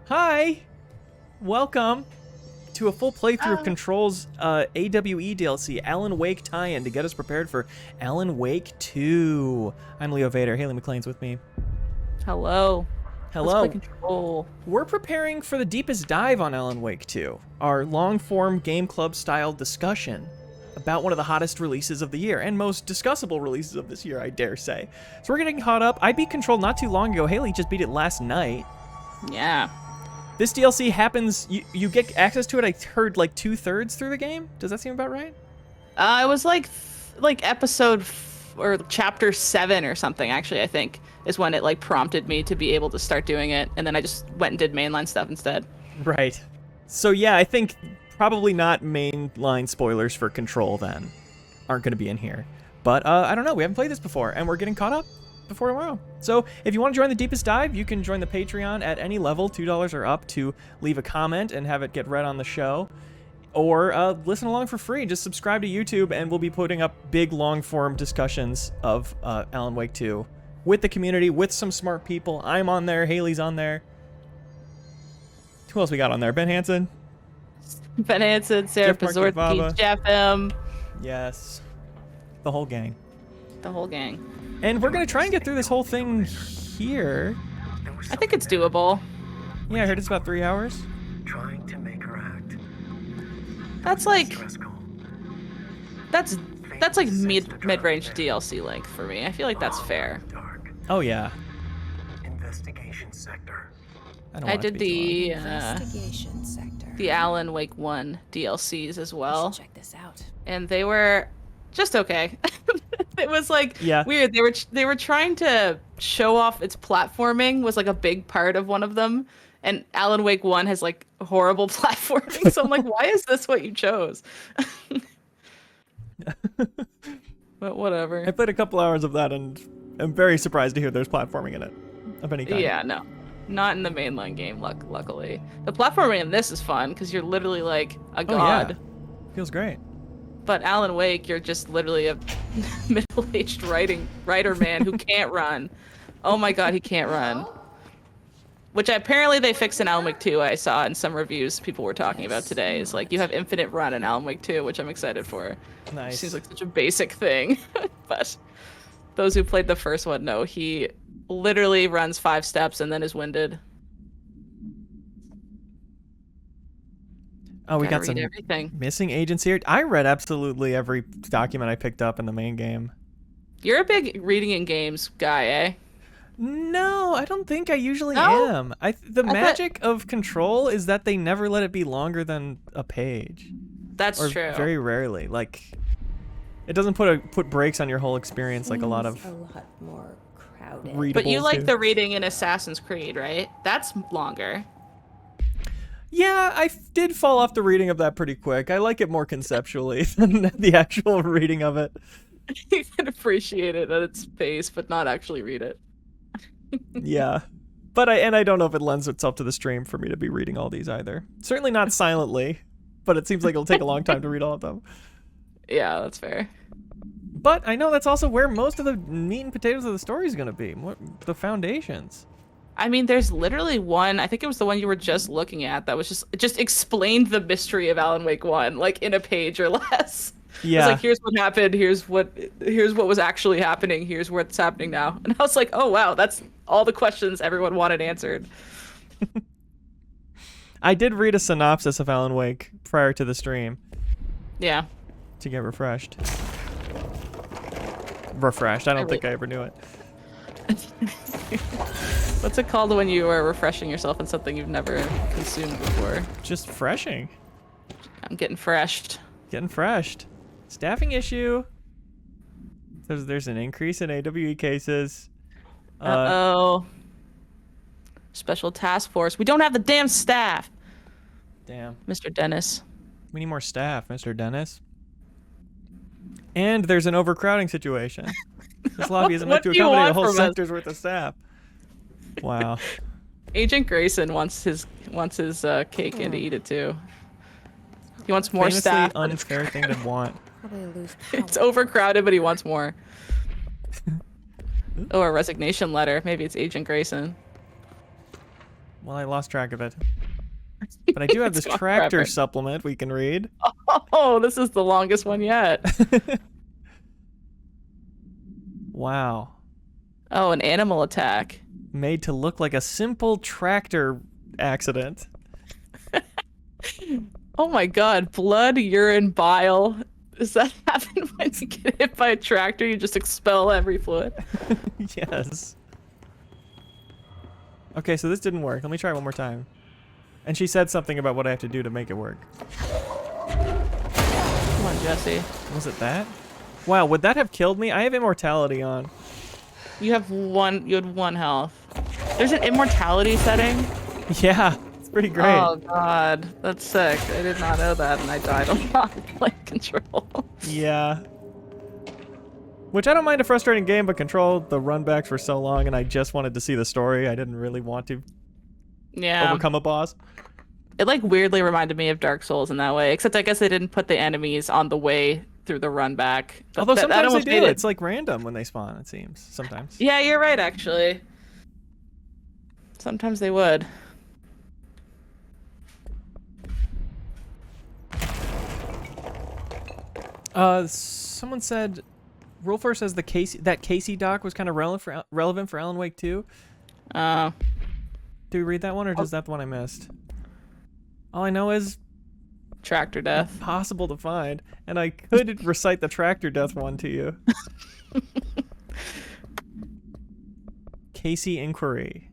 Hi! Welcome to a full playthrough of Control's AWE DLC, Alan Wake tie-in, to get us prepared for Alan Wake 2. I'm Leo Vader. Haley McLean's with me. Hello. Hello. Let's play Control. We're preparing for the deepest dive on Alan Wake 2, our long-form game club-style discussion about one of the hottest releases of the year, and most discussable releases of this year, I dare say. So we're getting caught up. I beat Control not too long ago. Haley just beat it last night. Yeah. This DLC happens, you get access to it, I heard, like 2/3 through the game? Does that seem about right? It was like episode or chapter 7 or something, actually, I think, is when it like prompted me to be able to start doing it, and then I just went and did mainline stuff instead. Right. So yeah, I think probably not mainline spoilers for Control then. Aren't going to be in here. But I don't know, we haven't played this before, and we're getting caught up before tomorrow. So if you want to join the deepest dive, you can join the Patreon at any level, $2 or up, to leave a comment and have it get read on the show. Or listen along for free. Just subscribe to YouTube, and we'll be putting up big, long-form discussions of Alan Wake 2 with the community, with some smart people. I'm on there. Haley's on there. Who else we got on there? Ben Hansen? Ben Hansen, Sarah Pazorski, Jeff M. Yes. The whole gang. The whole gang. And we're going to try and get through this whole thing here. I think it's doable. Yeah, I heard it's about 3 hours. Trying to make her act. That's like that's like mid-range DLC length for me. I feel like that's fair. Dark. Oh yeah. Investigation sector. I did the Investigation sector. the Alan Wake 1 DLCs as well. Check this out. And they were just okay. It was like weird. They were trying to show off its platforming was like a big part of one of them. And Alan Wake 1 has like horrible platforming. So I'm like, why is this what you chose? But whatever. I played a couple hours of that, and I'm very surprised to hear there's platforming in it of any kind. Yeah, no. Not in the mainline game, luckily. The platforming in this is fun because you're literally like a god. Oh, yeah. Feels great. But Alan Wake, you're just literally a middle-aged writer man who can't run. Oh my god, he can't run. Which apparently they fixed in Alan Wake 2. I saw in some reviews people were talking about today. Is like you have infinite run in Alan Wake 2, which I'm excited for. Nice. Seems like such a basic thing. But those who played the first one know he literally runs 5 steps and then is winded. Oh, we got some everything. Missing agents here. I read absolutely every document I picked up in the main game. You're a big reading in games guy, eh? No, I don't think I usually am. The magic of Control is that they never let it be longer than a page. That's true. Very rarely. Like, it doesn't put brakes on your whole experience like a lot of more crowded. readables But you like do. the reading in Assassin's Creed, right? That's longer. Yeah, I did fall off the reading of that pretty quick. I like it more conceptually than the actual reading of it. You can appreciate it at its pace, but not actually read it. Yeah. But I don't know if it lends itself to the stream for me to be reading all these either. Certainly not silently, but it seems like it'll take a long time to read all of them. Yeah, that's fair. But I know that's also where most of the meat and potatoes of the story is going to be. The foundations. I mean, there's literally one, I think it was the one you were just looking at, that was just explained the mystery of Alan Wake 1, like in a page or less. Yeah. It's like, here's what happened, here's what was actually happening, here's what's happening now. And I was like, oh wow, that's all the questions everyone wanted answered. I did read a synopsis of Alan Wake prior to the stream. Yeah. To get refreshed. I don't think I ever knew it. What's it called when you are refreshing yourself in something you've never consumed before? Just freshing. I'm getting freshed. Getting freshed. Staffing issue. There's an increase in AWE cases. Uh-oh. Special task force. We don't have the damn staff. Damn. Mr. Dennis. We need more staff, Mr. Dennis. And there's an overcrowding situation. This lobby isn't meant to accommodate a whole sector's worth of staff. Wow. Agent Grayson wants his cake and to eat it too. He wants more Famously staff. Unfair thing to want. It's overcrowded, but he wants more. Oh, a resignation letter. Maybe it's Agent Grayson. Well, I lost track of it. But I do have this It's gone tractor forever. supplement we can read. Oh, this is the longest one yet. Wow. Oh, an animal attack. Made to look like a simple tractor accident. Oh my god, blood, urine, bile. Does that happen when you get hit by a tractor? You just expel every fluid? Yes. Okay, so this didn't work. Let me try one more time. And she said something about what I have to do to make it work. Come on, Jesse. Was it that? Wow, would that have killed me? I have immortality on. You had one health. There's an immortality setting? Yeah, it's pretty great. Oh god, that's sick. I did not know that and I died a lot playing Control. Yeah. Which I don't mind a frustrating game, but Control, the runbacks were so long and I just wanted to see the story. I didn't really want to Yeah. overcome a boss. It like weirdly reminded me of Dark Souls in that way, except I guess they didn't put the enemies on the way through the run back. But Although that sometimes they almost do. made it. It's like random when they spawn, it seems. Sometimes. Yeah, you're right, actually. Sometimes they would. Someone said, Rolfer says that Casey doc was kind of relevant for Alan Wake 2. Do we read that one, or is that the one I missed? All I know is Tractor death. possible to find, and I could recite the tractor death one to you. Casey inquiry.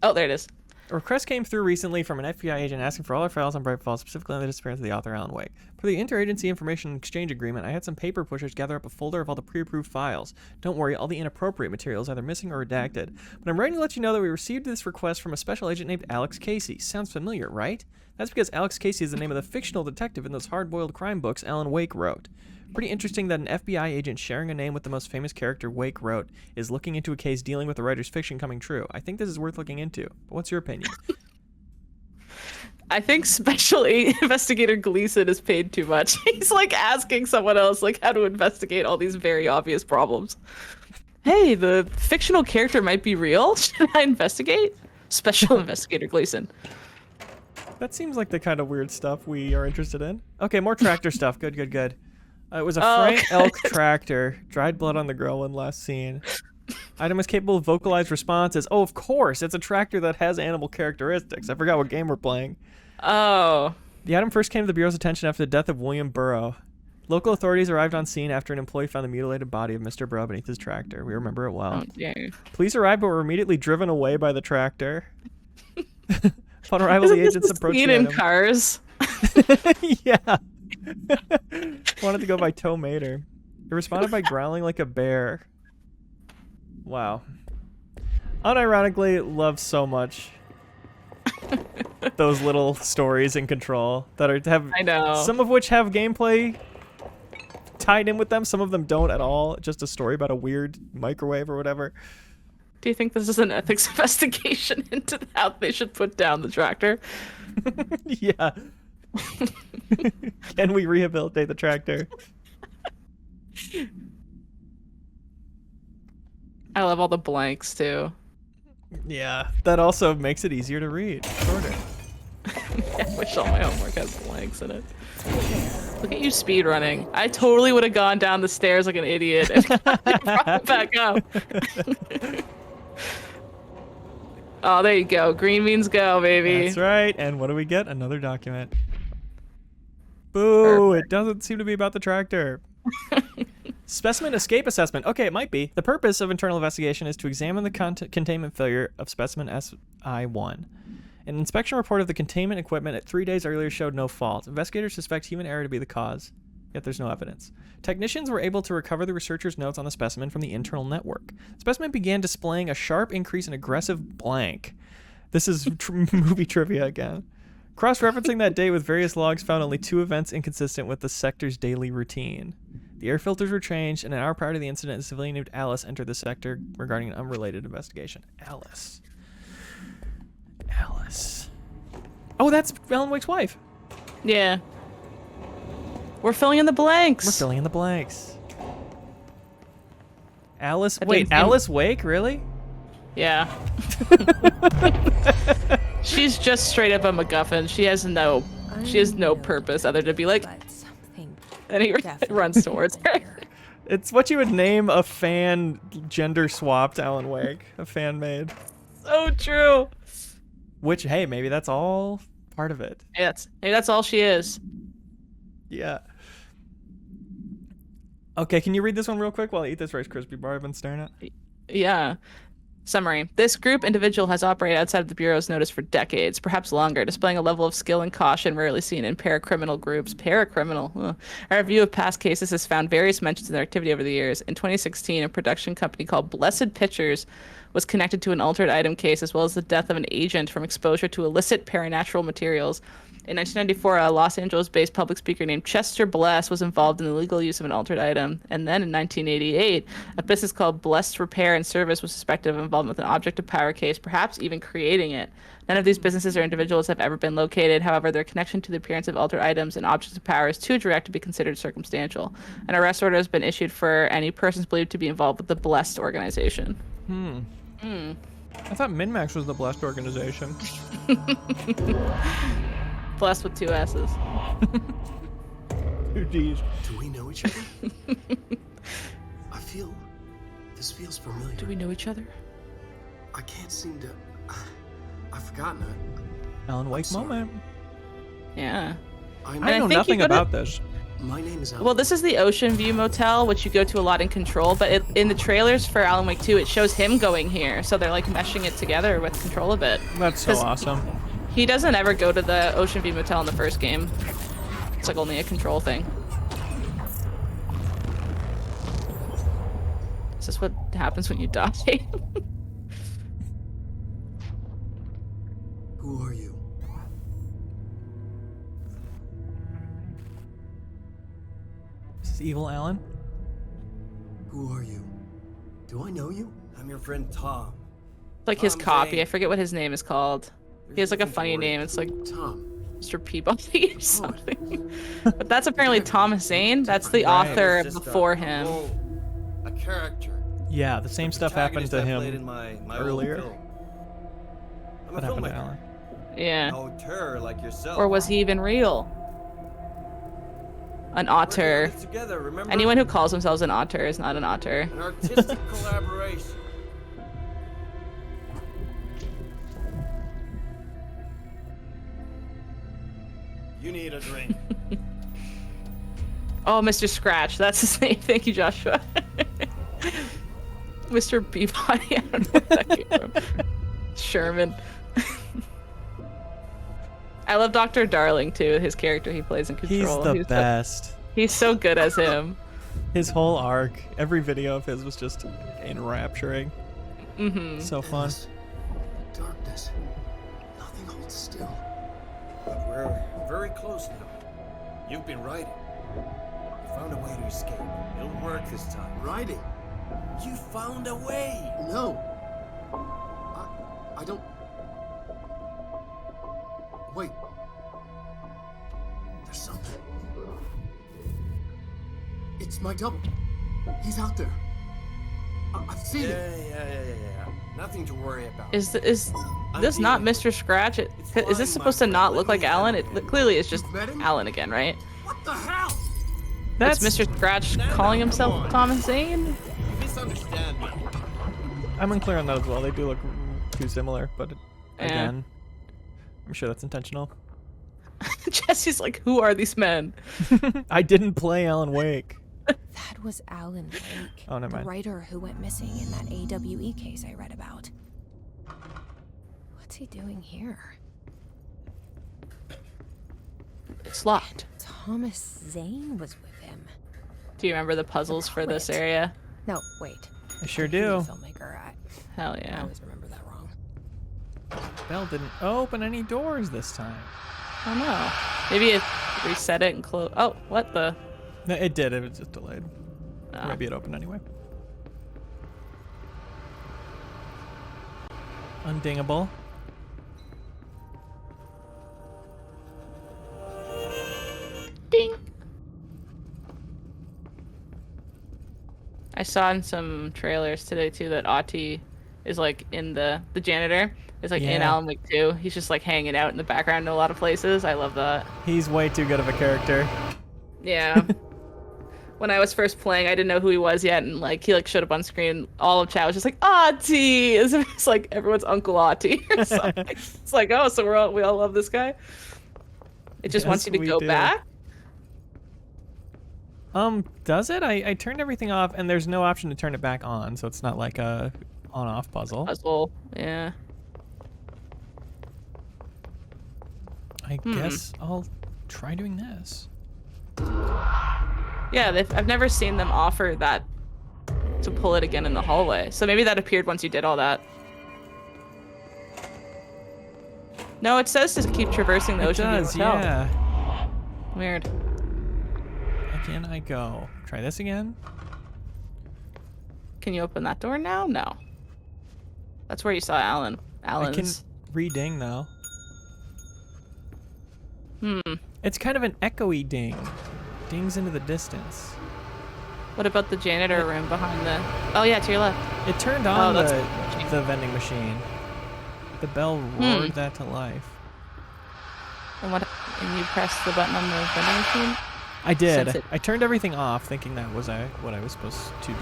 Oh, there it is. A request came through recently from an FBI agent asking for all our files on Bright Falls, specifically on the disappearance of the author Alan Wake. For the Interagency Information Exchange Agreement, I had some paper pushers gather up a folder of all the pre-approved files. Don't worry, all the inappropriate material is either missing or redacted. But I'm writing to let you know that we received this request from a special agent named Alex Casey. Sounds familiar, right? That's because Alex Casey is the name of the fictional detective in those hard-boiled crime books Alan Wake wrote. Pretty interesting that an FBI agent sharing a name with the most famous character Wake wrote is looking into a case dealing with the writer's fiction coming true. I think this is worth looking into. But what's your opinion? I think Special Investigator Gleason is paid too much. He's like asking someone else like how to investigate all these very obvious problems. Hey, the fictional character might be real. Should I investigate? Special Investigator Gleason. That seems like the kind of weird stuff we are interested in. Okay, more tractor stuff. Good, good, good. It was a Frank okay. Elk tractor. Dried blood on the grill when last seen. Item is capable of vocalized responses. Oh, of course. It's a tractor that has animal characteristics. I forgot what game we're playing. Oh. The item first came to the Bureau's attention after the death of William Burrow. Local authorities arrived on scene after an employee found the mutilated body of Mr. Burrow beneath his tractor. We remember it well. Oh, dear. Police arrived but were immediately driven away by the tractor. Upon arrival, Isn't the this agents the approached scene the in item. Cars? Yeah. Wanted to go by Toe Mater. It responded by growling like a bear. Wow. Unironically, love so much those little stories in Control that have I know. some of which have gameplay tied in with them. Some of them don't at all. Just a story about a weird microwave or whatever. Do you think this is an ethics investigation into how they should put down the tractor? Yeah. Can we rehabilitate the tractor? I love all the blanks too. Yeah, that also makes it easier to read. Shorter. I wish all my homework has blanks in it. Look at you speed running. I totally would have gone down the stairs like an idiot and brought it back up. Oh, there you go. Green means go, baby. That's right. And what do we get? Another document. Boo! It doesn't seem to be about the tractor. Specimen escape assessment. Okay, it might be. The purpose of internal investigation is to examine the containment failure of specimen SI1. An inspection report of the containment equipment at 3 days earlier showed no fault. Investigators suspect human error to be the cause, yet there's no evidence. Technicians were able to recover the researchers' notes on the specimen from the internal network. The specimen began displaying a sharp increase in aggressive blank. This is movie trivia again. Cross-referencing that day with various logs found only 2 events inconsistent with the sector's daily routine. The air filters were changed, and an hour prior to the incident, a civilian named Alice entered the sector regarding an unrelated investigation. Alice. Oh, that's Alan Wake's wife. Yeah. We're filling in the blanks. We're filling in the blanks. Alice. That Wait, didn't seem- Alice Wake? Really? Yeah. She's just straight up a MacGuffin. She has no purpose other than to be like, But something and he definitely runs towards her. here. It's what you would name a fan gender swapped Alan Wake, a fan made. So true. Which, hey, maybe that's all part of it. Maybe that's all she is. Yeah. Okay, can you read this one real quick while I eat this Rice Krispie bar I've been staring at? Yeah. Summary. This individual has operated outside of the Bureau's notice for decades, perhaps longer, displaying a level of skill and caution rarely seen in paracriminal groups. Paracriminal. Ugh. Our review of past cases has found various mentions of their activity over the years. In 2016, a production company called Blessed Pictures was connected to an altered item case, as well as the death of an agent from exposure to illicit paranatural materials. In 1994, a Los Angeles-based public speaker named Chester Bless was involved in the illegal use of an altered item. And then in 1988, a business called Blessed Repair and Service was suspected of involvement with an object of power case, perhaps even creating it. None of these businesses or individuals have ever been located. However, their connection to the appearance of altered items and objects of power is too direct to be considered circumstantial. An arrest order has been issued for any persons believed to be involved with the Blessed organization. I thought MinnMax was the blessed organization. Blessed with two S's. Two D's. Do we know each other? This feels familiar. Do we know each other? I can't seem to. I've forgotten it. Alan Wake sorry. moment. Yeah. I I know think you nothing go to- about this. My name is Alan. Well, this is the Ocean View Motel, which you go to a lot in Control, but in the trailers for Alan Wake 2, it shows him going here, so they're like meshing it together with Control a bit. That's so 'Cause awesome. He doesn't ever go to the Ocean View Motel in the first game. It's like only a Control thing. Is this what happens when you die? Who are you? This is evil Alan. Who are you? Do I know you? I'm your friend Tom. Like his Tom copy. Zane. I forget what his name is called. He has like a funny name. It's like Tom. Mr. Peabody or something. But that's apparently Tom Zane. That's the author before him. A character. Yeah, the same stuff happened to Protagonist I played in him my earlier. old film. I'm What a happened to filmmaker. Alan? Yeah. No terror like yourself. Or was he even real? An Working on auteur. this together, remember? Anyone who calls themselves an auteur is not an auteur. An artistic collaboration. You need a drink. Oh, Mr. Scratch. That's his name. Thank you, Joshua. Mr. Peabody. I don't know where that came from. Sherman. I love Dr. Darling, too. His character he plays in Control. He's the best. He's so good as him. His whole arc, every video of his was just enrapturing. Mm-hmm. So fun. Darkness. Nothing holds still. But we're very close now. You've been writing. You found a way to escape. It'll work this time. Riding. You found a way. No. I don't. Wait. There's something. It's my double. He's out there. I've seen it. Yeah. Nothing to worry about. Is this not Mr. Scratch? Is this supposed to not look like Alan? It clearly is just Alan again, right? What the hell? That's Mr. Scratch calling himself Tom Zane? You misunderstand me. I'm unclear on that as well. They do look too similar, but Yeah. again, I'm sure that's intentional. Jesse's like, who are these men? I didn't play Alan Wake. That was Alan Wake, Oh, never the mind. writer who went missing in that AWE case I read about. What's he doing here? It's locked. Thomas Zane was with him. Do you remember the puzzles for this poet. area? No, wait. I sure He's a do. filmmaker. I Hell yeah. always remember that wrong. Bell didn't open any doors this time. I don't know. Maybe it reset it and close. Oh, what the? No, it did. It was just delayed. Oh. Maybe it opened anyway. Undingable. Ding. I saw in some trailers today too that Ahti is like in the janitor is like in Yeah. Alan Wake 2. He's just like hanging out in the background in a lot of places. I love that. He's way too good of a character. Yeah. When I was first playing, I didn't know who he was yet, and like he like showed up on screen. All of chat was just like Auntie, as if it's like everyone's Uncle Auntie or something. It's like, oh, so we all love this guy. It just wants you to we go do. back. Does it? I turned everything off, and there's no option to turn it back on, so it's not like a on-off puzzle. Puzzle, yeah. I guess I'll try doing this. Yeah, I've never seen them offer that to pull it again in the hallway. So maybe that appeared once you did all that. No, it says to keep traversing the It ocean. does, Motel. yeah. Weird. Again I go. Try this again. Can you open that door now? No. That's where you saw Alan. Alan's. I can re-ding though. It's kind of an echoey ding. Dings into the distance. What about the janitor room behind the... Oh yeah, to your left. It turned on that's the vending machine. The bell roared that to life. And and you pressed the button on the vending machine? I did. Sense it. I turned everything off thinking that was what I was supposed to do.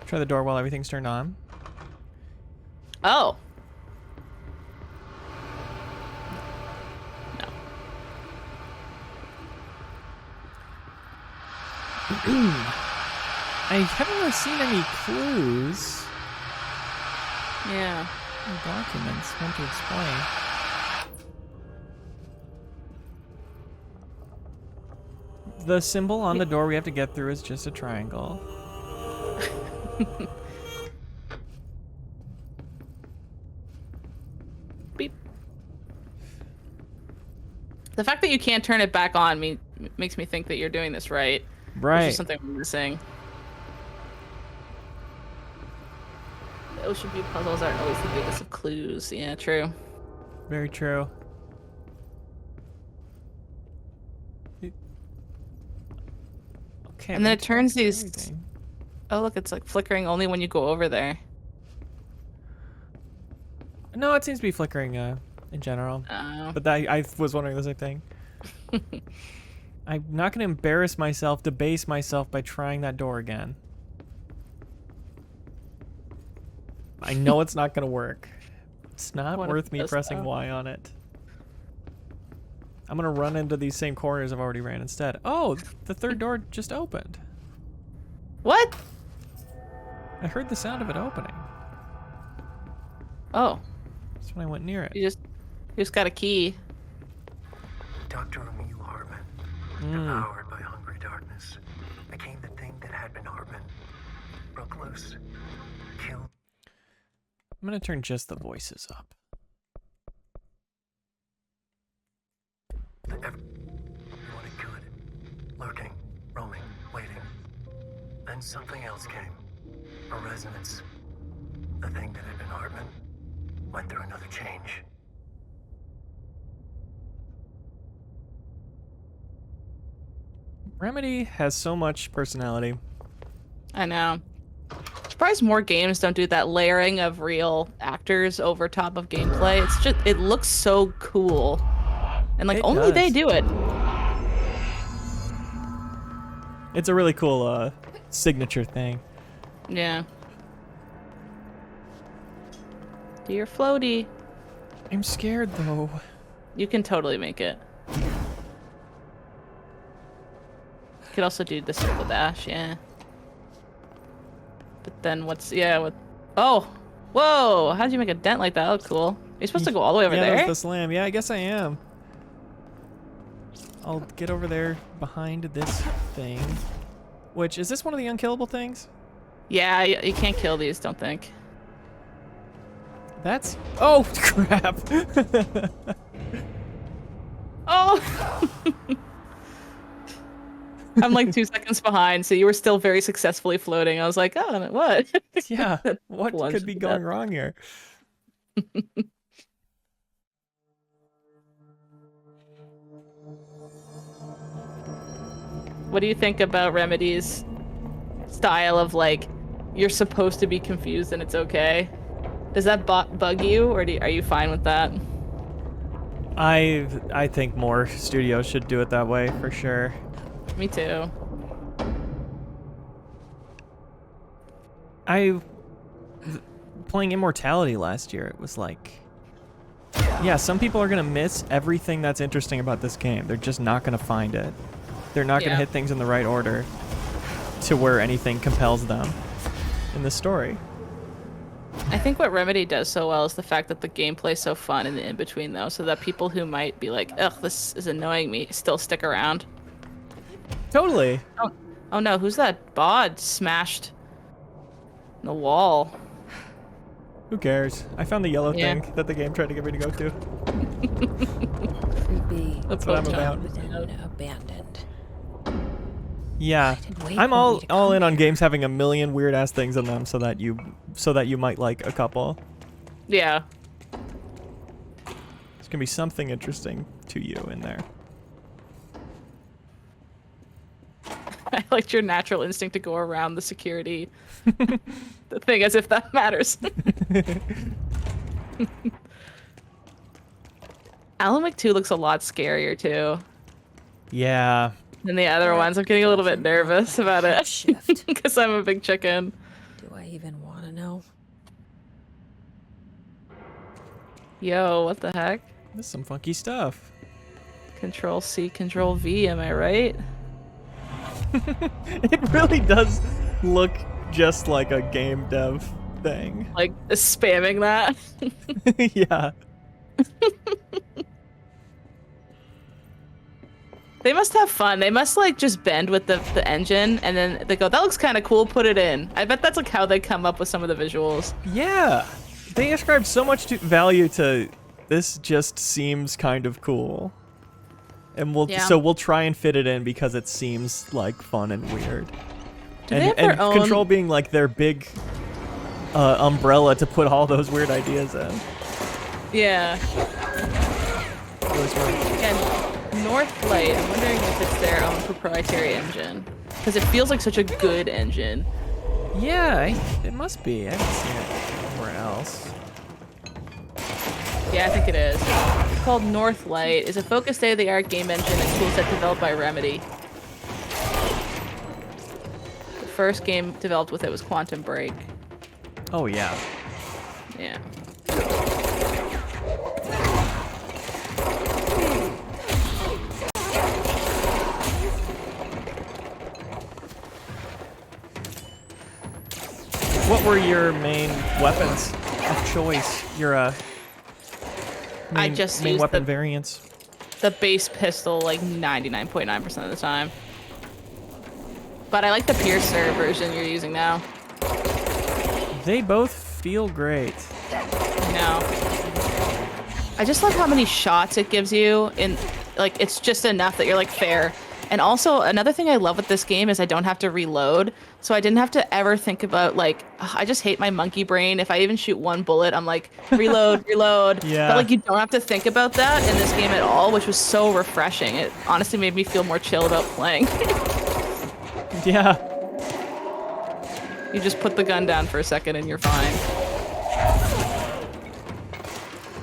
Try the door while everything's turned on. Oh. No. I haven't really seen any clues. Yeah. Documents meant to explain. The symbol on the door we have to get through is just a triangle. Beep. The fact that you can't turn it back on makes me think that you're doing this right. Right. There's just something we're missing. The Ocean View puzzles aren't always the biggest of clues. Yeah, true. Very true. Okay. And then it turns these... everything. Oh, look, it's like flickering only when you go over there. No, it seems to be flickering in general. Oh. But I was wondering the same thing. I'm not going to embarrass myself, debase myself by trying that door again. I know it's not going to work. It's not What if worth it me does, pressing though? Y on it. I'm going to run into these same corners I've already ran instead. Oh, the third door just opened. What? I heard the sound of it opening. Oh, That's when I went near it. you just got a key. Dr. Emil Hartman, devoured by hungry darkness, became the thing that had been Hartman. Broke loose, killed. I'm going to turn just the voices up. Everyone it could. Lurking, roaming, waiting. Then something else came. A resonance. The thing that had been Hartman went through another change. Remedy has so much personality. I know. Surprised more games don't do that layering of real actors over top of gameplay. It's just, it looks so cool. And like It only they does. do it. It's a really cool signature thing. Yeah. Do your floaty. I'm scared though. You can totally make it. You could also do the circle dash, yeah. But then what? Oh! Whoa! How'd you make a dent like that? That looked cool. You're supposed to go all the way over Yeah, there? that's the slam. Yeah, I guess I am. I'll get over there behind this thing. Which, is this one of the unkillable things? Yeah, you can't kill these, don't think. That's... Oh, crap! Oh! I'm like 2 seconds behind, so you were still very successfully floating. I was like, oh, what? Yeah, what Plunged could be to going death. wrong here? What do you think about Remedy's style of like you're supposed to be confused and it's okay. Does that bug you, or are you fine with that? I think more studios should do it that way for sure. Me too. Playing Immortality last year, it was like, yeah, some people are gonna miss everything that's interesting about this game. They're just not gonna find it. They're not gonna hit things in the right order to where anything compels them in the story. I think what Remedy does so well is the fact that the gameplay's so fun in the in-between, though, so that people who might be like, ugh, this is annoying me, still stick around. Totally. Oh no, who's that bod smashed in the wall? Who cares? I found the yellow thing that the game tried to get me to go to. Creepy. That's what I'm about. Abandoned. Yeah, I'm all in on games having a million weird ass things in them, so that you might like a couple. Yeah. There's gonna be something interesting to you in there. I liked your natural instinct to go around the security the thing as if that matters. Alan Wake 2 looks a lot scarier too. Yeah. Than the other ones. I'm getting a little bit nervous about it because I'm a big chicken. Do I even want to know? Yo, what the heck? This is some funky stuff. Control C, Control V, am I right? It really does look just like a game dev thing. Like spamming that? Yeah. They must have fun. They must like just bend with the engine and then they go, that looks kind of cool, put it in. I bet that's like how they come up with some of the visuals. Yeah. They ascribe so much value to this just seems kind of cool. And so we'll try and fit it in because it seems like fun and weird. And Control being like their big umbrella to put all those weird ideas in. Yeah. Really smart. And Northlight, I'm wondering if it's their own proprietary engine. Because it feels like such a good engine. Yeah, it must be. I haven't seen it anywhere else. Yeah, I think it is. It's called Northlight. It's a focused state-of-the-art game engine and toolset developed by Remedy. The first game developed with it was Quantum Break. Oh, yeah. Yeah. What were your main weapons of choice? Your I just main used weapon variants? The base pistol like 99.9% of the time. But I like the Piercer version you're using now. They both feel great. No. I just love how many shots it gives you in like it's just enough that you're like fair. And also another thing I love with this game is I don't have to reload. So I didn't have to ever think about like I just hate my monkey brain. If I even shoot one bullet, I'm like reload, reload. Yeah. But like you don't have to think about that in this game at all, which was so refreshing. It honestly made me feel more chill about playing. Yeah. You just put the gun down for a second and you're fine.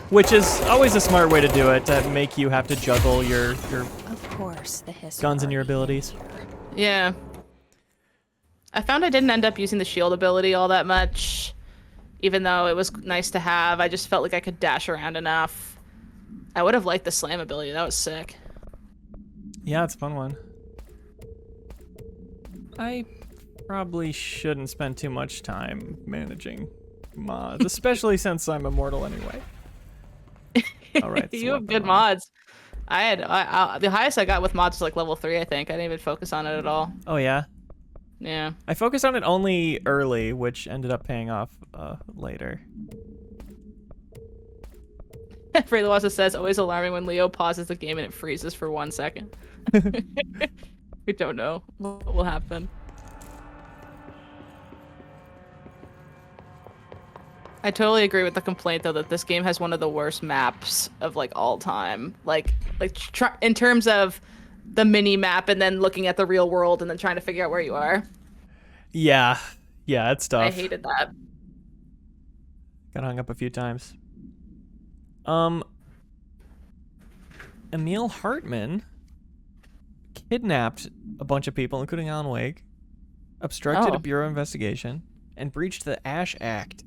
Which is always a smart way to do it, to make you have to juggle your Of course, the history. guns and your abilities. Yeah. I found I didn't end up using the shield ability all that much, even though it was nice to have. I just felt like I could dash around enough. I would have liked the slam ability. That was sick. Yeah, it's a fun one. I probably shouldn't spend too much time managing mods, especially since I'm immortal anyway. All right. You have good mods. I had the highest I got with mods was like level 3, I think. I didn't even focus on it at all. Oh yeah. Yeah. I focused on it only early, which ended up paying off later. Fredo also says, always alarming when Leo pauses the game and it freezes for 1 second. We don't know what will happen. I totally agree with the complaint though that this game has one of the worst maps of like all time. Like in terms of the mini map and then looking at the real world and then trying to figure out where you are. Yeah. Yeah, it's tough. I hated that. Got hung up a few times. Emil Hartman kidnapped a bunch of people, including Alan Wake, obstructed a Bureau investigation, and breached the Ash Act.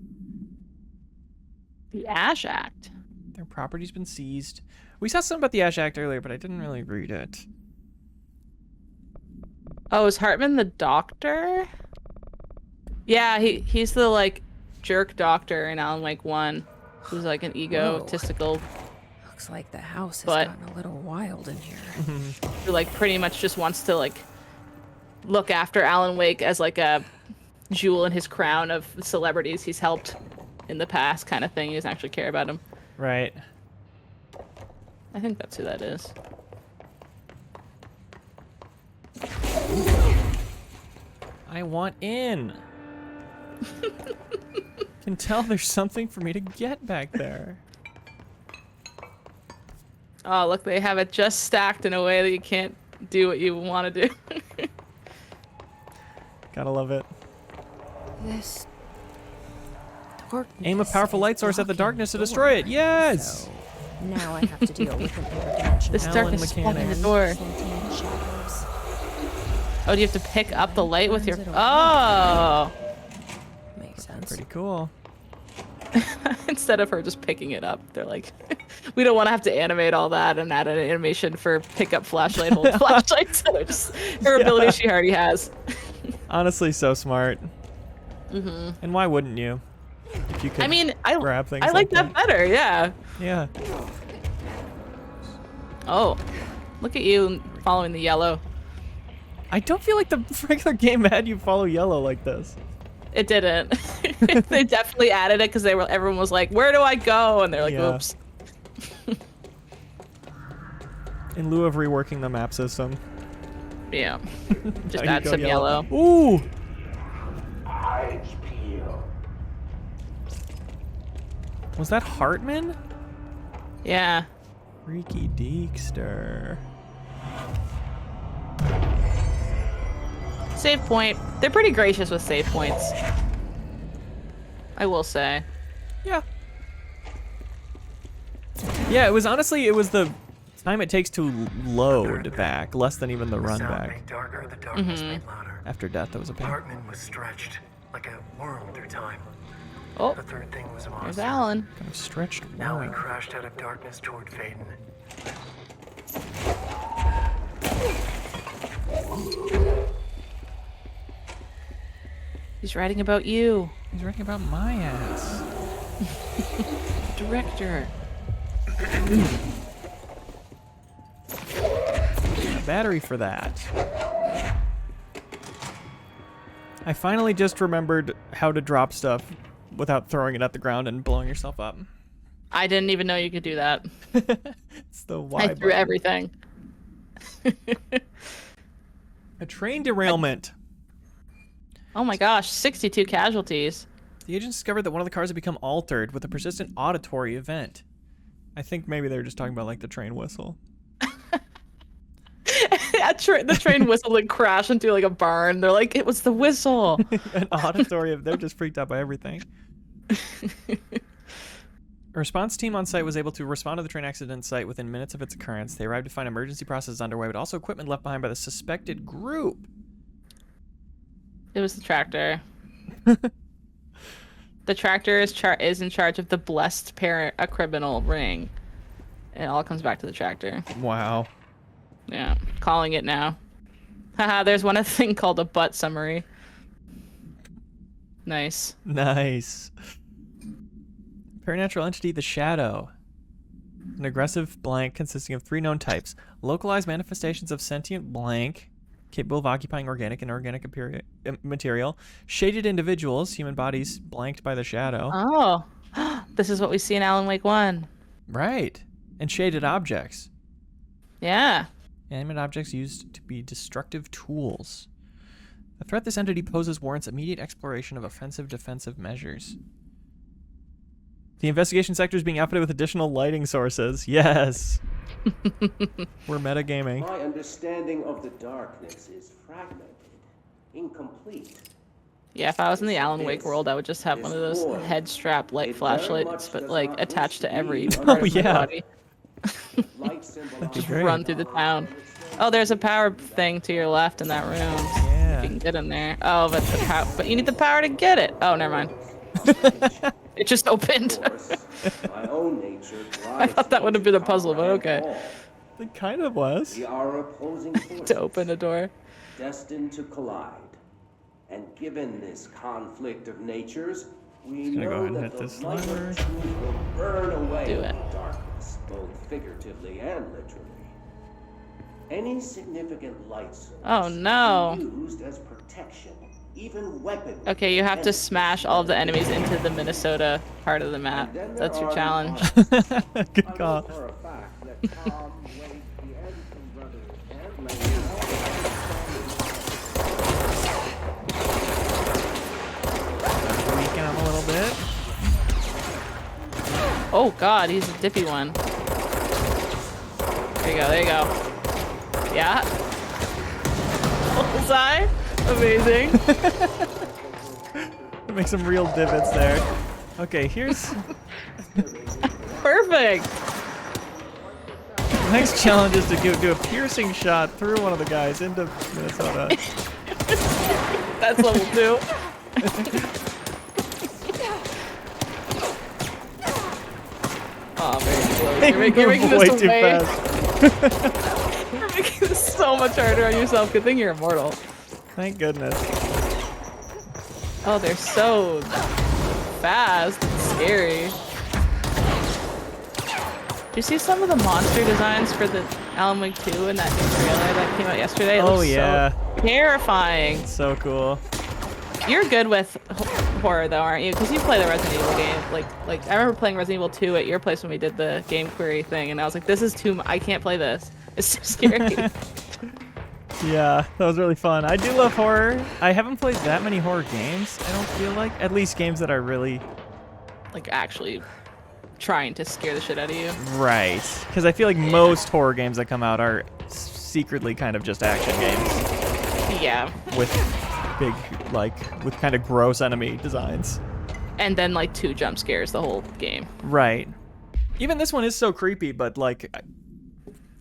The Ash Act? Their property's been seized. We saw something about the Ash Act earlier, but I didn't really read it. Oh, is Hartman the doctor? Yeah, he's the, like, jerk doctor in Alan Wake 1, who's, like, an egotistical... Looks like the house has But- gotten a little wild in here. who, like, pretty much just wants to, like, look after Alan Wake as, like, a jewel in his crown of celebrities he's helped in the past kind of thing. He doesn't actually care about him. Right. I think that's who that is. I want in. Can tell there's something for me to get back there. Oh, look, they have it just stacked in a way that you can't do what you want to do. Gotta love it. This darkness Aim a powerful is light source at the blocking darkness to the destroy it. door. Yes! So now I have to deal with an interdimensional This Alan darkness is blocking the mechanics. door. sentient shadows. Oh, do you have to pick up the light with your... Turns it Oh! Makes sense. Pretty cool. Instead of her just picking it up, they're like, we don't want to have to animate all that and add an animation for pick up flashlight, hold flashlight. So they're just her ability she already has. Honestly, so smart. And why wouldn't you? If you could I mean, grab things I like that better, yeah. Yeah. Oh, look at you following the yellow. I don't feel like the regular game had you follow yellow like this. It didn't. They definitely added it because everyone was like, "Where do I go?" And they're like, Yeah. "Oops." In lieu of reworking the map system. Yeah. Just Now you add go some yellow. Ooh! Eyes peeled. Was that Hartman? Yeah. Freaky Deekster. Save point. They're pretty gracious with save points. I will say. Yeah. Yeah, it was honestly, it was the time it takes to load back, less than even the The run sound back. made darker, the darkness made louder. After death, that was a pain. Hartman was stretched like a worm through time. Oh, The third thing was a there's monster. Alan. Kind of stretched Now we worm. crashed out of darkness toward Faden. He's writing about you, He's writing about my ass. director. A battery for that. I finally just remembered how to drop stuff without throwing it at the ground and blowing yourself up. I didn't even know you could do that. It's the Y I threw button. everything. A train derailment. Oh my gosh, 62 casualties. The agents discovered that one of the cars had become altered with a persistent auditory event. I think maybe they were just talking about like the train whistle. The train whistled and crashed into like a barn. They're like, it was the whistle. An auditory, they're just freaked out by everything. A response team on site was able to respond to the train accident site within minutes of its occurrence. They arrived to find emergency processes underway, but also equipment left behind by the suspected group. It was the tractor. The tractor is in charge of the blessed parent, a criminal ring. It all comes back to the tractor. Wow. Yeah, calling it now. Haha, there's one thing called a butt summary. Nice. Nice. Paranatural entity, the Shadow. An aggressive blank consisting of 3 known types. Localized manifestations of sentient blank, capable of occupying organic and inorganic material. Shaded individuals, human bodies blanked by the Shadow. Oh, this is what we see in Alan Wake 1. Right. And shaded objects. Yeah. Animate objects used to be destructive tools. The threat this entity poses warrants immediate exploration of offensive defensive measures. The investigation sector is being outfitted with additional lighting sources. Yes. We're metagaming. My understanding of the darkness is fragmented, incomplete. Yeah, if I was in the Alan Wake world, I would just have one of those head strap light flashlights, but like attached to every part of my body. Just run through the town. Oh, there's a power thing to your left in that room. Yeah. If you can get in there. Oh, but the power. But you need the power to get it. Oh, never mind. It just opened. I thought that would have been a puzzle, but okay. It kind of was. We are opposing To open a door. destined to collide. And given this conflict of natures, we Gonna go know ahead and that hit the this light lever. of truth will burn away Do in it. the darkness, both figuratively and literally. Any significant light source Oh, no. can be used as protection, even weapon. Okay, you have to smash all of the enemies into the Minnesota part of the map. That's your challenge. Good I know call. for a fact that Tom, Wade, the Anderson brothers, and Landlord Weaken him a little bit. Oh god, he's a dippy one. There you go, there you go. Yeah. Bullseye. Amazing. Make some real divots there. Okay, here's Perfect. the next challenge is to do a piercing shot through one of the guys into Minnesota. That's level 2. Oh, very close. You're making Way this too way. fast. You're making this so much harder on yourself. Good thing you're immortal. Thank goodness. Oh, they're so fast and scary. Did you see some of the monster designs for the Alan Wake 2 in that new trailer that came out yesterday? It Oh looks yeah, so terrifying. so cool. You're good with horror though, aren't you? Because you play the Resident Evil game. Like I remember playing Resident Evil 2 at your place when we did the game query thing, and I was like, this is too. I can't play this. It's too scary. Yeah, that was really fun. I do love horror. I haven't played that many horror games, I don't feel like. At least games that are really... Like actually trying to scare the shit out of you. Right. Because I feel like most horror games that come out are secretly kind of just action games. Yeah. With big, like, with kind of gross enemy designs. And then like 2 jump scares the whole game. Right. Even this one is so creepy, but like...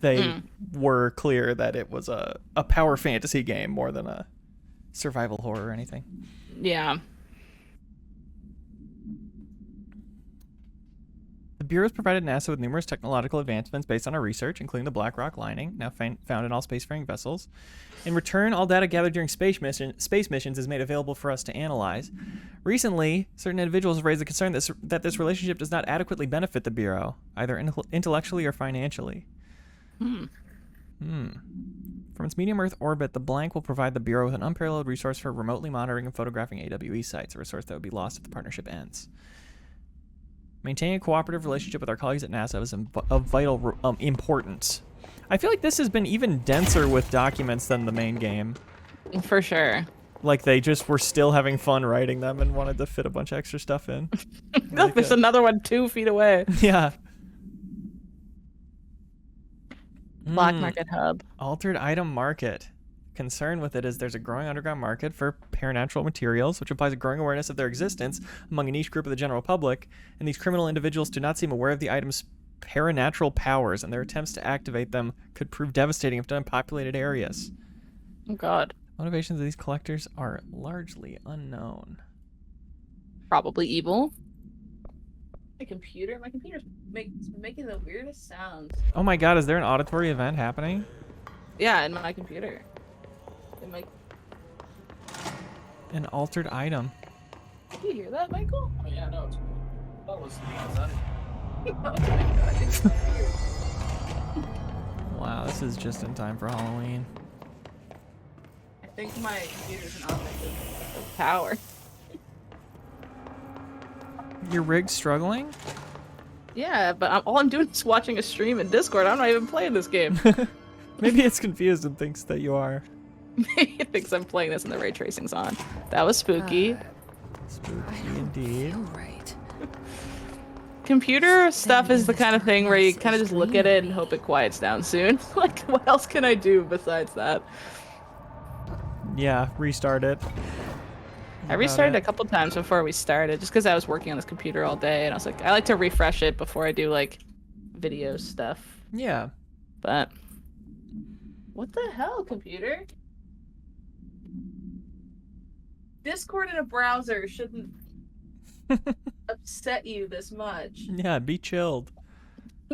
They were clear that it was a power fantasy game more than a survival horror or anything. Yeah. The Bureau has provided NASA with numerous technological advancements based on our research, including the black rock lining, now found in all spacefaring vessels. In return, all data gathered during space missions is made available for us to analyze. Recently, certain individuals have raised the concern that this relationship does not adequately benefit the Bureau, either intellectually or financially. From its medium Earth orbit, the blank will provide the Bureau with an unparalleled resource for remotely monitoring and photographing AWE sites, a resource that would be lost if the partnership ends. Maintaining a cooperative relationship with our colleagues at NASA is of vital importance. I feel like this has been even denser with documents than the main game. For sure. Like they just were still having fun writing them and wanted to fit a bunch of extra stuff in. Look, there's another one 2 feet away. Yeah. Black market hub. Altered item market. Concern with it is there's a growing underground market for paranatural materials, which implies a growing awareness of their existence among a niche group of the general public, and these criminal individuals do not seem aware of the item's paranatural powers, and their attempts to activate them could prove devastating if done in populated areas. Oh god. Motivations of these collectors are largely unknown. Probably evil. My computer's making the weirdest sounds. Oh my god, is there an auditory event happening? Yeah, in my computer. In my... An altered item. Do you hear that, Michael? Oh, yeah, no, it's cool. That was Wow, this is just in time for Halloween. I think my computer's an object of power. Your rig's struggling? Yeah, but all I'm doing is watching a stream in Discord. I'm not even playing this game. Maybe it's confused and thinks that you are. Maybe it thinks I'm playing this and the ray tracing's on. That was spooky. Spooky indeed. Feel right. Computer stuff is the kind of thing where you kind of just look at it and hope it quiets down soon. Like, what else can I do besides that? Yeah, restart it. I restarted a couple times before we started, just because I was working on this computer all day, and I was like, I like to refresh it before I do like video stuff. Yeah. But what the hell, computer? Discord in a browser shouldn't upset you this much. Yeah, be chilled.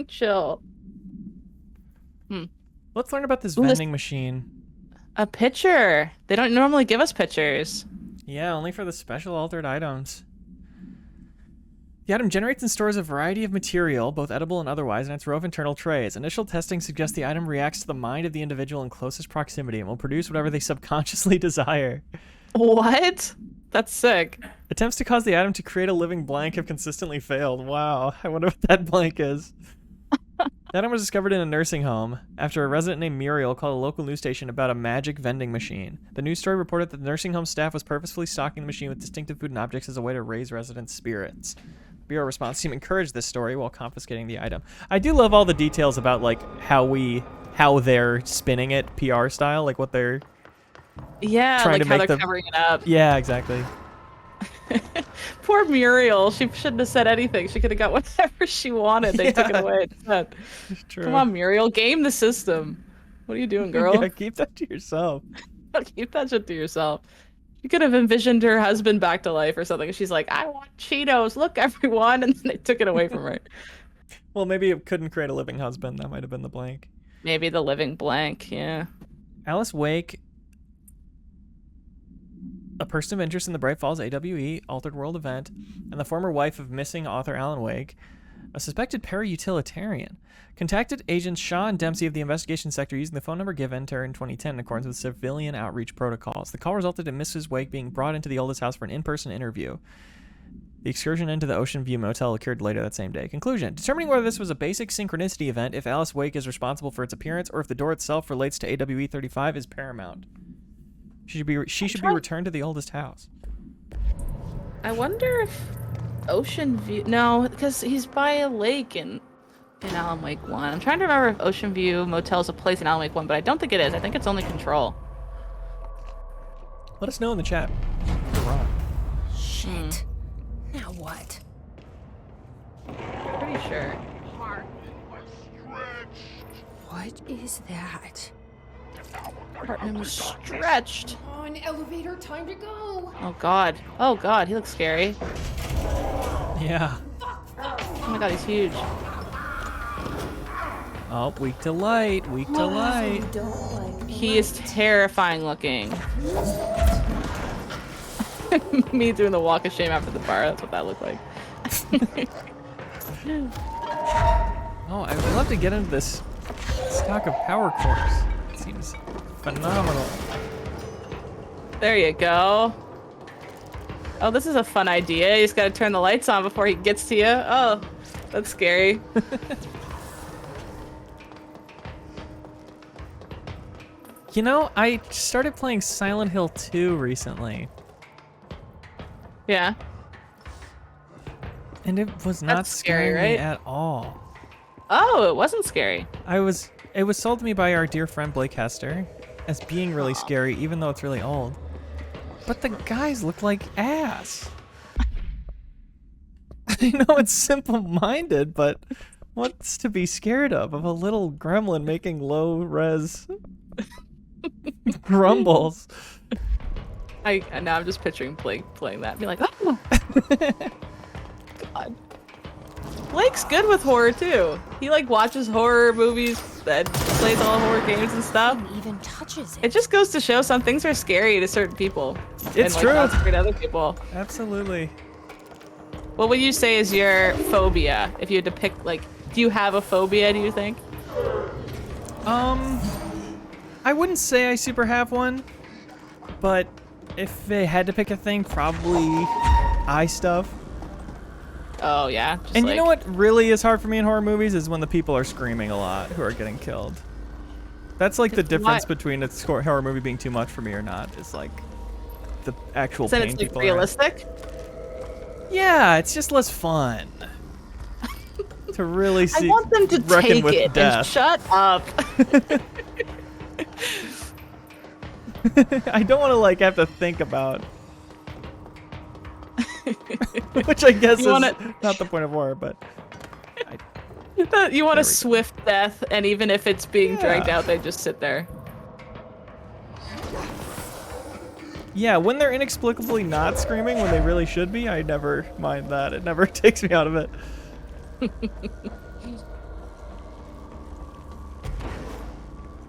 Chill. Let's learn about this vending machine. A picture. They don't normally give us pictures. Yeah, only for the special altered items. The item generates and stores a variety of material, both edible and otherwise, in its row of internal trays. Initial testing suggests the item reacts to the mind of the individual in closest proximity and will produce whatever they subconsciously desire. What? That's sick. Attempts to cause the item to create a living blank have consistently failed. Wow, I wonder what that blank is. The item was discovered in a nursing home after a resident named Muriel called a local news station about a magic vending machine. The news story reported that the nursing home staff was purposefully stocking the machine with distinctive food and objects as a way to raise residents' spirits. The Bureau response team encouraged this story while confiscating the item. I do love all the details about like how they're spinning it PR style, like what they're trying like to how make they're covering it up. Yeah, exactly. Poor Muriel. She shouldn't have said anything. She could have got whatever she wanted. They took it away instead. True. Come on, Muriel. Game the system. What are you doing, girl? Yeah, keep that to yourself. Keep that shit to yourself. You could have envisioned her husband back to life or something. She's like, I want Cheetos. Look, everyone. And then they took it away from her. Well, maybe it couldn't create a living husband. That might have been the blank. Maybe the living blank. Yeah. Alice Wake, a person of interest in the Bright Falls AWE Altered World event, and the former wife of missing author Alan Wake, a suspected para-utilitarian, contacted agents Shaw and Dempsey of the investigation sector using the phone number given to her in 2010 in accordance with civilian outreach protocols. The call resulted in Mrs. Wake being brought into the oldest house for an in-person interview. The excursion into the Ocean View Motel occurred later that same day. Conclusion: determining whether this was a basic synchronicity event, if Alice Wake is responsible for its appearance, or if the door itself relates to AWE 35 is paramount. She should be returned to the oldest house. I wonder if Ocean View... No, because he's by a lake in Alan Wake 1. I'm trying to remember if Ocean View Motel is a place in Alan Wake 1, but I don't think it is. I think it's only Control. Let us know in the chat. You're wrong. Shit. Now what? Pretty sure. What is that? Hartman was stretched. Come on, elevator, time to go. Oh god. Oh god, he looks scary. Yeah. Oh my god, he's huge. Oh, weak to light, weak to light. He is terrifying looking. Me doing the walk of shame after the bar, that's what that looked like. Oh, I would love to get into this stock of power cores. It seems phenomenal. There you go. Oh, this is a fun idea. You just gotta turn the lights on before he gets to you. Oh, that's scary. You know, I started playing Silent Hill 2 recently. Yeah. And it was not That's scary, scaring me right? at all. Oh, it wasn't scary. It was sold to me by our dear friend Blake Hester as being really scary, even though it's really old. But the guys look like ass. I know it's simple-minded, but what's to be scared of a little gremlin making low-res grumbles? Now I'm just picturing Blake playing that and be like, oh! God. Blake's good with horror too. He like watches horror movies and plays all horror games and stuff. And even touches It just goes to show some things are scary to certain people. It's and, true. Not scary to other people. Absolutely. What would you say is your phobia? If you had to pick, like, do you have a phobia, do you think? I wouldn't say I super have one, but if they had to pick a thing, probably eye stuff. Oh, yeah. Just And like, you know what really is hard for me in horror movies is when the people are screaming a lot who are getting killed. That's like the difference between a horror movie being too much for me or not. Is like the actual then pain it's like people realistic? Yeah, it's just less fun. To really see I want them to reckon take with it death. and shut up. I don't want to like have to think about Which I guess You is wanna- not the point of horror, but You want There we a go. swift death, and even if it's being dragged Yeah. out, they just sit there. yeah, when they're inexplicably not screaming when they really should be, I never mind that. It never takes me out of it.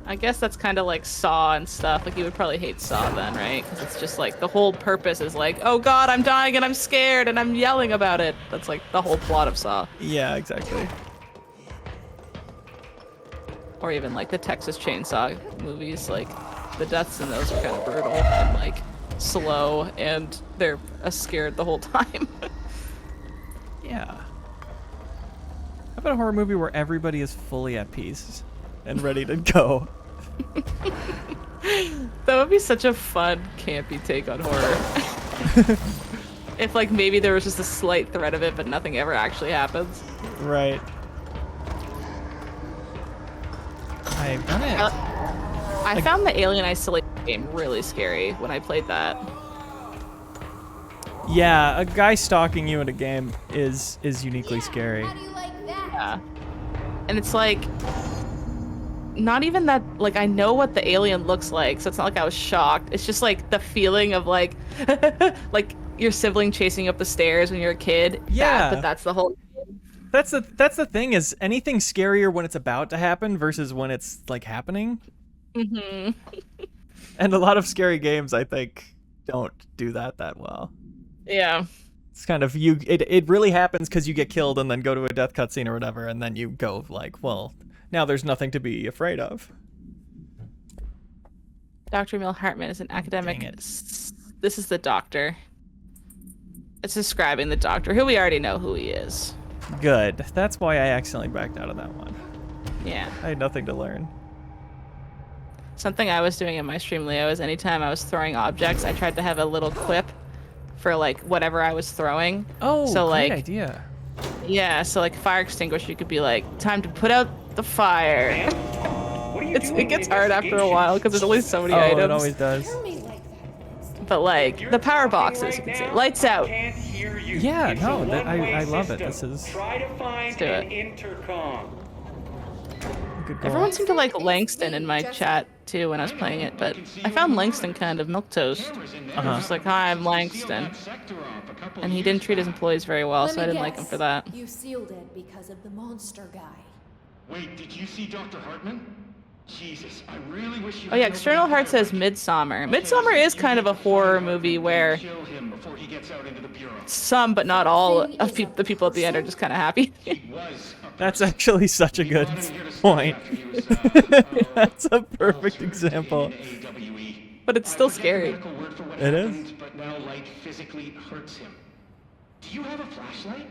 I guess that's kind of like Saw and stuff. Like, you would probably hate Saw then, right? Because it's just like the whole purpose is like, oh god, I'm dying and I'm scared and I'm yelling about it. That's like the whole plot of Saw. Yeah, exactly. Or even like the Texas Chainsaw movies. Like, the deaths in those are kind of brutal and like slow, and they're scared the whole time. Yeah. How about a horror movie where everybody is fully at peace and ready to go? That would be such a fun, campy take on horror. If like maybe there was just a slight threat of it, but nothing ever actually happens. Right. I've done it. I found the Alien Isolation game really scary when I played that. Yeah, a guy stalking you in a game is uniquely scary. How do you like that? Yeah. And it's like, not even that, like, I know what the alien looks like, so it's not like I was shocked. It's just like the feeling of like, like your sibling chasing up the stairs when you're a kid. Yeah. But that's the whole. That's the thing, is anything scarier when it's about to happen versus when it's like happening. Mm-hmm. And a lot of scary games, I think, don't do that well. Yeah. It's kind of it really happens because you get killed and then go to a death cutscene or whatever, and then you go like, well, now there's nothing to be afraid of. Dr. Emil Hartman is an academic. Dang it. This is the doctor. It's describing the doctor, who we already know who he is. Good. That's why I accidentally backed out of that one. Yeah. I had nothing to learn. Something I was doing in my stream, Leo, is anytime I was throwing objects, I tried to have a little quip for like whatever I was throwing. Oh, so great like, idea. yeah, so like fire extinguisher, you could be like, time to put out the fire. It gets hard after a while because there's only so many items. It always does. Tell me like that. But like the power boxes, you can say lights out. Yeah, no, I love it. This is Try to find do an it. intercom. good goal. Everyone seemed to like Langston in my chat too when I was playing it, but I found Langston kind of milquetoast. I was just like, hi, I'm Langston. And he didn't treat his employees very well, Let so me I didn't like him guess. for that. You sealed it because of the monster guy. Wait, did you see Dr. Hartman? Jesus, I really wish you Oh yeah, External Heart says Midsummer. Midsummer is kind of a horror movie where kill him before he gets out into the bureau. some, but not all, of the people at the end are just kind of happy. He was a That's actually such a good point. That's a perfect example. AWE. But it's still scary. Medical word for what It is. happened, but now light physically hurts him. Do you have a flashlight?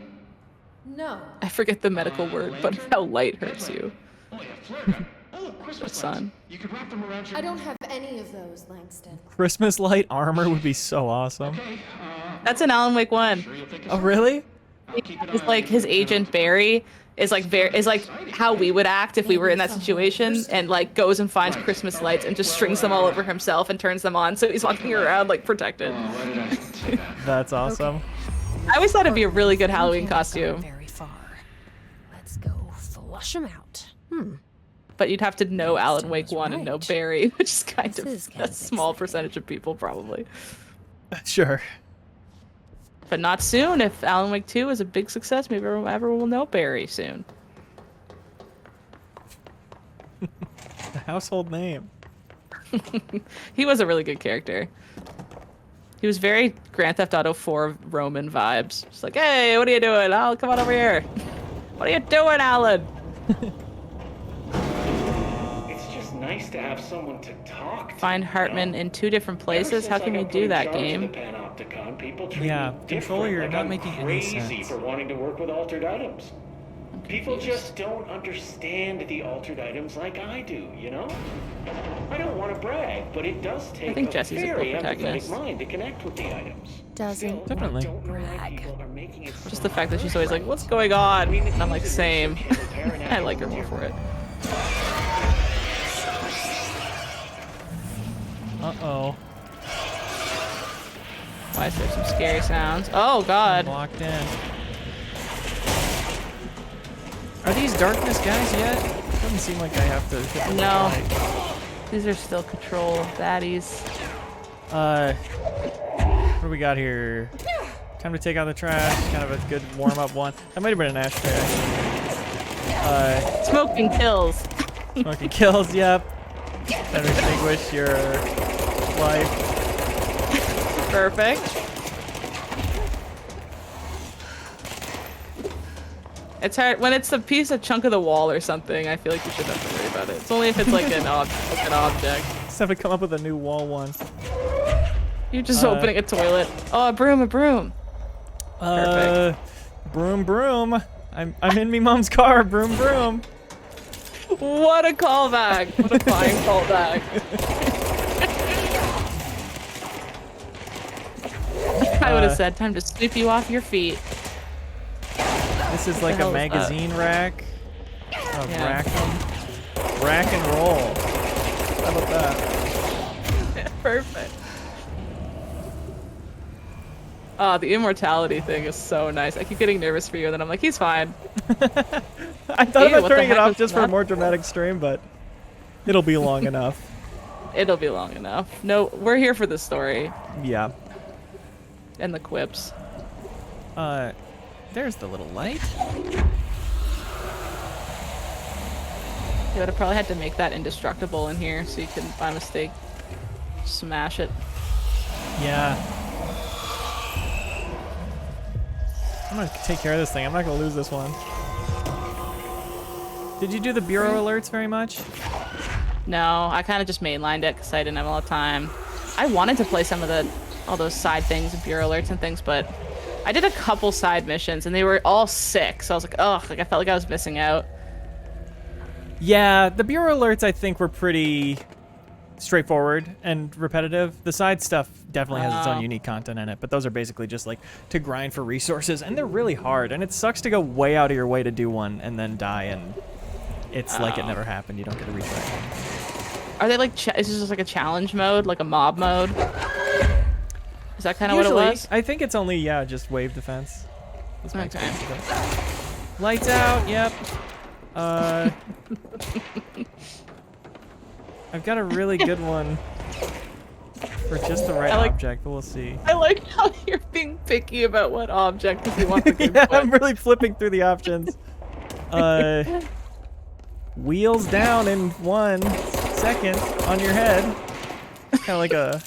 No. I forget the medical word, but how light hurts you. Oh yeah, flare gun. Oh, Christmas Sun. lights. You could wrap them around your. I don't have any of those, Langston. Christmas light armor would be so awesome. Okay, That's in Alan Wake 1. sure you'll think of Oh, really? It's like his agent Barry is like how we would act if we were in that situation, and like goes and finds Christmas lights and just strings them all over himself and turns them on, so he's walking around like protected. why did I say that? That's awesome. I always thought it'd be a really good Halloween costume, Very far. Let's go flush them out. but you'd have to know Alan Wake 1 and know right. Barry, which is kind This of is a kind of small exciting. percentage of people probably. Sure. But not soon. If Alan Wake 2 is a big success, maybe everyone will know Barry soon. A household name. He was a really good character. He was very Grand Theft Auto 4 Roman vibes. Just like, hey, what are you doing? Oh, come on over here. What are you doing, Alan? It's just nice to have someone to talk to. Find Hartman in 2 different places. How can we do that game? Yeah, controller, you're not making any crazy sense. for wanting to work with altered items. People just don't understand the altered items like I do, you know? I don't want to brag, but it does take think a Jesse's a very co-protagonist. empathetic mind to connect with the items. Doesn't Still, Definitely. I don't know why people are making it Just so the fact that she's always like, hard. what's going on? I mean, And I'm like, it's same. easy to compare an I like her actual more for it. Uh-oh. Why is there some scary sounds? Oh God. Locked in. Are these darkness guys yet? Doesn't seem like I have to hit the No. light. These are still control baddies. What do we got here? Time to take out the trash. Kind of a good warm-up one. That might have been an ashtray. Smoking kills. Smoking kills, yep. Time to extinguish your life. Perfect. It's hard when it's a piece of chunk of the wall or something. I feel like you shouldn't have to worry about it. It's only if it's like an object. Just have to come up with a new wall one. You're just opening a toilet. Oh, a broom, a broom. Perfect. Broom, broom. I'm in me mom's car. Broom, broom. What a callback! What a fine callback. I would have said, time to sweep you off your feet. This is like a magazine rack. Yeah. Rack and roll. How about that? Perfect. Oh, the immortality thing is so nice. I keep getting nervous for you, and then I'm like, he's fine. I thought Ew, about what turning the it heck off was just for a that? more dramatic stream, but it'll be long enough. It'll be long enough. No, we're here for the story Yeah. and the quips. There's the little light. You would have probably had to make that indestructible in here so you couldn't, by mistake, smash it. Yeah. I'm gonna take care of this thing. I'm not gonna lose this one. Did you do the bureau alerts very much? No, I kind of just mainlined it because I didn't have a lot of time. I wanted to play some of all those side things and bureau alerts and things, but I did a couple side missions and they were all sick. So I was like, ugh, like I felt like I was missing out. Yeah, the bureau alerts I think were pretty straightforward and repetitive. The side stuff definitely has its own unique content in it, but those are basically just like to grind for resources, and they're really hard, and it sucks to go way out of your way to do one and then die, and it's like it never happened. You don't get a retry. Are they like, is this just like a challenge mode, like a mob mode? Is that kind of what it was? I think it's only, yeah, just wave defense. That's my Okay. experience with it. Lights out, yep. I've got a really good one for just the right object, but we'll see. I like how you're being picky about what object because you want the good Yeah, one. I'm really flipping through the options. Wheels down in 1 second on your head. Kind of like a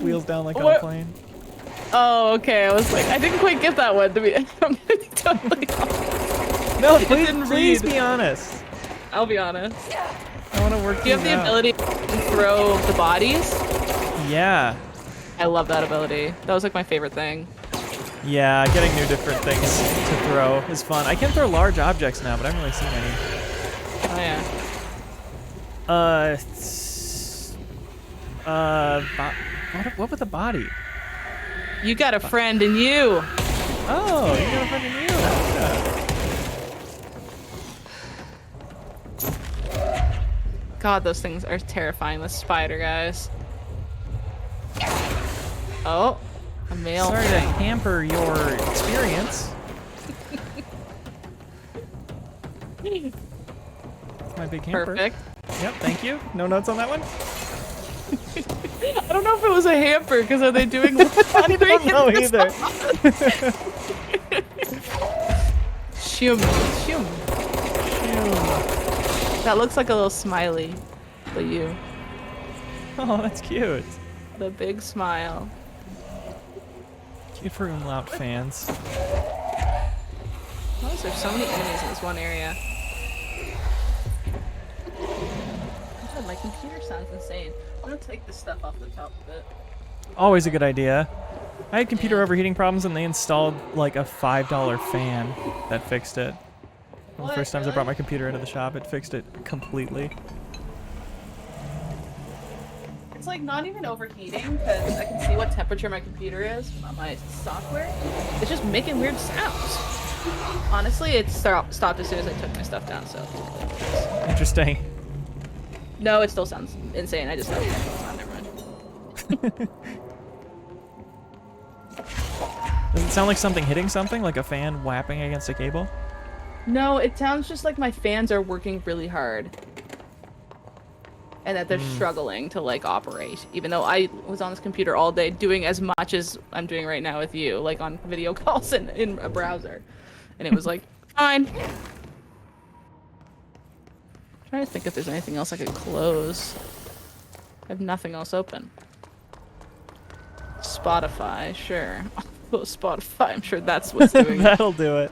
wheels down like on a plane. Oh, okay. I was like, I didn't quite get that one. To be, I'm gonna be totally honest. No, please be honest. I'll be honest. I want to work. Do you have the ability to throw the bodies? Yeah. I love that ability. That was like my favorite thing. Yeah, getting new different things to throw is fun. I can throw large objects now, but I haven't really seen any. Oh yeah. What with the body? You got a friend in you. Oh, you got a friend in you. Yeah. God, those things are terrifying. The spider guys. Oh, a male. Sorry to hamper your experience. My big hamper. Perfect. Yep, thank you. No notes on that one? I don't know if it was a hamper because are they doing I don't know either. Shum. That looks like a little smiley for you. Oh, that's cute. The big smile. Cute for umlaut fans. Why is there so many enemies in this one area? God, my computer sounds insane. I'm gonna take this stuff off the top of it. Always a good idea. I had computer overheating problems and they installed like a $5 fan that fixed it. One of the first times I brought my computer into the shop, it fixed it completely. It's like not even overheating because I can see what temperature my computer is on my software. It's just making weird sounds. Honestly, it stopped as soon as I took my stuff down, so. Interesting. No, it still sounds insane. I just have headphones on. Never mind. Does it sound like something hitting something, like a fan whapping against a cable? No, it sounds just like my fans are working really hard. And that they're struggling to like operate. Even though I was on this computer all day doing as much as I'm doing right now with you, like on video calls and in a browser. And it was like, fine. Trying to think if there's anything else I could close. I have nothing else open. Spotify, sure. I'll close Spotify. I'm sure that's what's doing it. That'll do it.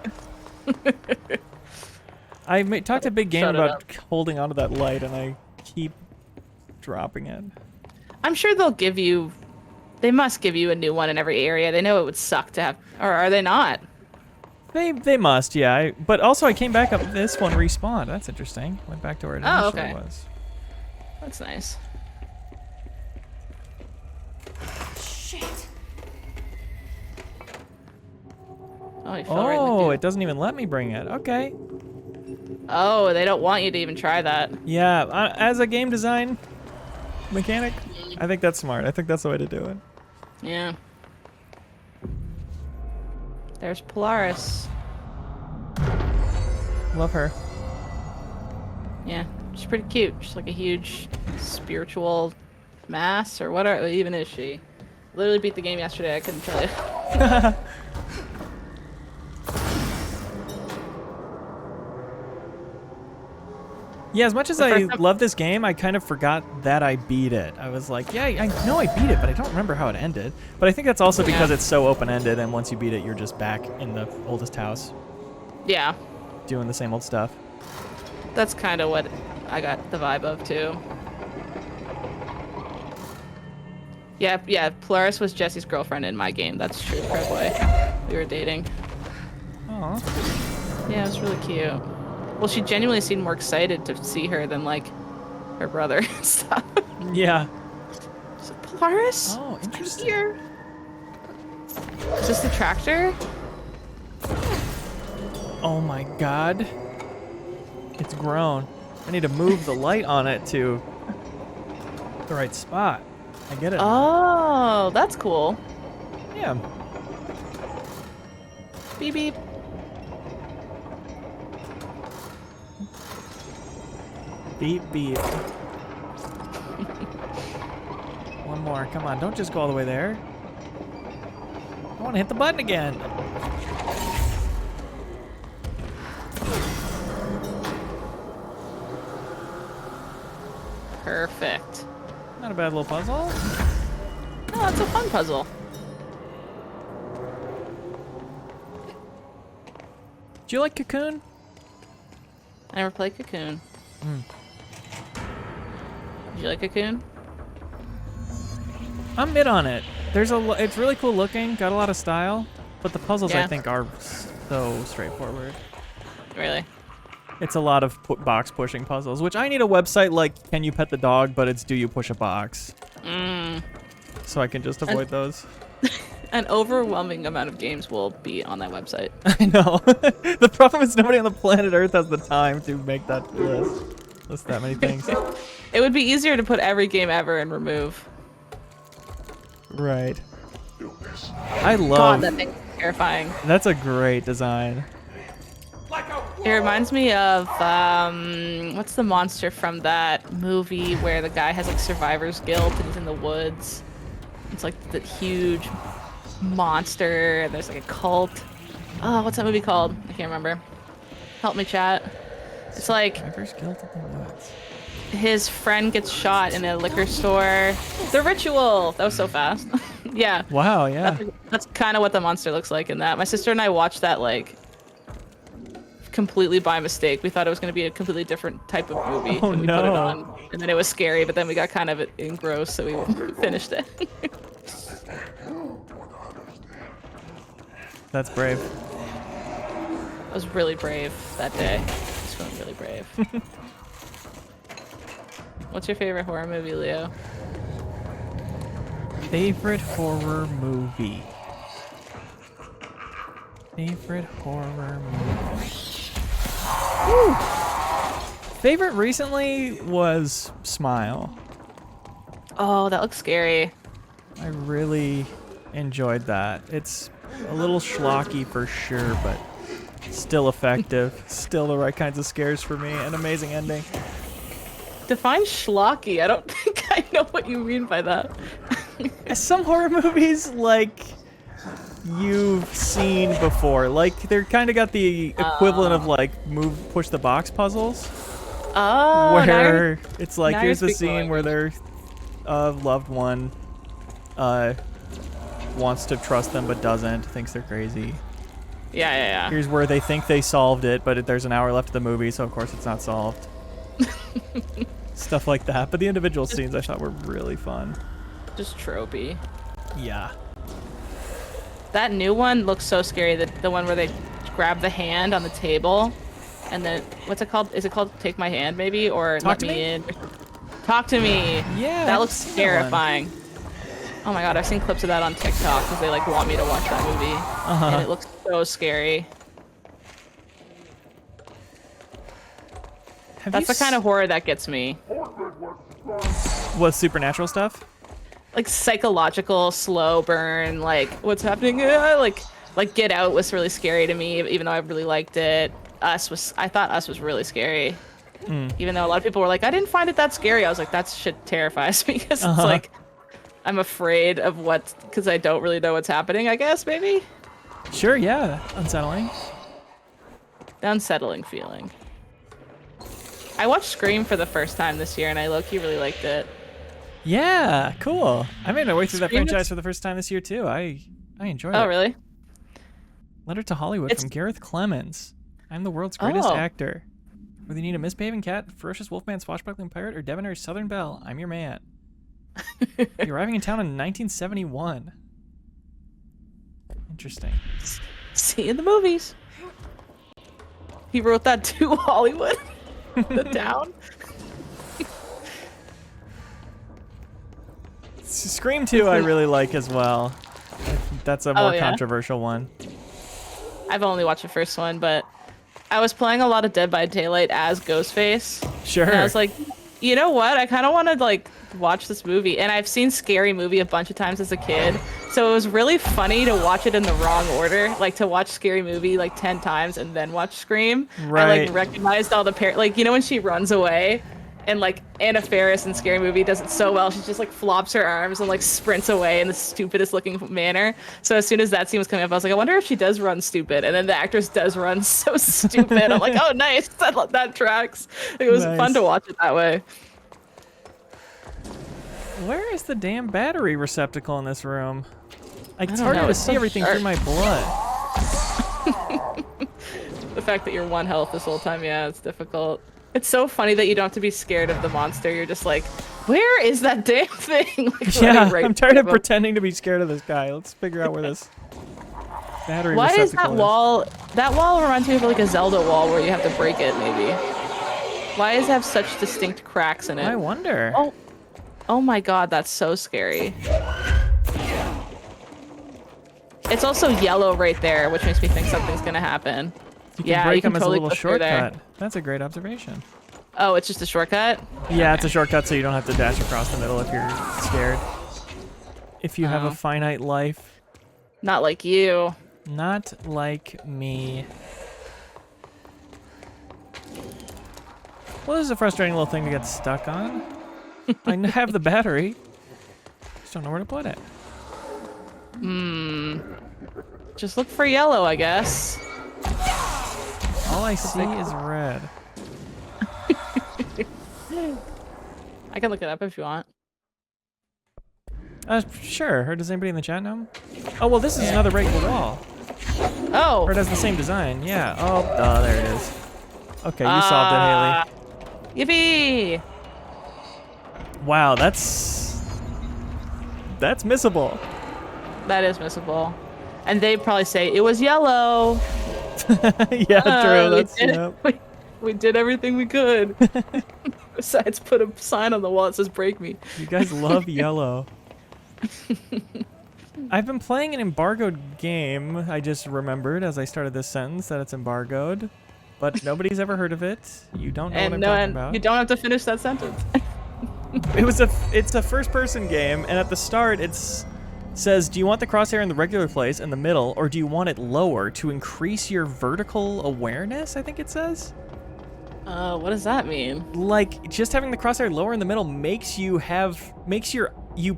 I talked a big game Shut it about up. holding onto that light, and I keep dropping it. I'm sure they'll give you... They must give you a new one in every area. They know it would suck to have... Or are they not? They must, yeah. But also, I came back up. This one respawned. That's interesting. Went back to where it initially okay. was. That's nice. Shit. Oh, he fell right in the Oh, goop. it doesn't even let me bring it. Okay. Oh, they don't want you to even try that. Yeah, as a game design mechanic, I think that's smart. I think that's the way to do it. Yeah. There's Polaris. Love her. Yeah, she's pretty cute. She's like a huge spiritual mass, or what even is she? Literally beat the game yesterday, I couldn't tell you. Yeah, as much as I love this game, I kind of forgot that I beat it. I was like, yeah, I know I beat it, but I don't remember how it ended. But I think that's also because it's so open-ended, and once you beat it, you're just back in the oldest house. Yeah. Doing the same old stuff. That's kind of what I got the vibe of, too. Yeah, Polaris was Jesse's girlfriend in my game. That's true, Crabboy. We were dating. Aw. Yeah, it was really cute. Well, she genuinely seemed more excited to see her than, like, her brother and stuff. Yeah. Is it Polaris? Oh, interesting. Here. Is this the tractor? Oh my god. It's grown. I need to move the light on it to the right spot. I get it. Oh, that's cool. Yeah. Beep beep. Beep, beep. One more. Come on, don't just go all the way there. I want to hit the button again. Perfect. Not a bad little puzzle. Oh, it's a fun puzzle. Do you like Cocoon? I never played Cocoon. Mm. Did you like Cocoon? I'm mid on it. It's really cool looking, got a lot of style, but the puzzles I think are so straightforward. Really? It's a lot of box pushing puzzles, which I need a website like Can You Pet the Dog, but it's Do You Push a Box? So I can just avoid those. An overwhelming amount of games will be on that website. I know. The problem is nobody on the planet Earth has the time to make that list that many things. It would be easier to put every game ever and remove. Right. I love... God, that thing's terrifying. That's a great design. It reminds me of, what's the monster from that movie where the guy has like survivor's guilt and he's in the woods? It's like the huge monster and there's like a cult. Oh, what's that movie called? I can't remember. Help me, chat. It's like Survivor's guilt in the woods. His friend gets shot in a liquor store. The Ritual! That was so fast. Yeah. Wow, yeah. That's kind of what the monster looks like in that. My sister and I watched that like completely by mistake. We thought it was going to be a completely different type of movie. Oh, and we no. put it on, and then it was scary, but then we got kind of engrossed, so we finished it. That's brave. I was really brave that day. I was feeling really brave. What's your favorite horror movie, Leo? Favorite horror movie. Favorite horror movie. Woo! Favorite recently was Smile. Oh, that looks scary. I really enjoyed that. It's A little schlocky for sure, but still effective. Still the right kinds of scares for me. An amazing ending. Define schlocky. I don't think I know what you mean by that. Some horror movies, like, you've seen before. Like, they're kind of got the equivalent of, like, push the box puzzles. Oh, where it's like, now here's the you're speaking scene where their loved one wants to trust them but doesn't, thinks they're crazy. Yeah. Here's where they think they solved it, but there's an hour left of the movie, so of course it's not solved. Stuff like that. But the individual scenes I thought were really fun. Just tropey. Yeah. That new one looks so scary. The one where they grab the hand on the table, and then what's it called? Is it called Take My Hand, maybe, or Talk Let to Me Me? In? Talk to Me. Yeah. That I've looks seen that one. terrifying. Oh my god, I've seen clips of that on TikTok because they like want me to watch that movie, and it looks so scary. That's the kind of horror that gets me. What, supernatural stuff? Like psychological, slow burn, like what's happening? Like Get Out was really scary to me, even though I really liked it. I thought Us was really scary. Even though a lot of people were like, I didn't find it that scary. I was like, that shit terrifies me because it's like, I'm afraid of because I don't really know what's happening, I guess, maybe? Sure, yeah. Unsettling. The unsettling feeling. I watched Scream for the first time this year, and I low-key really liked it. Yeah, cool. I made my way through that Scream franchise is- for the first time this year, too. I enjoyed it. Oh, really? Letter to Hollywood It's- from Gareth Clemens. I'm the world's greatest Oh. actor. Whether you need a misbehaving cat, ferocious wolfman, swashbuckling pirate, or debonair Southern belle, I'm your man. You're arriving in town in 1971. Interesting. See you in the movies. He wrote that to Hollywood. The town. Scream 2 I really like as well. That's a more yeah? controversial one. I've only watched the first one, but I was playing a lot of Dead by Daylight as Ghostface. Sure. And I was like, you know what? I kind of want to like watch this movie. And I've seen Scary Movie a bunch of times as a kid. So it was really funny to watch it in the wrong order. Like to watch Scary Movie like 10 times and then watch Scream. Right. I like recognized all the like, you know, when she runs away and like Anna Faris in Scary Movie does it so well. She just like flops her arms and like sprints away in the stupidest looking manner. So as soon as that scene was coming up, I was like, I wonder if she does run stupid. And then the actress does run so stupid. I'm like, oh, nice. That tracks. It was Nice. fun to watch it that way. Where is the damn battery receptacle in this room? Like, it's don't harder know, to it's see so everything sharp. through my blood. The fact that you're 1 health this whole time, yeah, it's difficult. It's so funny that you don't have to be scared of the monster. You're just like, where is that damn thing? Like, Yeah, running right I'm tired through of him. pretending to be scared of this guy. Let's figure out where this battery Why is receptacle that wall? That wall reminds me of like a Zelda wall where you have to break it, maybe. Why does it have such distinct cracks in it? I wonder. Oh my god, that's so scary. It's also yellow right there, which makes me think something's gonna happen. You can Yeah, break you can them totally as a little go through there. shortcut. That's a great observation. Oh, it's just a shortcut? Yeah, it's a shortcut so you don't have to dash across the middle if you're scared. If you have a finite life. Not like you. Not like me. Well, this is a frustrating little thing to get stuck on. I have the battery. Just don't know where to put it. Just look for yellow, I guess. All I see is red. I can look it up if you want. Sure. Or does anybody in the chat know? Oh, well, this is another regular wall. Oh! Or it has the same design. Yeah. Oh, there it is. Okay, you solved it, Haley. Yippee! Wow, that's missable. That is missable. And they probably say, it was yellow! Yeah, true. That's, we did everything we could. Besides put a sign on the wall that says break me. You guys love yellow. I've been playing an embargoed game. I just remembered as I started this sentence that it's embargoed. But nobody's ever heard of it. You don't know what I'm talking about. You don't have to finish that sentence. It's a first-person game, and at the start, it's says, do you want the crosshair in the regular place in the middle, or do you want it lower to increase your vertical awareness, I think it says? What does that mean? Like, just having the crosshair lower in the middle makes you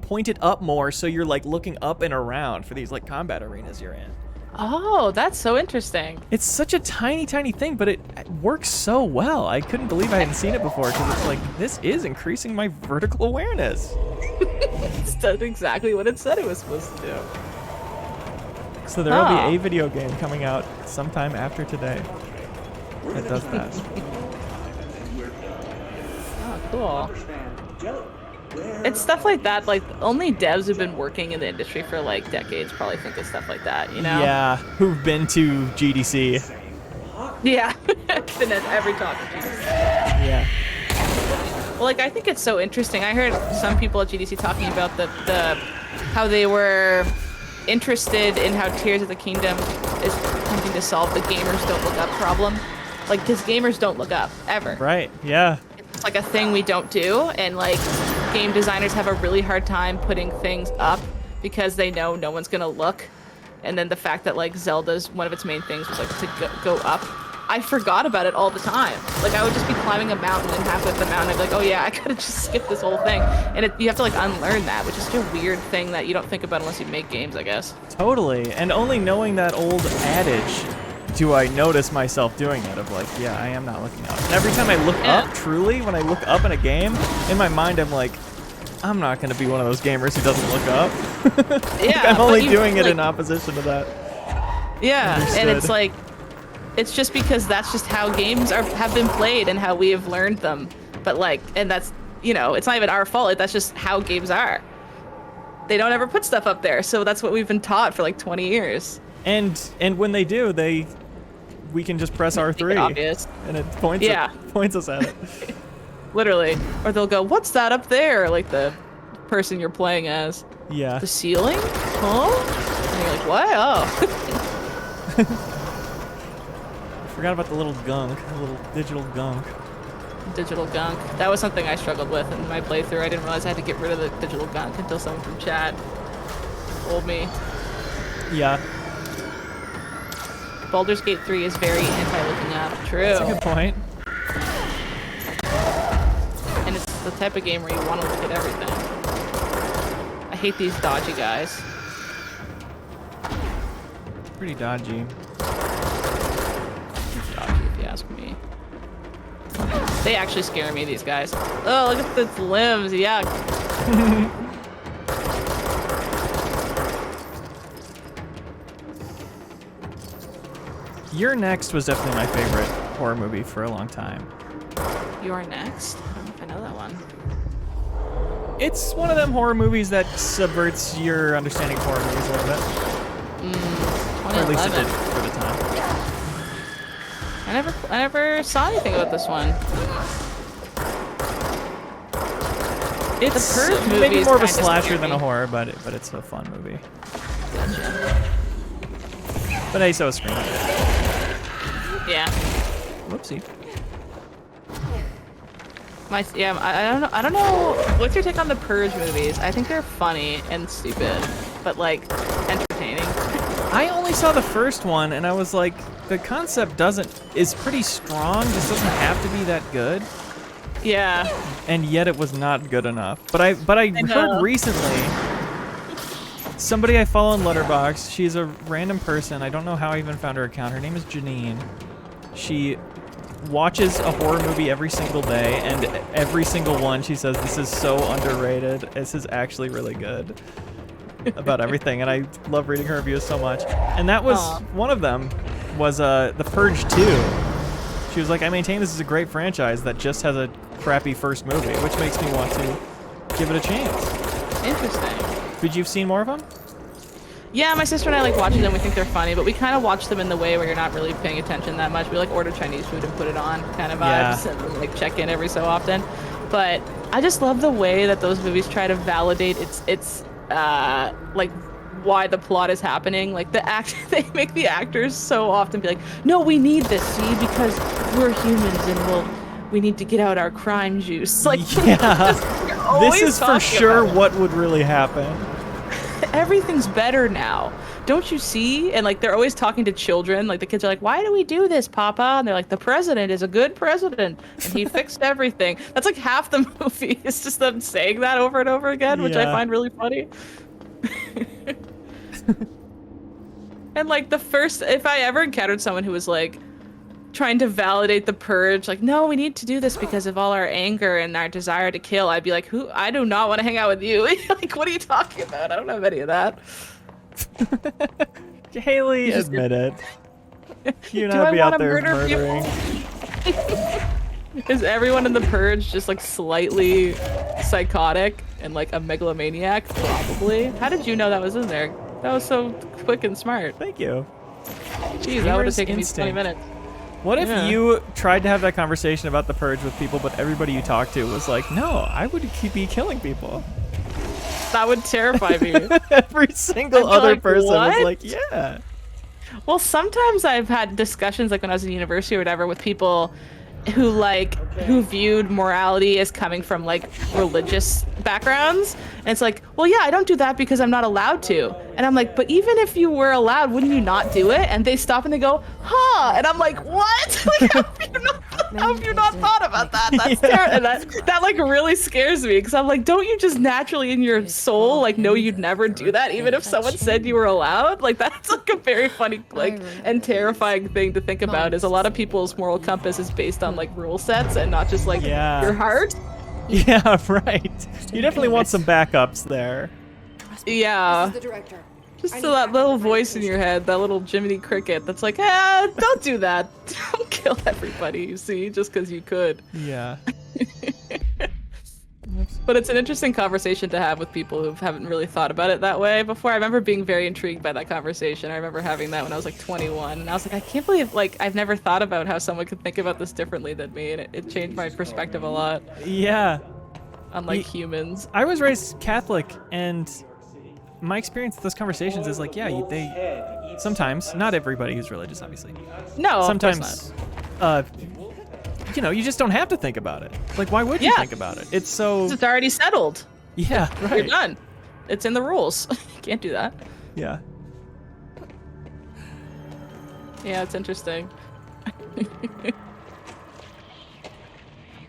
point it up more, so you're like looking up and around for these like combat arenas you're in. Oh, that's so interesting. It's such a tiny thing, but it works so well. I couldn't believe I hadn't seen it before, because it's like, this is increasing my vertical awareness. It's done exactly what it said it was supposed to do. So there will be a video game coming out sometime after today that does that. Oh, cool. It's stuff like that, like, only devs who've been working in the industry for, like, decades probably think of stuff like that, you know? Yeah, who've been to GDC. Yeah, been at every talk of GDC. Yeah. Well, like, I think it's so interesting. I heard some people at GDC talking about the how they were interested in how Tears of the Kingdom is attempting to solve the gamers don't look up problem. Like, because gamers don't look up, ever. Right, yeah. It's like a thing we don't do, and like game designers have a really hard time putting things up because they know no one's gonna look. And then the fact that like Zelda's one of its main things was like to go up. I forgot about it all the time. Like I would just be climbing a mountain, and halfway up the mountain I'd be like, oh yeah, I gotta just skip this whole thing. And you have to like unlearn that, which is such a weird thing that you don't think about unless you make games, I guess. Totally, and only knowing that old adage do I notice myself doing it, of like, yeah, I am not looking up. And every time I look up, truly, when I look up in a game, in my mind I'm like, I'm not going to be one of those gamers who doesn't look up. Yeah, I'm only doing it in opposition to that. Yeah, Understood. and it's like, it's just because that's just how games have been played and how we have learned them. But like, and that's, you know, it's not even our fault, that's just how games are. They don't ever put stuff up there, so that's what we've been taught for like 20 years. And when they do, we can just press R3 obvious. And it points us at it. Literally. Or they'll go, what's that up there? Like the person you're playing as. Yeah. The ceiling? Huh? And you're like, what? Oh. I forgot about the little gunk, the little digital gunk. Digital gunk. That was something I struggled with in my playthrough. I didn't realize I had to get rid of the digital gunk until someone from chat told me. Yeah. Baldur's Gate 3 is very anti-looking up. True. That's a good point. And it's the type of game where you want to look at everything. I hate these dodgy guys. Pretty dodgy. Dodgy, if you ask me. They actually scare me, these guys. Oh, look at the limbs. Yuck. You're Next was definitely my favorite horror movie for a long time. You're Next? I don't know if I know that one. It's one of them horror movies that subverts your understanding of horror movies a little bit. Or at least it did for the time. I never saw anything about this one. It's the Purge movie maybe more of a kinda slasher scary. than a horror, but it's a fun movie. Gotcha. But hey, so is Scream. Yeah. Whoopsie. I don't know. What's your take on the Purge movies? I think they're funny and stupid, but like entertaining. I only saw the first one, and I was like, the concept is pretty strong. Just doesn't have to be that good. Yeah. And yet it was not good enough. But I heard recently, somebody I follow on Letterboxd, she's a random person. I don't know how I even found her account. Her name is Janine. She watches a horror movie every single day, and every single one she says, this is so underrated. This is actually really good about everything, and I love reading her reviews so much. And that was one of them, was The Purge 2. She was like, I maintain this is a great franchise that just has a crappy first movie, which makes me want to give it a chance. Interesting. Did you've seen more of them? Yeah, my sister and I like watching them. We think they're funny, but we kind of watch them in the way where you're not really paying attention that much. We like order Chinese food and put it on kind of vibes, and like check in every so often. But I just love the way that those movies try to validate its like why the plot is happening. Like they make the actors so often be like, no, we need this, see, because we're humans and we need to get out our crime juice. Like, yeah, this is for sure what would really happen. everything's better now. Don't you see? And like they're always talking to children. Like the kids are like, why do we do this, Papa? And they're like, the president is a good president and he fixed everything. That's like half the movie. It's just them saying that over and over again, which I find really funny. And like if I ever encountered someone who was like trying to validate the purge, like, no, we need to do this because of all our anger and our desire to kill, I'd be like, I do not want to hang out with you. Like, what are you talking about? I don't have any of that. Haley, admit it. You not be out there murdering. Is everyone in the purge just like slightly psychotic and like a megalomaniac? Probably. How did you know that was in there? That was so quick and smart. Thank you. Jeez, that would have taken me 20 minutes. What if you tried to have that conversation about the purge with people, but everybody you talked to was like, no, I would be killing people. That would terrify me. Every single other person was like, yeah. Well, sometimes I've had discussions like when I was in university or whatever with people who viewed morality as coming from like religious backgrounds, and it's like, well, yeah, I don't do that because I'm not allowed to. And I'm like, but even if you were allowed, wouldn't you not do it? And they stop and they go, huh? And I'm like, what? Like, how have you not thought about that? That's terrible. And that like really scares me, because I'm like, don't you just naturally in your soul like know you'd never do that even if someone said you were allowed? Like, that's like a very funny like and terrifying thing to think about, is a lot of people's moral compass is based on like rule sets and not just like your heart. Yeah, right. You definitely want some backups there. Yeah. Just so that little voice in your head, that little Jiminy Cricket that's like, don't do that. Don't kill everybody you see just because you could. Yeah. But it's an interesting conversation to have with people who haven't really thought about it that way before. I remember being very intrigued by that conversation. I remember having that when I was like 21, and I was like, I can't believe like I've never thought about how someone could think about this differently than me, and it changed my perspective a lot. Yeah. On like humans. I was raised Catholic, and my experience with those conversations is like, yeah, they sometimes, not everybody who's religious, obviously. No, sometimes, you know, you just don't have to think about it. Like, why would you think about it? It's already settled. Yeah, right. You're done. It's in the rules. You can't do that. Yeah. Yeah, it's interesting.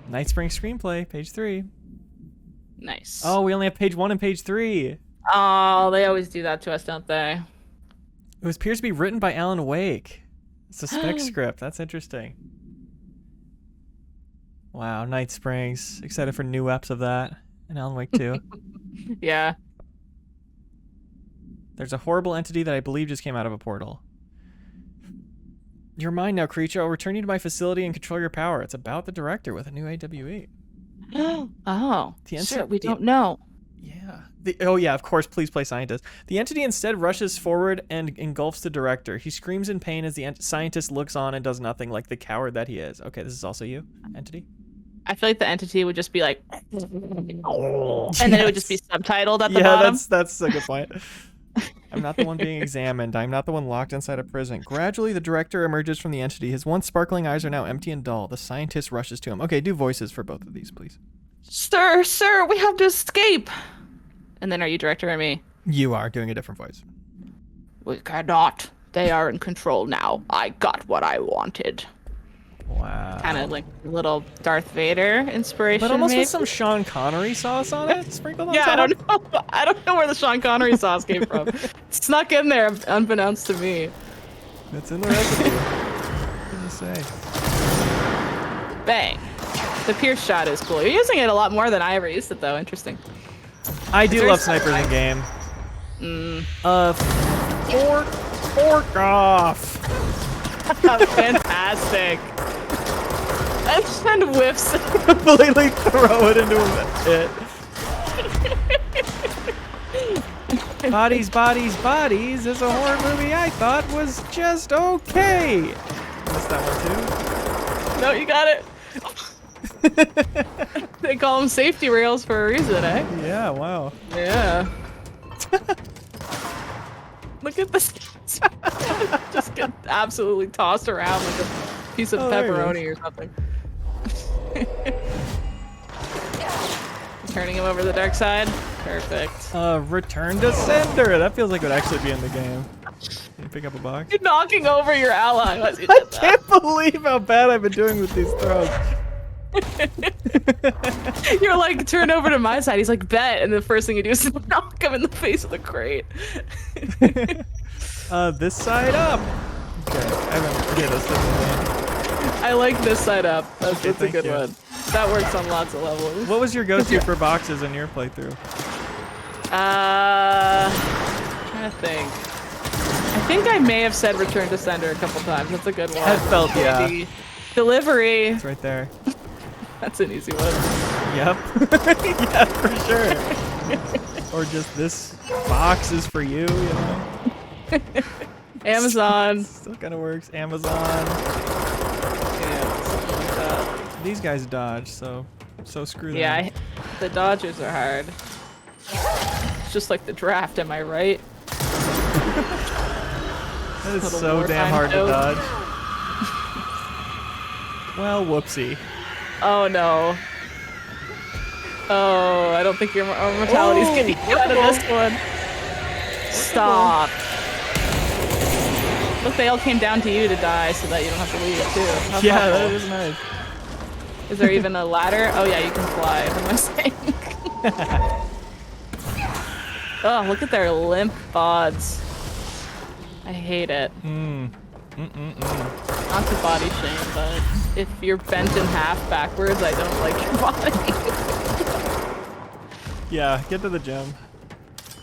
Night Spring Screenplay, page 3. Nice. Oh, we only have page 1 and page 3. Oh, they always do that to us, don't they? It appears to be written by Alan Wake. It's a spec script. That's interesting. Wow, Night Springs. Excited for new eps of that. And Alan Wake 2. Yeah. There's a horrible entity that I believe just came out of a portal. You're mine now, creature. I'll return you to my facility and control your power. It's about the director with a new AWE. Oh, shit, we don't know. Yeah. Oh, yeah, of course, please play scientist. The entity instead rushes forward and engulfs the director. He screams in pain as the scientist looks on and does nothing, like the coward that he is. Okay, this is also you, entity? I feel like the entity would just be like... And then it would just be subtitled at the bottom. Yeah, that's a good point. I'm not the one being examined. I'm not the one locked inside a prison. Gradually, the director emerges from the entity. His once sparkling eyes are now empty and dull. The scientist rushes to him. Okay, do voices for both of these, please. Sir, we have to escape. And then are you director or me? You are doing a different voice. We cannot. They are in control now. I got what I wanted. Wow. Kind of like a little Darth Vader inspiration. But almost maybe? with some Sean Connery sauce on it, sprinkled on top. I don't know. I don't know where the Sean Connery sauce came from. It snuck in there unbeknownst to me. It's in the recipe. What can you say? Bang. The Pierce shot is cool. You're using it a lot more than I ever used it, though. Interesting. I do love snipers in game. Fork off. Fantastic. And then whiffs. Completely throw it into it. Bodies is a horror movie I thought was just okay. Missed that one too. No, you got it. They call them safety rails for a reason, eh? Yeah, wow. Yeah. Look at this. Just get absolutely tossed around like a piece of pepperoni or something. Turning him over the dark side. Perfect. Return to sender. That feels like it would actually be in the game. Can you pick up a box? You're knocking over your ally. I can't believe how bad I've been doing with these throws. You're like, turn over to my side. He's like, bet. And the first thing you do is knock him in the face with a crate. This side up. Okay, I remember. Okay, this doesn't. I like this side up. That's a good you. one. That works on lots of levels. What was your go-to for boxes in your playthrough? Trying to think. I think I may have said return to sender a couple times. That's a good one. I felt, yeah. Maybe. Delivery. It's right there. That's an easy one. Yep. Yeah, for sure. Or just this box is for you, you know? Amazon. Still kind of works. Amazon. Yeah, something like that. These guys dodge, so screw them. Yeah, the dodgers are hard. It's just like the draft, am I right? That is Little so damn wartime hard joke. to dodge. Well, whoopsie. Oh no. Oh, I don't think your mortality's getting you out of this one. Stop. Look, they all came down to you to die so that you don't have to leave too. How Yeah, helpful. that is nice. Is there even a ladder? Oh yeah, you can fly. What am I saying? Oh, look at their limp bods. I hate it. Not to body shame, but if you're bent in half backwards, I don't like your body. Yeah, get to the gym.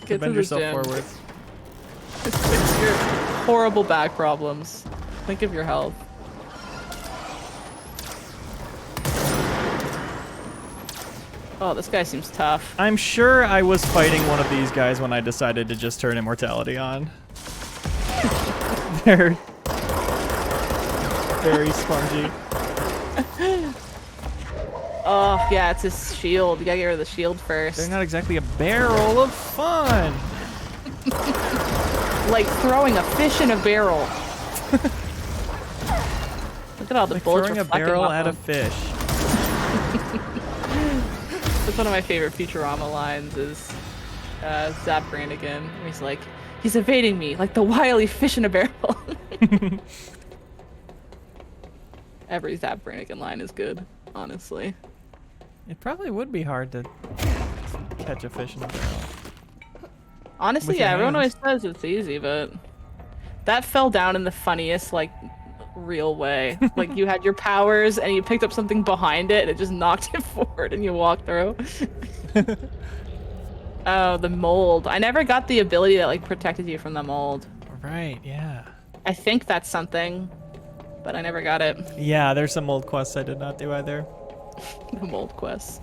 Get Bend to the yourself gym. forwards. Fix your horrible back problems. Think of your health. Oh, this guy seems tough. I'm sure I was fighting one of these guys when I decided to just turn immortality on. They're very spongy. Oh, yeah, it's his shield. You gotta get rid of the shield first. They're not exactly a barrel of fun. Like throwing a fish in a barrel. Look at all the Like bullets throwing a reflecting barrel off at a them. fish. That's one of my favorite Futurama lines is Zap Brannigan. He's like, he's evading me like the wily fish in a barrel. Every Zap Brannigan line is good, honestly. It probably would be hard to catch a fish in a barrel. Honestly, With your yeah, everyone hands. always says it's easy, but that fell down in the funniest, like, real way. Like, you had your powers and you picked up something behind it and it just knocked it forward and you walked through. Oh, the mold. I never got the ability that, like, protected you from the mold. Right, yeah. I think that's something, but I never got it. Yeah, there's some old quests I did not do either. The mold quest.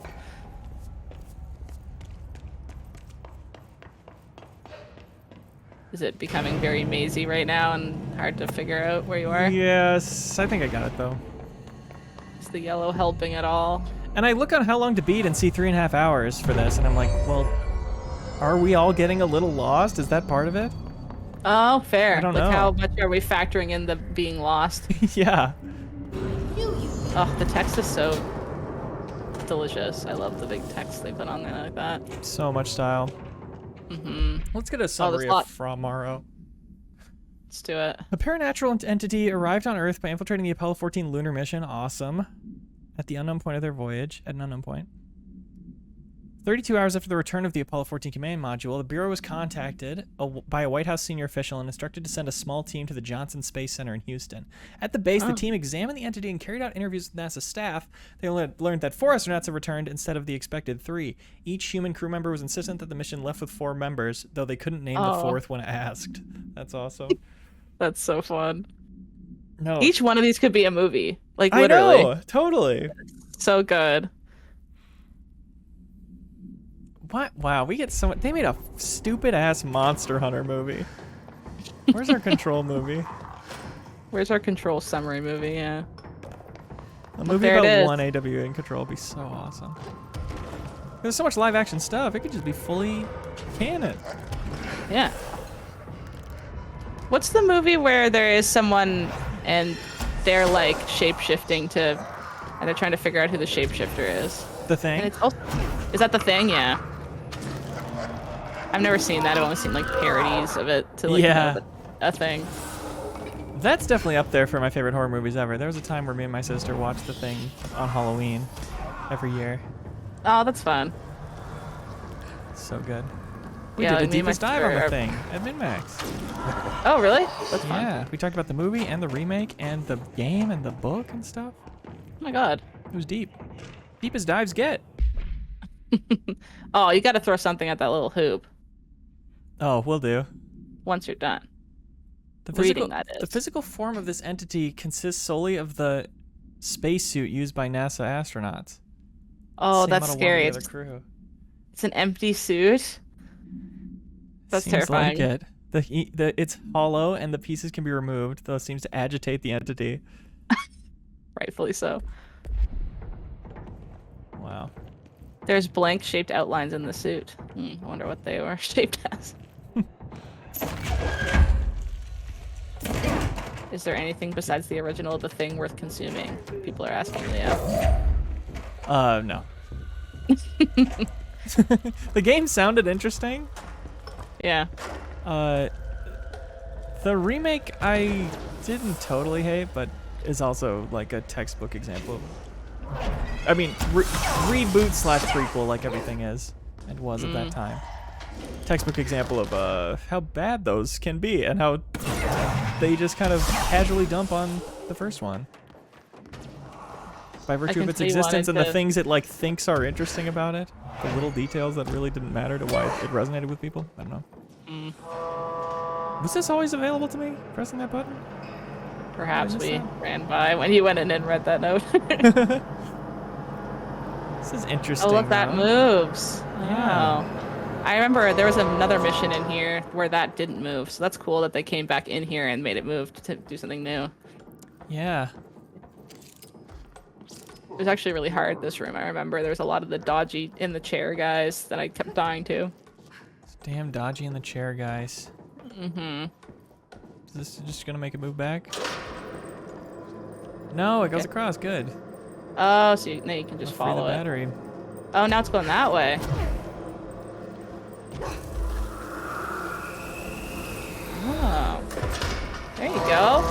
Is it becoming very mazy right now and hard to figure out where you are? Yes, I think I got it though. Is the yellow helping at all? And I look on how long to beat and see 3.5 hours for this, and I'm like, well, are we all getting a little lost? Is that part of it? Oh, fair. I don't Like, know. how much are we factoring in the being lost? Yeah. Oh, the text is so delicious. I love the big text they put on there like that. So much style. Mm-hmm. Let's get a summary lot. of Framaro. Let's do it. A paranatural entity arrived on Earth by infiltrating the Apollo 14 lunar mission. Awesome. At the unknown point of their voyage. At an unknown point. 32 hours after the return of the Apollo 14 command module, the Bureau was contacted by a White House senior official and instructed to send a small team to the Johnson Space Center in Houston. At the base, the team examined the entity and carried out interviews with NASA staff. They learned that 4 astronauts have returned instead of the expected 3. Each human crew member was insistent that the mission left with 4 members, though they couldn't name the 4th when asked. That's awesome. That's so fun. No. Each one of these could be a movie. Like, literally. I know, totally. So good. What? Wow, we get so much. They made a stupid ass Monster Hunter movie. Where's our Control movie? Where's our Control summary movie? Yeah. A movie there it about is. one AWA in Control would be so awesome. There's so much live action stuff. It could just be fully canon. Yeah. What's the movie where there is someone and they're like shape-shifting to, and they're trying to figure out who the shapeshifter is? The Thing? And it's also, is that The Thing? Yeah. I've never seen that. I've only seen like parodies of it to like know a thing. That's definitely up there for my favorite horror movies ever. There was a time where me and my sister watched The Thing on Halloween every year. Oh, that's fun. So good. We Yeah, did a like me and my deepest dive on The sister Thing at MinnMax. Oh, really? That's fun. Yeah, we talked about the movie and the remake and the game and the book and stuff. Oh my god. It was deep. Deep as dives get. Oh, you got to throw something at that little hoop Oh, will do. once you're done. The Reading, that is. The physical form of this entity consists solely of the spacesuit used by NASA astronauts. Oh, Same that's on a one scary. of the other crew. It's an empty suit. That's Seems terrifying. like it. It's hollow and the pieces can be removed, though it seems to agitate the entity. Rightfully so. Wow. There's blank-shaped outlines in the suit. I wonder what they were shaped as. Is there anything besides the original of The Thing worth consuming? People are asking Leo. No. The game sounded interesting. Yeah. The remake I didn't totally hate, but is also like a textbook example. I mean, reboot / prequel like everything is and was at that time. Textbook example of how bad those can be and how they just kind of casually dump on the first one. By virtue of its existence and the things it like thinks are interesting about it. The little details that really didn't matter to why it resonated with people. I don't know. Was this always available to me, pressing that button? Perhaps we ran by when you went in and read that note. This is interesting. Oh, look, that moves. Yeah. Oh. I remember there was another mission in here where that didn't move, so that's cool that they came back in here and made it move to do something new. Yeah. It was actually really hard, this room. I remember there was a lot of the dodgy in the chair guys that I kept dying to. It's damn dodgy in the chair, guys. Mm-hmm. Is this just gonna make it move back? No, it goes across. Good. Oh, so now you can just Free the follow it. battery. Oh, now it's going that way. Oh. There you go.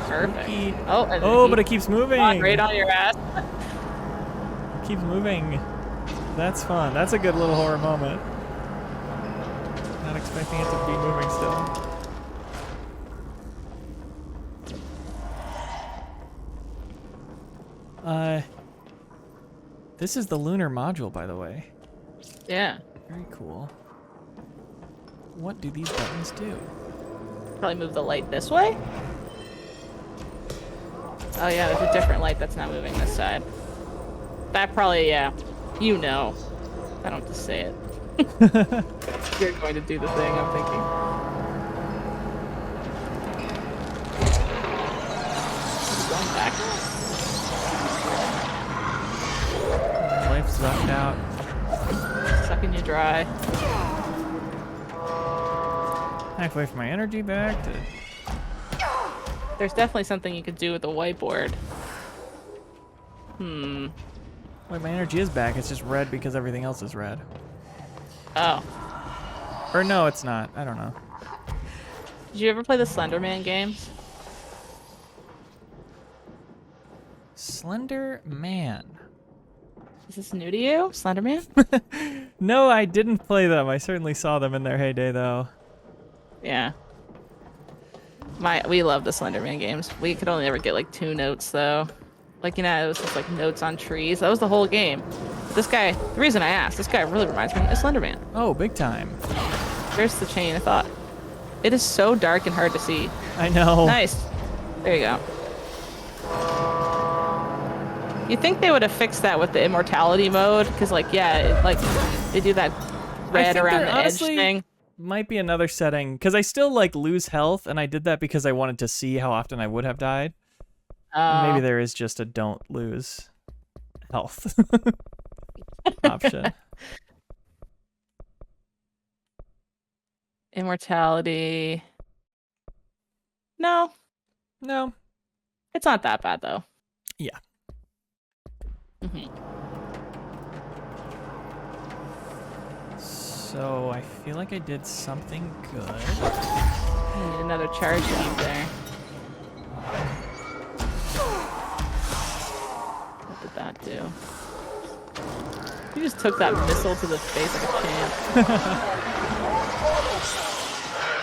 Perfect. Oh, and but it keeps moving. Right on your ass. It keeps moving. That's fun. That's a good little horror moment. Not expecting it to be moving still. This is the lunar module, by the way. Yeah. Very cool. What do these buttons do? Probably move the light this way. Oh yeah, there's a different light that's not moving this side. That probably, yeah. You know. I don't have to say it. You're going to do the thing, I'm thinking. Going back. Life's sucked out. Sucking you dry. I have to wait for my energy back to... There's definitely something you could do with the whiteboard. Wait, my energy is back. It's just red because everything else is red. Oh. Or no, it's not. I don't know. Did you ever play the Slender Man games? Slender Man. Is this new to you, Slender Man? No, I didn't play them. I certainly saw them in their heyday, though. Yeah. We love the Slender Man games. We could only ever get like 2 notes though. Like, you know, it was just like notes on trees. That was the whole game. This guy, the reason I asked, this guy really reminds me of Slender Man. Oh, big time. There's the chain of thought. It is so dark and hard to see. I know. Nice. There you go. You'd think they would have fixed that with the immortality mode, because like, yeah, like they do that red around the edge thing. Might be another setting, because I still like lose health, and I did that because I wanted to see how often I would have died. Maybe there is just a don't lose health option. Immortality. No. No. It's not that bad though. Yeah. So I feel like I did something good. I need another charge up there. What did that do? You just took that missile to the face like a champ.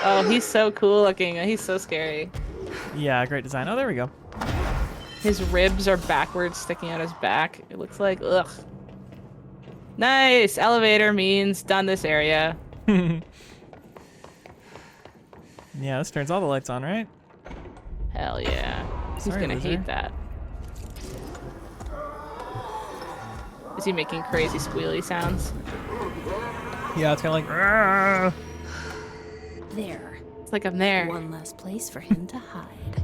Oh, he's so cool looking. He's so scary. Yeah, great design. Oh, there we go. His ribs are backwards, sticking out his back. It looks like, ugh. Nice! Elevator means done this area. Yeah, this turns all the lights on, right? Hell yeah. Who's Sorry, gonna loser. hate that? Is he making crazy squealy sounds? Yeah, it's kind of like. "Argh." There. It's like I'm there. One less place for him to hide.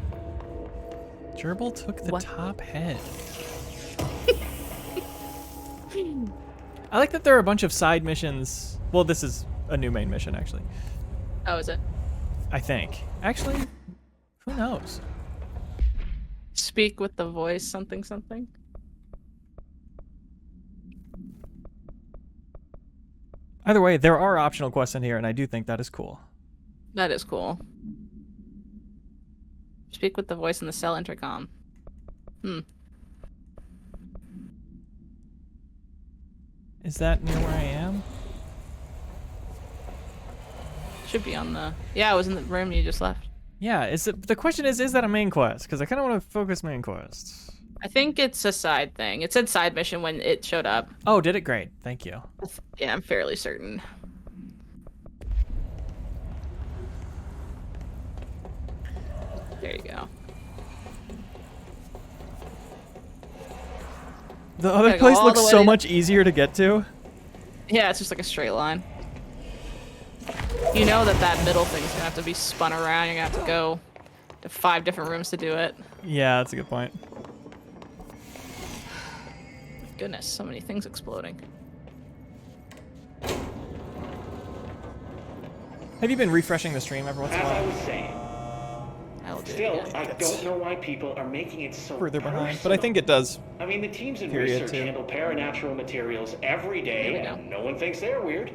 Gerbil took the What? top head. I like that there are a bunch of side missions. Well, this is a new main mission, actually. Oh, is it? I think. Actually, who knows? Speak with the voice, something, something. Either way, there are optional quests in here, and I do think that is cool. That is cool. Speak with the voice in the cell intercom. Is that near where I am? Should be on the... Yeah, it was in the room you just left. Yeah, the question is that a main quest? Because I kind of want to focus main quests. I think it's a side thing. It said side mission when it showed up. Oh, did it? Great. Thank you. Yeah, I'm fairly certain. There you go. The other Gotta go place all looks the way so to- much easier to get to. Yeah, it's just like a straight line. You know that middle thing's gonna have to be spun around. You're gonna have to go to 5 different rooms to do it. Yeah, that's a good point. Goodness, so many things exploding. Have you been refreshing the stream every once in a As I while? was saying, I'll do still, it. I don't know why people are making it so Further behind, personal. but I think it does. I mean, the teams in Period, research too. handle paranatural materials every day, There we and no one thinks they're weird.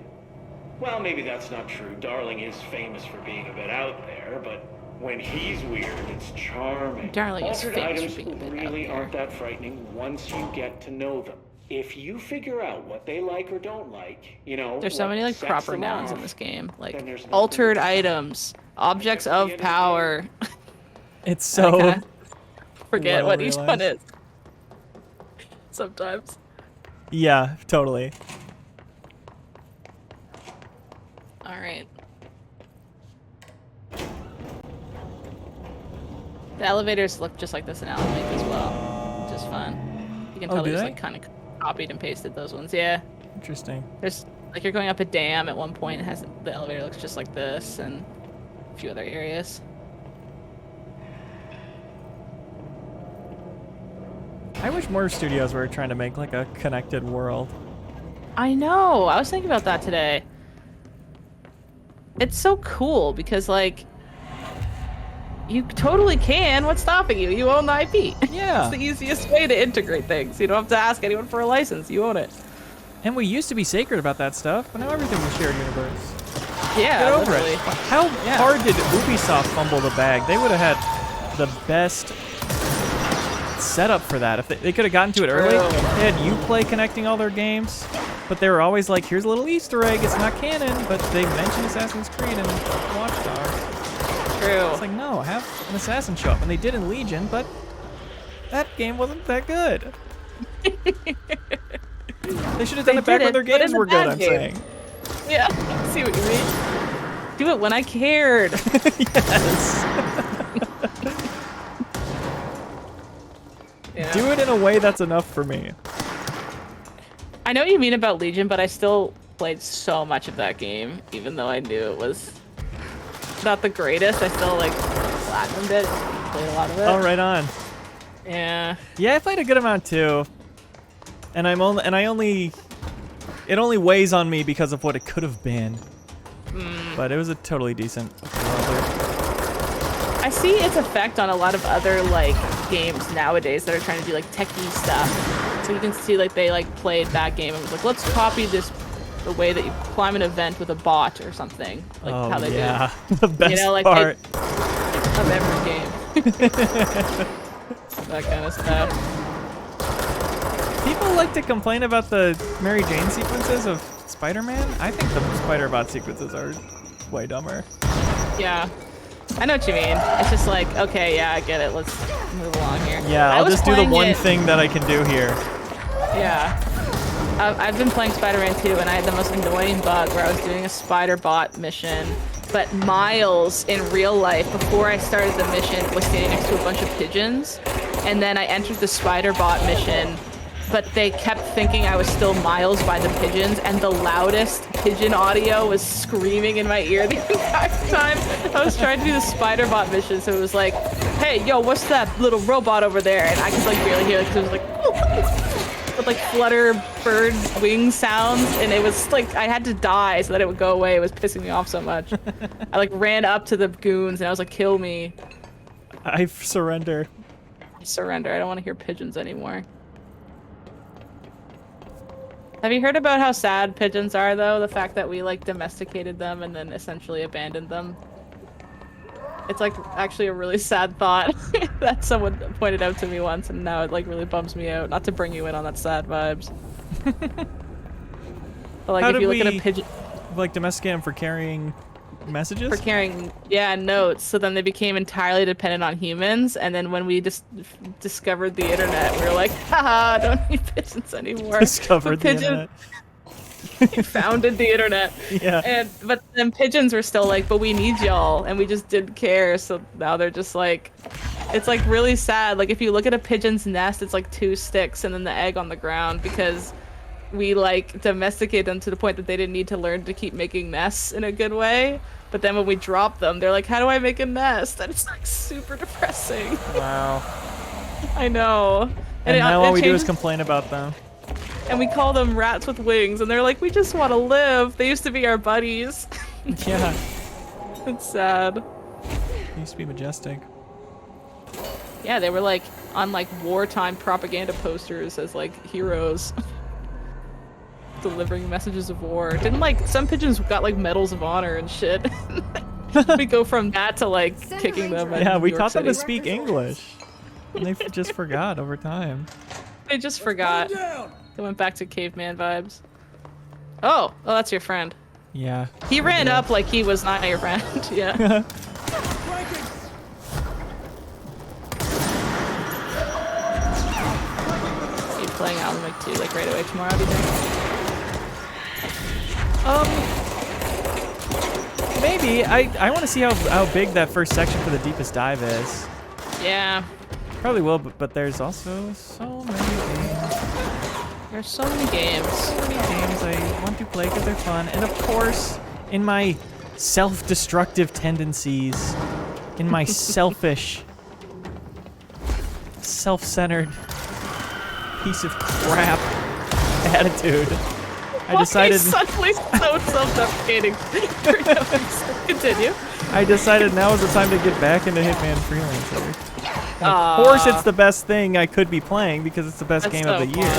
Well, maybe that's not true. Darling is famous for being a bit out there, but when he's weird, it's charming. Darling is Altered famous items for being a bit really out there. aren't that frightening once you get to know them. If you figure out what they like or don't like, you know, There's so what many like sets proper them nouns in off, this game, then like there's nothing altered to- items, objects At the of end of the power. It's so. kinda forget well what each one realized. is. Sometimes. Yeah, totally. All right. The elevators look just like this in Alan Wake as well, which is fun. You can Oh, tell do they just they? like kind of copied and pasted those ones. Yeah. Interesting. There's like you're going up a dam at one point. It has the elevator looks just like this, and a few other areas. I wish more studios were trying to make like a connected world. I know. I was thinking about that today. It's so cool because like you totally can. What's stopping you? You own the IP. Yeah. It's the easiest way to integrate things. You don't have to ask anyone for a license. You own it. And we used to be sacred about that stuff, but now everything is shared universe. Yeah. Get over literally. it. How hard did Ubisoft fumble the bag? They would have had the best setup for that. If they could have gotten to it early, True. they had Uplay connecting all their games, but they were always like, here's a little Easter egg, it's not canon, but they mentioned Assassin's Creed and Watch Dogs. True. It's like, no, have an assassin show up. And they did in Legion, but that game wasn't that good. They should have done They it back did when their it, but games in a were good, bad I'm game. saying. Yeah. I see what you mean. Do it when I cared. Yes. Yeah. Do it in a way that's enough for me. I know what you mean about Legion, but I still played so much of that game, even though I knew it was not the greatest. I still like platinumed it, played a lot of it. Oh, right on. Yeah. Yeah, I played a good amount too. And it only weighs on me because of what it could have been. But it was a totally decent browser. I see its effect on a lot of other like games nowadays that are trying to do like techie stuff. So you can see like they like played that game and was like, let's copy this the way that you climb an event with a bot or something, like how they yeah. do. The best You know, like part. of every game. That kind of stuff. People like to complain about the Mary Jane sequences of Spider-Man. I think the Spider-Bot sequences are way dumber. Yeah. I know what you mean. It's just like, okay, yeah, I get it. Let's move along here. Yeah, I I'll was just do the playing one it- thing that I can do here. Yeah. I've been playing Spider-Man 2, and I had the most annoying bug where I was doing a spider bot mission, but Miles in real life, before I started the mission, was standing next to a bunch of pigeons, and then I entered the spider bot mission, but they kept thinking I was still Miles by the pigeons, and the loudest pigeon audio was screaming in my ear the entire time. I was trying to do the spider bot mission, so it was like, hey, yo, what's that little robot over there? And I could like barely hear it because it was like, with like flutter bird wing sounds, and it was like I had to die so that it would go away. It was pissing me off so much. I like ran up to the goons and I was like, kill me. I surrender. I surrender. I don't want to hear pigeons anymore. Have you heard about how sad pigeons are though? The fact that we like domesticated them and then essentially abandoned them. It's like actually a really sad thought that someone pointed out to me once, and now it like really bums me out. Not to bring you in on that sad vibes. But like How if did you look we at a pigeon like domesticate them for carrying messages? for carrying, yeah, notes, so then they became entirely dependent on humans, and then when we just discovered the internet, we were like, haha, don't need pigeons anymore. Discovered But the pigeons- internet. founded the internet. Yeah. But then pigeons were still like, but we need y'all, and we just didn't care. So now they're just like, it's like really sad. Like if you look at a pigeon's nest, it's like 2 sticks and then the egg on the ground, because we like domesticate them to the point that they didn't need to learn to keep making nests in a good way. But then when we drop them, they're like, how do I make a nest? And it's like super depressing. Wow. I know. And it- now it all we do is changes- complain about them. And we call them rats with wings, and they're like, we just want to live. They used to be our buddies. Yeah. It's sad. It used to be majestic. Yeah, they were like on like wartime propaganda posters as like heroes. Delivering messages of war. Didn't like some pigeons got like medals of honor and shit. We go from that to like kicking them. in Yeah, we New York taught them to City. speak English. And they just forgot over time. They just forgot. They went back to caveman vibes. Oh, that's your friend. Yeah. He ran up like he was not your friend. Yeah. You playing Alan 2 like right away tomorrow, do you think? Maybe. I want to see how big that first section for the deepest dive is. Yeah. Probably will, but there's also so many games. There's so many games. So many games I want to play because they're fun. And of course, in my self-destructive tendencies, in my selfish, self-centered piece of crap attitude, I decided. Suddenly so self-deprecating. Continue. I decided now is the time to get back into Hitman Freelancer. And of course, it's the best thing I could be playing because it's the best game of the year.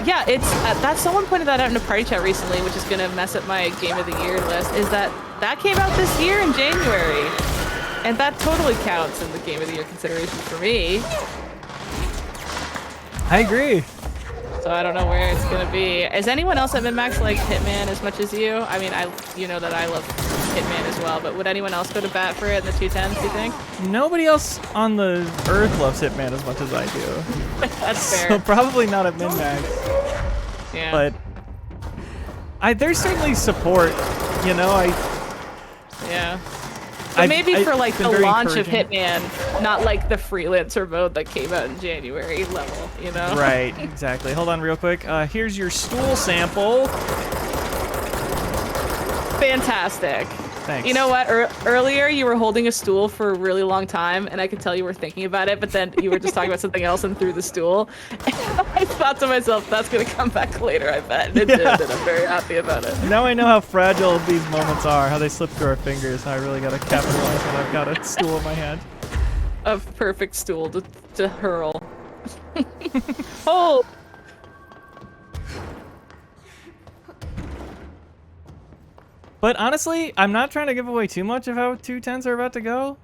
Yeah, it's that someone pointed that out in a party chat recently, which is gonna mess up my game of the year list. Is that came out this year in January, and that totally counts in the game of the year consideration for me. I agree. So I don't know where it's gonna be. Is anyone else at MinnMax like Hitman as much as you? I mean, you know that I love Hitman as well, but would anyone else go to bat for it in the 210s, do you think? Nobody else on the earth loves Hitman as much as I do. That's fair. So probably not at MinnMax. Yeah. But there's certainly support, you know. Yeah. But maybe for like been the very launch of encouraging. Hitman, not like the freelancer mode that came out in January level, you know? Right, exactly. Hold on real quick. Here's your stool sample. Fantastic. Thanks. You know what? Earlier you were holding a stool for a really long time, and I could tell you were thinking about it, but then you were just talking about something else and threw the stool. And I thought to myself, that's going to come back later, I bet. And it did, and I'm very happy about it. Now I know how fragile these moments are, how they slip through our fingers. I really gotta capitalize when I've got a stool in my hand. A perfect stool to hurl. Oh! But honestly, I'm not trying to give away too much of how 210s are about to go.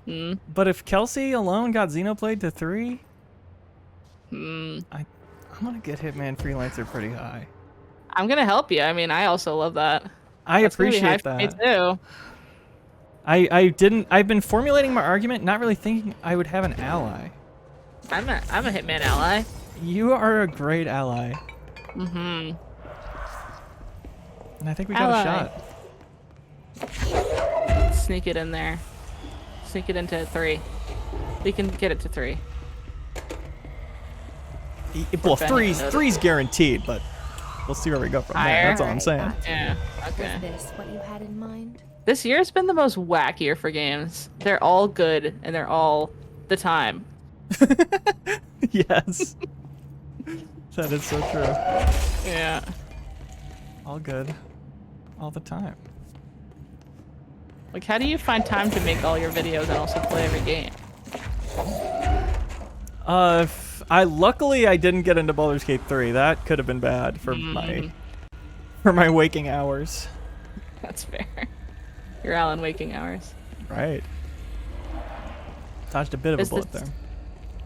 But if Kelsey alone got Xenoplayed to 3, I'm gonna get Hitman Freelancer pretty high. I'm gonna help you. I mean, I also love that. That's appreciate that. Me too. I've been formulating my argument, not really thinking I would have an ally. I'm a Hitman ally. You are a great ally. Mm-hmm. And I think we got a shot. Sneak it in there. Sneak it into 3. We can get it to 3. Well, three's guaranteed, but we'll see where we go from there. That's all I'm saying. Yeah. Okay. Was this what you had in mind? This year's been the most whack year for games. They're all good and they're all the time. Yes. That is so true. Yeah. All good. All the time. Like, how do you find time to make all your videos and also play every game? Luckily I didn't get into Baldur's Gate 3. That could have been bad for my waking hours. That's fair. Your Alan waking hours. Right. Dodged a bit of a bullet there.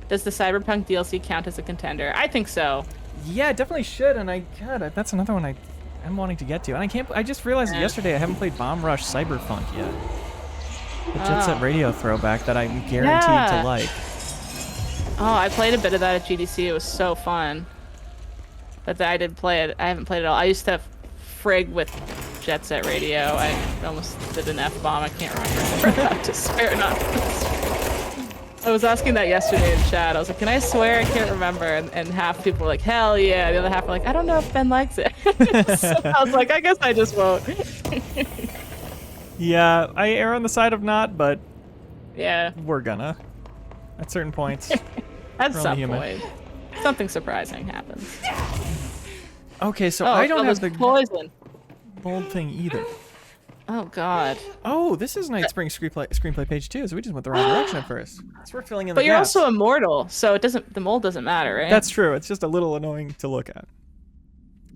Does the Cyberpunk DLC count as a contender? I think so. Yeah, it definitely should. And God, that's another one I'm wanting to get to. And I just realized yesterday I haven't played Bomb Rush Cyberpunk yet. The Jet Set Radio throwback that I'm guaranteed to like. Oh, I played a bit of that at GDC. It was so fun. But I did play it. I haven't played it all. I used to frig with Jet Set Radio. I almost did an F-bomb. I can't remember. I just swear not. I was asking that yesterday in chat. I was like, can I swear? I can't remember. And half people were like, hell yeah. The other half were like, I don't know if Ben likes it. So I was like, I guess I just won't. Yeah, I err on the side of not, but yeah, we're gonna. At certain points. At some point. Something surprising happens. Okay, so I don't have the poison bold thing either. Oh God. Oh, this is Night Spring screenplay page 2, so we just went the wrong direction at first. So we're filling in the But you're gaps. also immortal, so the mold doesn't matter, right? That's true. It's just a little annoying to look at.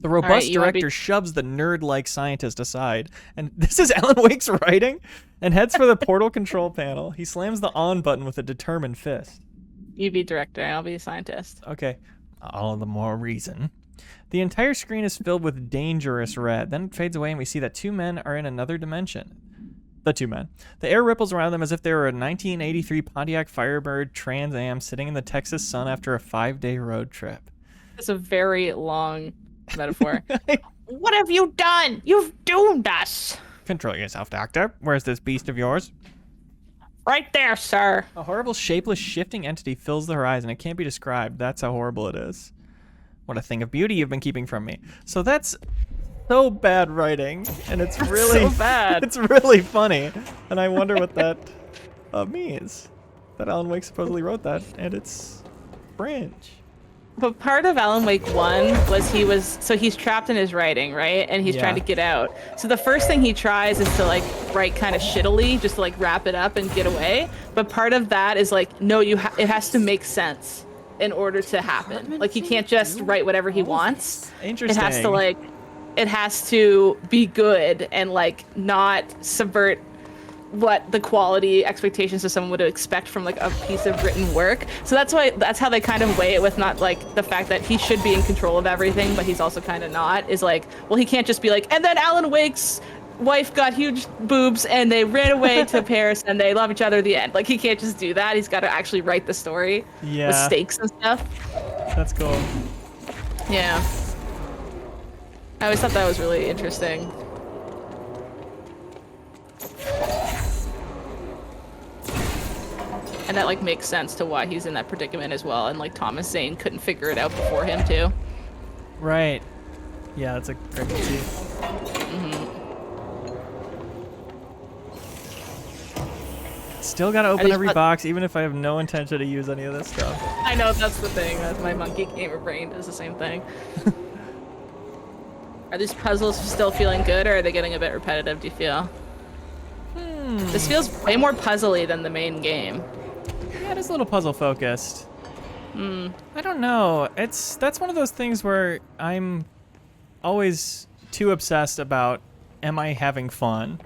The robust director shoves the nerd-like scientist aside, and this is Alan Wake's writing, and heads for the portal control panel. He slams the on button with a determined fist. You be director, and I'll be a scientist. Okay. All the more reason. The entire screen is filled with dangerous red. Then it fades away and we see that 2 men are in another dimension. The 2 men. The air ripples around them as if they were a 1983 Pontiac Firebird Trans Am sitting in the Texas sun after a 5-day road trip. It's a very long metaphor. What have you done? You've doomed us. Control yourself, Doctor. Where's this beast of yours? Right there, sir. A horrible, shapeless, shifting entity fills the horizon. It can't be described. That's how horrible it is. What a thing of beauty you've been keeping from me. So that's so bad writing, and it's really so bad. It's really funny, and I wonder what that means. That Alan Wake supposedly wrote that, and it's cringe. But part of Alan Wake 1 was he's trapped in his writing, right? And he's trying to get out. So the first thing he tries is to like write kind of shittily, just to like wrap it up and get away. But part of that is like, no, it has to make sense in order to happen. Like he can't just write whatever he wants. Interesting. It has to be good and like not subvert what the quality expectations of someone would expect from like a piece of written work. So that's how they kind of weigh it with not like the fact that he should be in control of everything, but he's also kind of not, is like, well, he can't just be like, and then Alan Wake's wife got huge boobs and they ran away to Paris and they love each other at the end. Like he can't just do that. He's got to actually write the story with stakes and stuff. That's cool. Yeah. I always thought that was really interesting. And that like makes sense to why he's in that predicament as well. And like Thomas Zane couldn't figure it out before him too. Right. Yeah, that's a great see. Still gotta open every box, even if I have no intention to use any of this stuff. I know, that's the thing. My monkey gamer brain does the same thing. Are these puzzles still feeling good, or are they getting a bit repetitive, do you feel? This feels way more puzzly than the main game. Yeah, it is a little puzzle focused. I don't know. That's one of those things where I'm always too obsessed about am I having fun?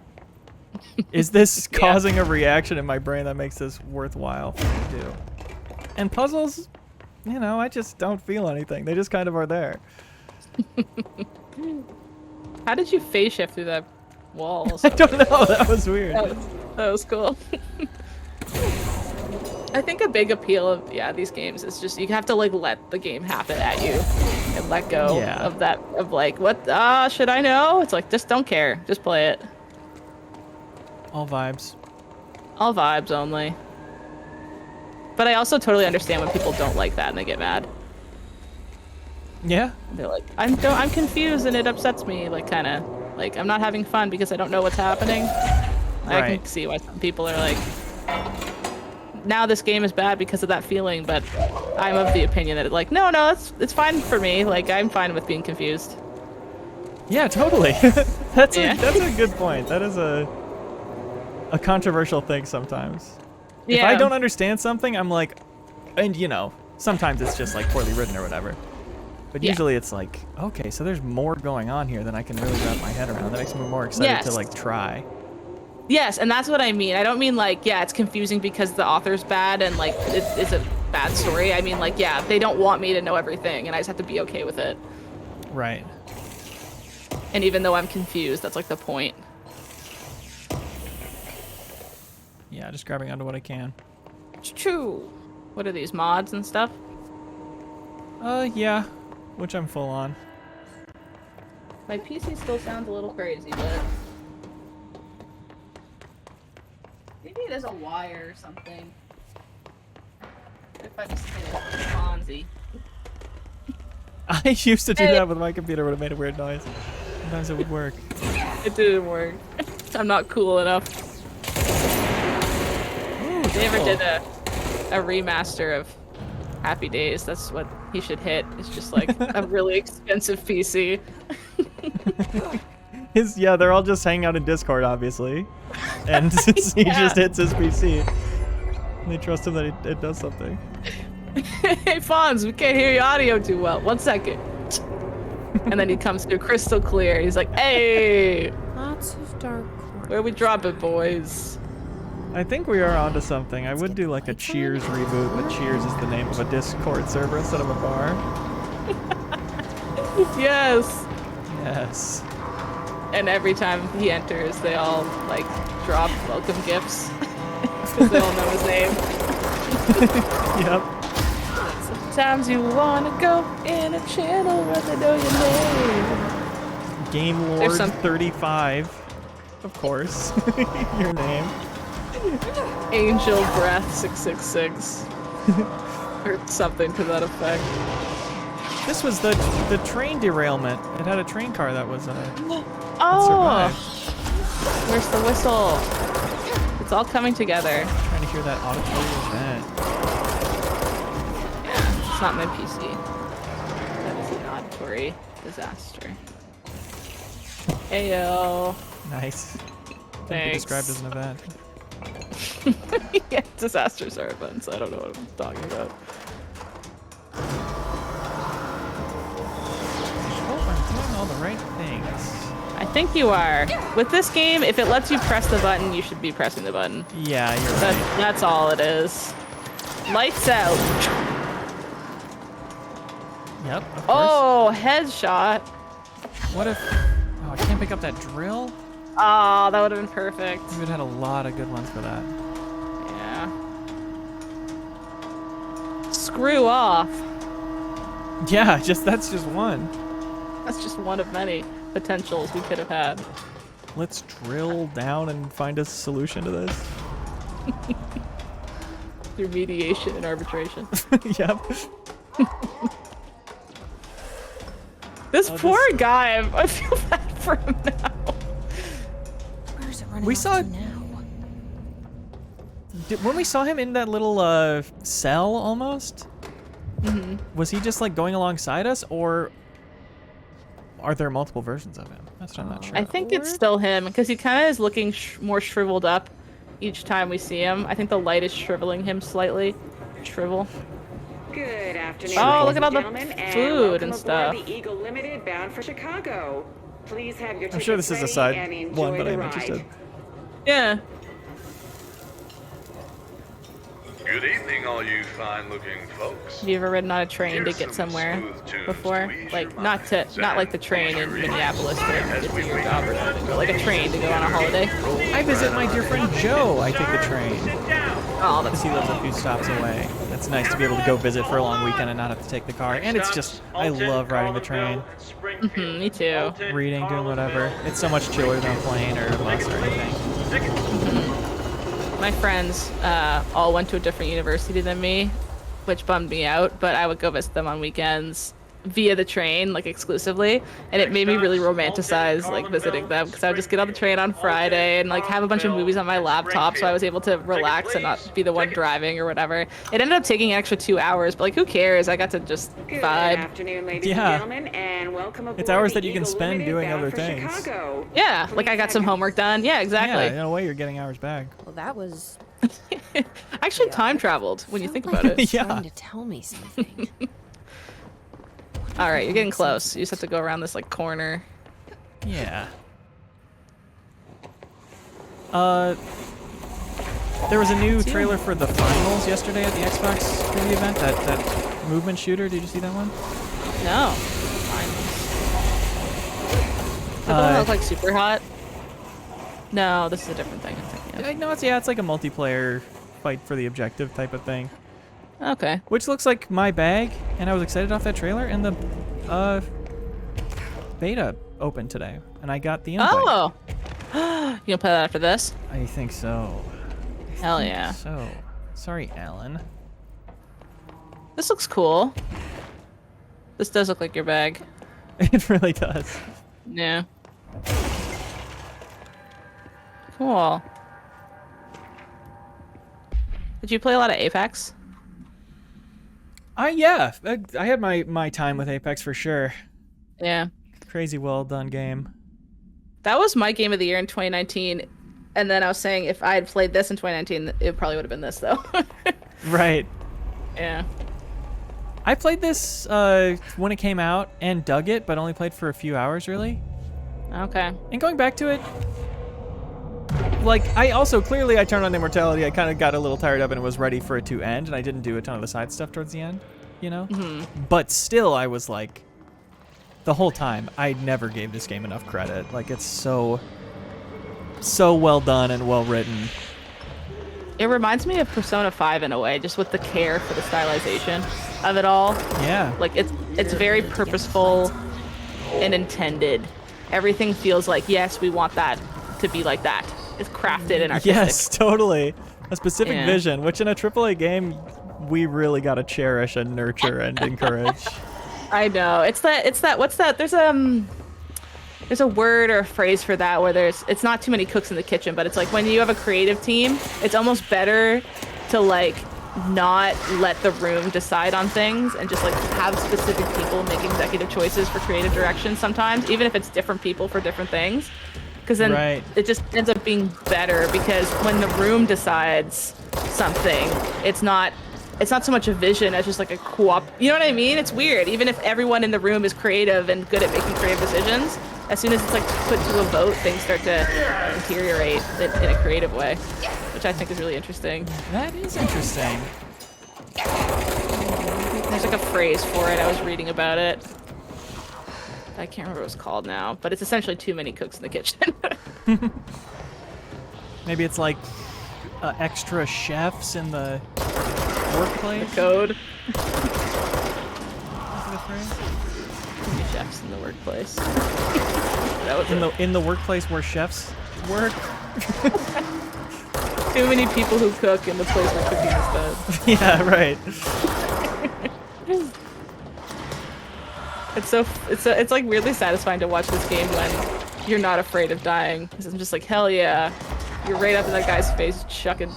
Is this causing a reaction in my brain that makes this worthwhile for me to do? And puzzles, you know, I just don't feel anything. They just kind of are there. How did you phase shift through that wall? I don't know. That was weird. That was cool. I think a big appeal of these games is just you have to like let the game happen at you and let go of that of like what should I know? It's like just don't care, just play it. All vibes. All vibes only. But I also totally understand when people don't like that and they get mad. Yeah. They're like, I'm confused and it upsets me. Like kind of like I'm not having fun because I don't know what's happening. I can see why some people are like, now this game is bad because of that feeling, but I'm of the opinion that like, no, it's fine for me. Like I'm fine with being confused. Yeah, totally. That's a good point. That is a controversial thing sometimes. If I don't understand something, I'm like, and you know, sometimes it's just like poorly written or whatever. But usually it's like, okay, so there's more going on here than I can really wrap my head around. That makes me more excited to like try. Yes, and that's what I mean. I don't mean like, it's confusing because the author's bad and like it's a bad story. I mean like, they don't want me to know everything and I just have to be okay with it. Right. And even though I'm confused, that's like the point. Yeah, just grabbing onto what I can. It's true. What are these, mods and stuff? Yeah, which I'm full on. My PC still sounds a little crazy, but maybe it is a wire or something. If I just hit it, Fonzie. I used to do that with my computer when it made a weird noise. Sometimes it would work. It didn't work. I'm not cool enough. They ever did a remaster of Happy Days. That's what he should hit. It's just like a really expensive PC. They're all just hanging out in Discord, obviously. And he just hits his PC. And they trust him that it does something. Hey, Fonz, we can't hear your audio too well. 1 second. And then he comes through crystal clear. He's like, hey! Lots of dark corners. Where we drop it, boys? I think we are onto something. I would do like a Cheers reboot, but Cheers is the name of a Discord server instead of a bar. Yes. Yes. And every time he enters, they all like drop welcome gifts because they all know his name. Yep. Sometimes you wanna go in a channel where they know your name. Game Lord 35, of course. Your name. Angel Breath 666 or something to that effect. This was the train derailment. It had a train car that was survived. Where's the whistle? It's all coming together. I'm trying to hear that auditory event. Yeah, it's not my PC. That is an auditory disaster. Ayo. Nice. Thanks. Described as an event. Yeah, disasters are events. I don't know what I'm talking about. Oh, I'm doing all the right things. I think you are. With this game, if it lets you press the button, you should be pressing the button. Yeah, you're right. That's all it is. Lights out. Yep, of course. Oh, headshot. What if... Oh, I can't pick up that drill? Oh, that would have been perfect. We would have had a lot of good ones for that. Yeah. Screw off. Yeah, that's just one. That's just one of many potentials we could have had. Let's drill down and find a solution to this. Through mediation and arbitration. Yep. This poor guy, I feel bad for him now. Where's it running We off saw- to now? When we saw him in that little cell almost, was he just like going alongside us, or are there multiple versions of him? That's what I'm not sure. I think it's still him because he kind of is looking more shriveled up each time we see him. I think the light is shriveling him slightly. Shrivel. Good afternoon. Oh, ladies look at all the gentlemen, food welcome and stuff. aboard the Eagle Limited bound for Chicago. Please have your I'm sure this is a side one, but I'm interested. Yeah. Good evening, all you fine-looking folks. Have you ever ridden on a train to get somewhere before? Like, not like the train in Minneapolis to get to your job or something, but like a train to go on a holiday? I visit my dear friend Joe. I take the train. Oh, Because he lives a few stops away. It's nice to be able to go visit for a long weekend and not have to take the car. And it's just, I love riding the train. Me too. Reading, doing whatever. It's so much chiller than a plane or a bus or anything. My friends all went to a different university than me, which bummed me out, but I would go visit them on weekends via the train, like exclusively, and it made me really romanticize like visiting them, because I would just get on the train on Friday and like have a bunch of movies on my laptop, so I was able to relax and not be the one driving or whatever. It ended up taking an extra 2 hours, but like who cares? I got to just Good vibe. afternoon, ladies and gentlemen, and welcome aboard It's hours the that you can Eagle spend Limited doing bound other for things. Chicago. Yeah, like I got some homework done. Yeah, exactly. Yeah, in a way, you're getting hours back. Well, that was I actually time traveled when you think about it. Yeah. trying to tell me something. All right, you're getting close. You just have to go around this like corner. Yeah. There was a new trailer for the finals yesterday at the Xbox preview event. That movement shooter. Did you see that one? No. Does that look like super hot? No, this is a different thing. I'm thinking of. No, it's like a multiplayer fight for the objective type of thing. Okay. Which looks like my bag, and I was excited off that trailer, and the beta opened today, and I got the invite. Oh! You gonna play that after this? I think so. Hell yeah. So, sorry, Alan. This looks cool. This does look like your bag. It really does. Yeah. Cool. Did you play a lot of Apex? Yeah, I had my time with Apex for sure. Yeah. Crazy well done game. That was my game of the year in 2019. And then I was saying if I had played this in 2019, it probably would have been this, though. Right. Yeah. I played this when it came out and dug it, but only played for a few hours, really. Okay. And going back to it, like, I turned on Immortality. I kind of got a little tired of it and was ready for it to end, and I didn't do a ton of the side stuff towards the end, you know? Mm-hmm. But still, I was like, the whole time, I never gave this game enough credit. Like, it's so well done and well written. It reminds me of Persona 5 in a way, just with the care for the stylization of it all. Yeah. Like, it's very purposeful and intended. Everything feels like, yes, we want that to be like that. It's crafted and artistic. Yes, totally. A specific vision, which in a AAA game, we really gotta cherish and nurture and encourage. I know. It's that. What's that? There's a word or a phrase for that where it's not too many cooks in the kitchen, but it's like when you have a creative team, it's almost better to like not let the room decide on things and just like have specific people make executive choices for creative direction sometimes, even if it's different people for different things. Because then it just ends up being better, because when the room decides something, it's not so much a vision as just like a you know what I mean? It's weird. Even if everyone in the room is creative and good at making creative decisions, as soon as it's like put to a vote, things start to deteriorate in a creative way, which I think is really interesting. That is interesting. There's like a phrase for it. I was reading about it. I can't remember what it's called now, but it's essentially too many cooks in the kitchen. Maybe it's like extra chefs in the workplace? The code. Is it a phrase? Too many chefs in the workplace. In the workplace where chefs work? Too many people who cook in the place where cooking is done. Yeah, right. It's like weirdly satisfying to watch this game when you're not afraid of dying. Because I'm just like, hell yeah. You're right up in that guy's face chucking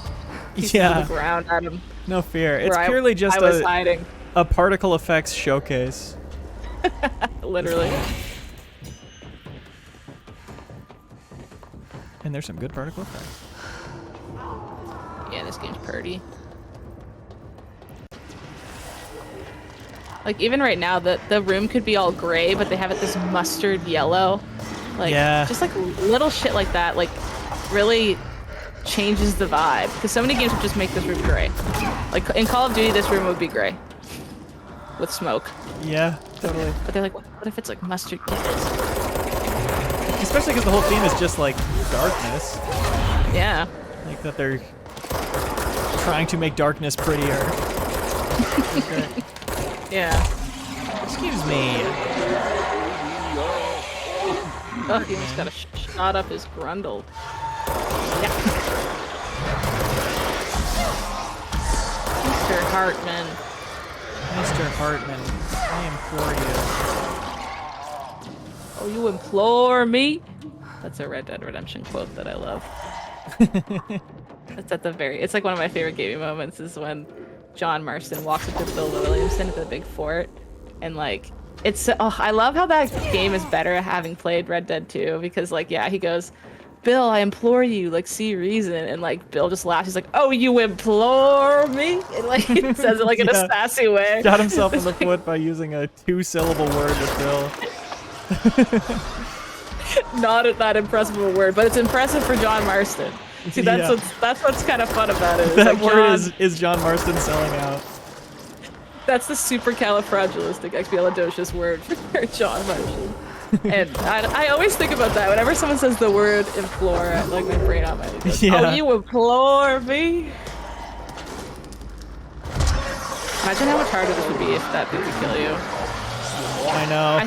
pieces of the ground at him. No fear. It's Where purely just I was hiding. a particle effects showcase. Literally. And there's some good particle effects. Yeah, this game's pretty. Like, even right now, the room could be all gray, but they have it this mustard yellow. Like, Yeah. just like little shit like that, like really changes the vibe. Because so many games would just make this room gray. Like in Call of Duty, this room would be gray with smoke. Yeah, totally. But they're like, what if it's like mustard gas? Especially because the whole theme is just like darkness. Yeah. Like that they're trying to make darkness prettier. Okay. Yeah. Excuse me. Oh, he almost got a shot up his grundle. Yeah. Mr. Hartman. Mr. Hartman, I implore you. Oh, you implore me? That's a Red Dead Redemption quote that I love. It's at the very. It's like one of my favorite gaming moments is when John Marston walks up to Bill Williamson at the big fort, and like it's. Oh, I love how that game is better having played Red Dead 2 because like yeah, he goes, Bill, I implore you, like see reason, and like Bill just laughs. He's like, oh, you implore me, and like he says it like in a sassy way. Shot himself in the foot by using a 2-syllable word with Bill. Not that impressive of a word, but it's impressive for John Marston. See, that's what's kind of fun about it. That like word is John Marston selling out. That's the supercalifragilisticexpialidocious word for John Marston. And I always think about that whenever someone says the word implore. Like my brain on my goes, oh, you implore me. Imagine how much harder this would be if that thing could kill you. I know.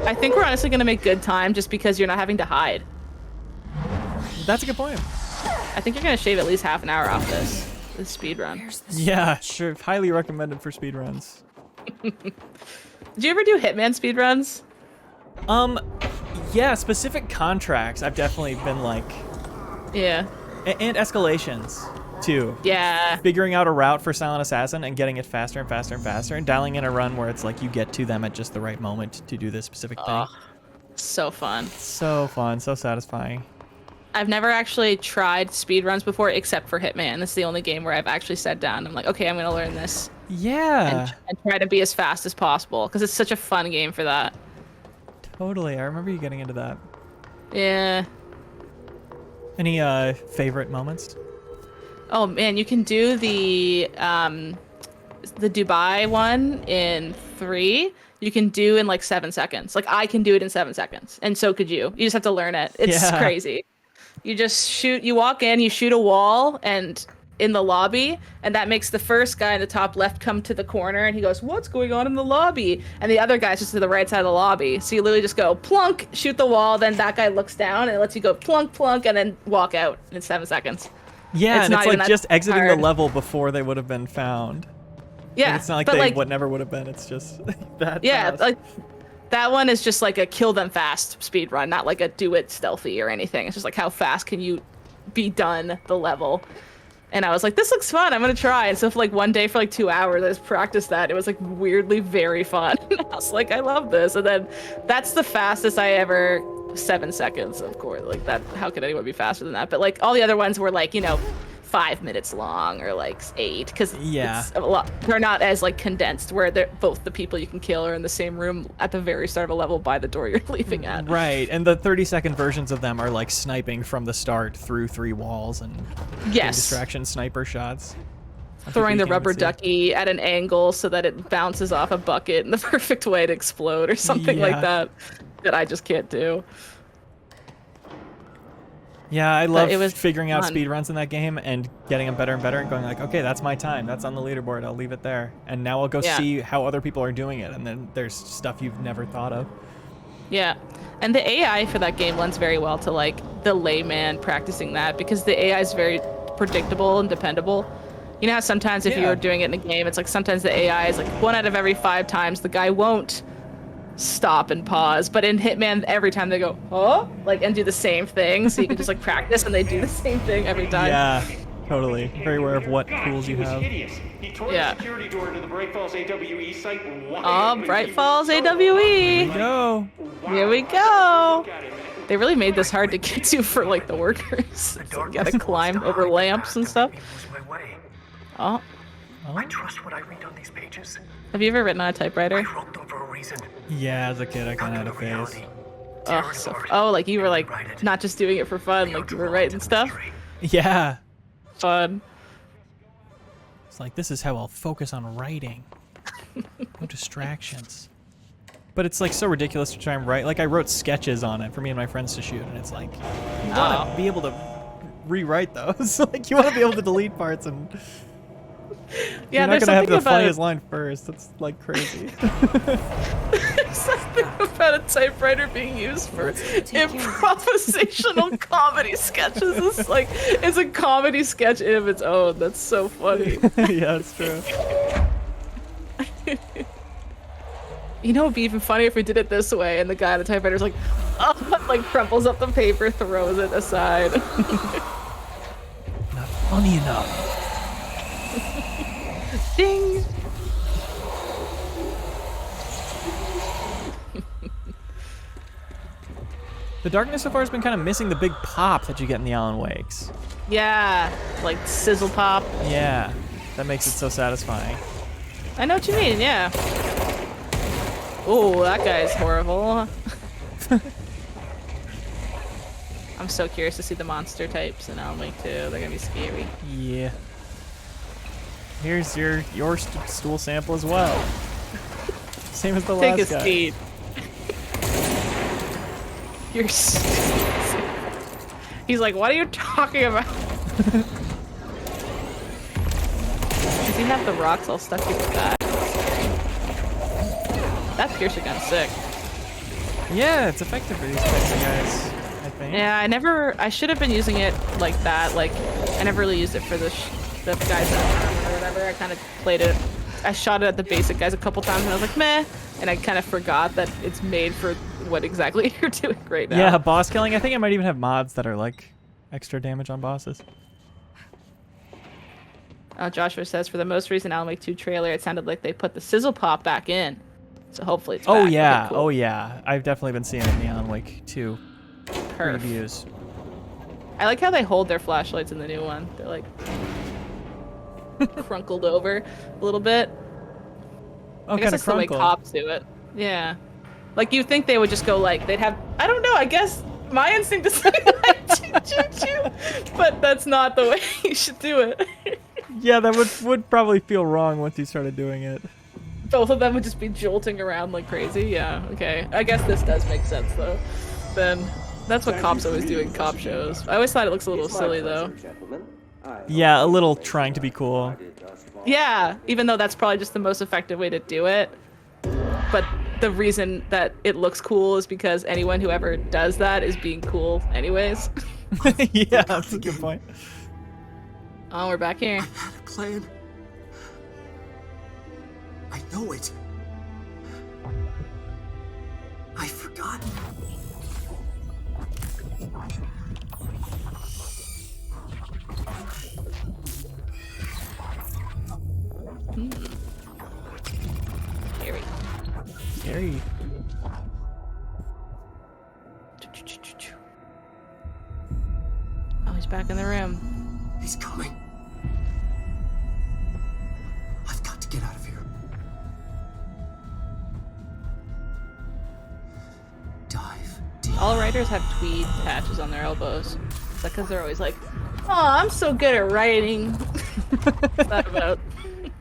I think we're honestly gonna make good time just because you're not having to hide. That's a good point. I think you're gonna shave at least half an hour off this speed run. Yeah, sure. Highly recommended for speedruns. Did you ever do Hitman speedruns? Yeah, specific contracts. I've definitely been like. Yeah. And escalations too. Yeah. Figuring out a route for Silent Assassin and getting it faster and faster and faster, and dialing in a run where it's like you get to them at just the right moment to do this specific thing. So fun. So fun. So satisfying. I've never actually tried speedruns before except for Hitman. This is the only game where I've actually sat down. I'm like, okay, I'm going to learn this. Yeah. And try to be as fast as possible because it's such a fun game for that. Totally. I remember you getting into that. Yeah. Any favorite moments? Oh man, you can do the Dubai one in 3. You can do in like 7 seconds. Like I can do it in 7 seconds, and so could you. You just have to learn it. It's crazy. You just shoot. You walk in, you shoot a wall, and in the lobby, and that makes the first guy in the top left come to the corner, and he goes, "What's going on in the lobby?" And the other guy's just to the right side of the lobby. So you literally just go plunk, shoot the wall, then that guy looks down, and it lets you go plunk, plunk, and then walk out in 7 seconds. Yeah, and it's like just exiting the level before they would have been found. Yeah, like it's not like they never would have been. It's just that. Yeah, fast. like that one is just like a kill them fast speed run, not like a do it stealthy or anything. It's just like how fast can you be done the level. And I was like, this looks fun. I'm gonna try. And so for like one day for like 2 hours, I just practiced that. It was like weirdly very fun. I was like, I love this. And then that's the fastest I ever. 7 seconds, of course. Like that. How could anyone be faster than that? But like all the other ones were like 5 minutes long or like 8 because it's a lot. They're not as like condensed where they're both the people you can kill are in the same room at the very start of a level by the door you're leaving at. Right, and the 30-second versions of them are like sniping from the start through 3 walls and distraction sniper shots. Throwing the rubber ducky at an angle so that it bounces off a bucket in the perfect way to explode or something like that I just can't do. Yeah, I love figuring out speedruns in that game and getting them better and better and going like, okay, that's my time. That's on the leaderboard. I'll leave it there. And now I'll go see how other people are doing it. And then there's stuff you've never thought of. Yeah. And the AI for that game lends very well to like the layman practicing that because the AI is very predictable and dependable. You know how sometimes if you're doing it in a game, it's like sometimes the AI is like 1 out of every 5 times the guy won't stop and pause, but in Hitman every time they go and do the same thing, so you can just like practice and they do the same thing every time. Yeah, totally. Very aware of what tools you have. He tore the security door to the Bright Falls AWE site. Bright Falls AWE. Here we go. They really made this hard to get to for like the workers. So you gotta climb over lamps and stuff. I trust what I read on these pages. Have you ever written on a typewriter? I wrote them for a reason. Yeah, as a kid I kind of had a phase. Oh, like you were like not just doing it for fun, like you were writing stuff. Yeah. Fun. It's like, this is how I'll focus on writing. No distractions. But it's like so ridiculous to try and write. Like I wrote sketches on it for me and my friends to shoot, and it's like, you want to be able to rewrite those. Like you want to be able to delete parts, and you're not gonna have the funniest line first. That's like crazy. Something about a typewriter being used for improvisational comedy sketches. It's like it's a comedy sketch in of its own. That's so funny. Yeah, it's true. You know, it'd be even funnier if we did it this way, and the guy on the typewriter's like, oh, like crumples up the paper, throws it aside. Not funny enough. Ding. The darkness so far has been kind of missing the big pop that you get in the Alan Wakes. Yeah, like sizzle pop. Yeah, that makes it so satisfying. I know what you mean, yeah. Oh, that guy's horrible. I'm so curious to see the monster types in Alan Wake 2. They're gonna be scary. Yeah. Here's your stool sample as well. Same as the last guy. Take a seat. He's like, what are you talking about? Does he have the rocks all stuck to his back? That piercer gun's sick. Yeah, it's effective for these types of guys, I think. Yeah, I should have been using it like that. Like, I never really used it for the guys that armor or whatever. I kind of played it. I shot it at the basic guys a couple times and I was like, meh. And I kind of forgot that it's made for what exactly you're doing right now. Yeah, boss killing. I think I might even have mods that are like extra damage on bosses. Joshua says, for the most recent Alan Wake 2 trailer, it sounded like they put the sizzle pop back in. So hopefully it's back. Oh yeah, okay, cool. Oh yeah. I've definitely been seeing it in the Alan Wake 2 reviews. I like how they hold their flashlights in the new one. They're like crunkled over a little bit. Oh, I guess that's the way cops do it. Yeah. Like you think they would just go like, they'd have, I don't know, I guess my instinct is like but that's not the way you should do it. Yeah, that would probably feel wrong once you started doing it. Both of them would just be jolting around like crazy. Yeah, okay. I guess this does make sense though. Then that's what cops always do in cop shows. I always thought it looks a little silly though. Yeah, a little trying to be cool. Yeah, even though that's probably just the most effective way to do it. But the reason that it looks cool is because anyone who ever does that is being cool anyways. Yeah, that's a good point. Oh, we're back here. I had a plan. I know it. I've forgotten. Scary. Scary. Oh, he's back in the room. He's coming. I've got to get out of here. Dive deep. All writers have tweed patches on their elbows. It's like because they're always like, "Oh, I'm so good at writing." What's that about?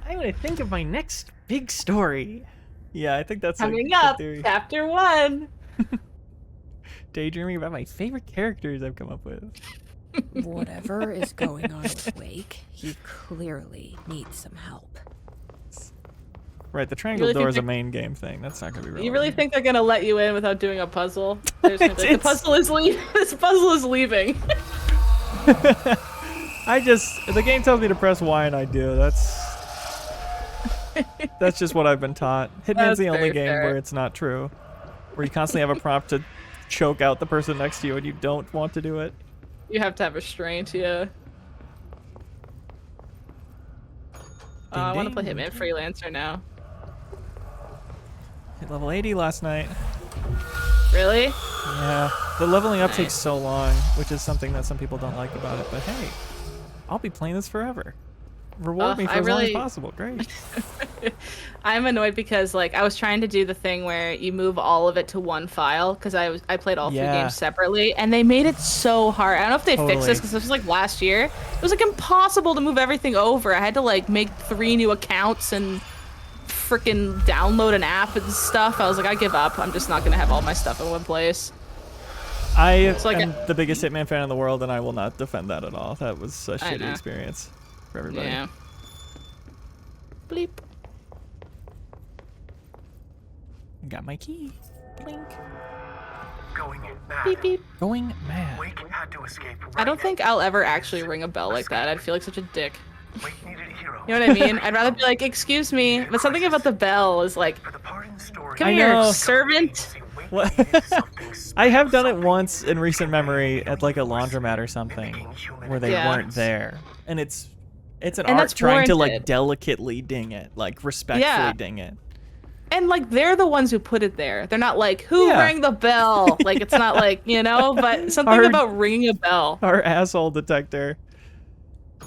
I'm gonna think of my next big story. Yeah, I think that's coming a up. theory. Chapter 1. Daydreaming about my favorite characters I've come up with. Whatever is going on with Wake, he clearly needs some help. Right, the triangle door is a main game thing. That's not gonna be real. You really think they're gonna let you in without doing a puzzle? Like, the puzzle is leaving. This puzzle is leaving. The game tells me to press Y and I do. That's just what I've been taught. Hitman's the only game where it's not true. Where you constantly have a prompt to choke out the person next to you and you don't want to do it. You have to have restraint, yeah. I want to play Hitman Freelancer now. Hit level 80 last night. Really? Yeah. The leveling up takes so long, which is something that some people don't like about it, but hey, I'll be playing this forever. reward me for as long as possible. Great. I'm annoyed because like I was trying to do the thing where you move all of it to one file because I played all 3 games separately and they made it so hard. I don't know if they fixed this because this was like last year. It was like impossible to move everything over. I had to like make 3 new accounts and freaking download an app and stuff. I was like, I give up. I'm just not gonna have all my stuff in one place. I am the biggest Hitman fan in the world, and I will not defend that at all. That was a shitty experience for everybody. Yeah. Bleep. Got my key. Blink. Going mad. Beep beep. Going mad. Wake had to escape. I don't think I'll ever actually ring a bell like that. I'd feel like such a dick. Wake needed a hero. You know what I mean? I'd rather be like, excuse me, but something about the bell is like, come here, servant. What? I have done it once in recent memory at like a laundromat or something where they weren't there, and it's an art trying to like delicately ding it, like respectfully ding it. And like they're the ones who put it there. They're not like who rang the bell. Like it's not like but something about ringing a bell. Our asshole detector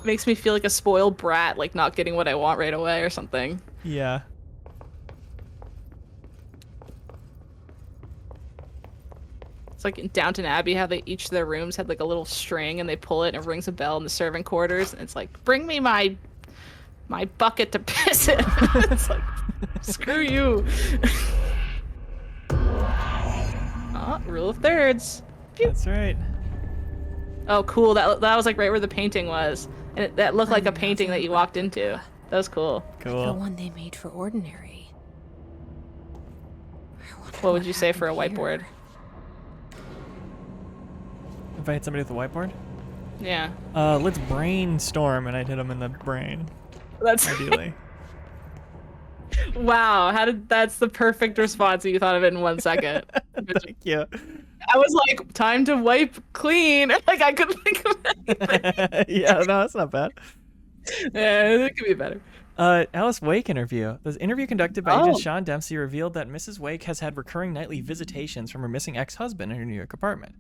makes me feel like a spoiled brat, like not getting what I want right away or something. Yeah. Like in Downton Abbey, how they each of their rooms had like a little string and they pull it and it rings a bell in the servant quarters and it's like, bring me my bucket to piss in. It's like, screw you. Rule of thirds. Pew. That's right. Oh, cool. That was like right where the painting was, and that looked like a painting that you walked into. That was cool. Cool. The one they made for Ordinary. What would you say for a whiteboard? If I hit somebody with a whiteboard? Yeah. Let's brainstorm, and I'd hit them in the brain. That's ideally. Wow, that's the perfect response. You thought of it in 1 second. Thank you. I was like, time to wipe clean. Like I couldn't think of anything. Yeah, no, that's not bad. Yeah, it could be better. Alice Wake interview. The interview conducted by Agent Sean Dempsey revealed that Mrs. Wake has had recurring nightly visitations from her missing ex-husband in her New York apartment.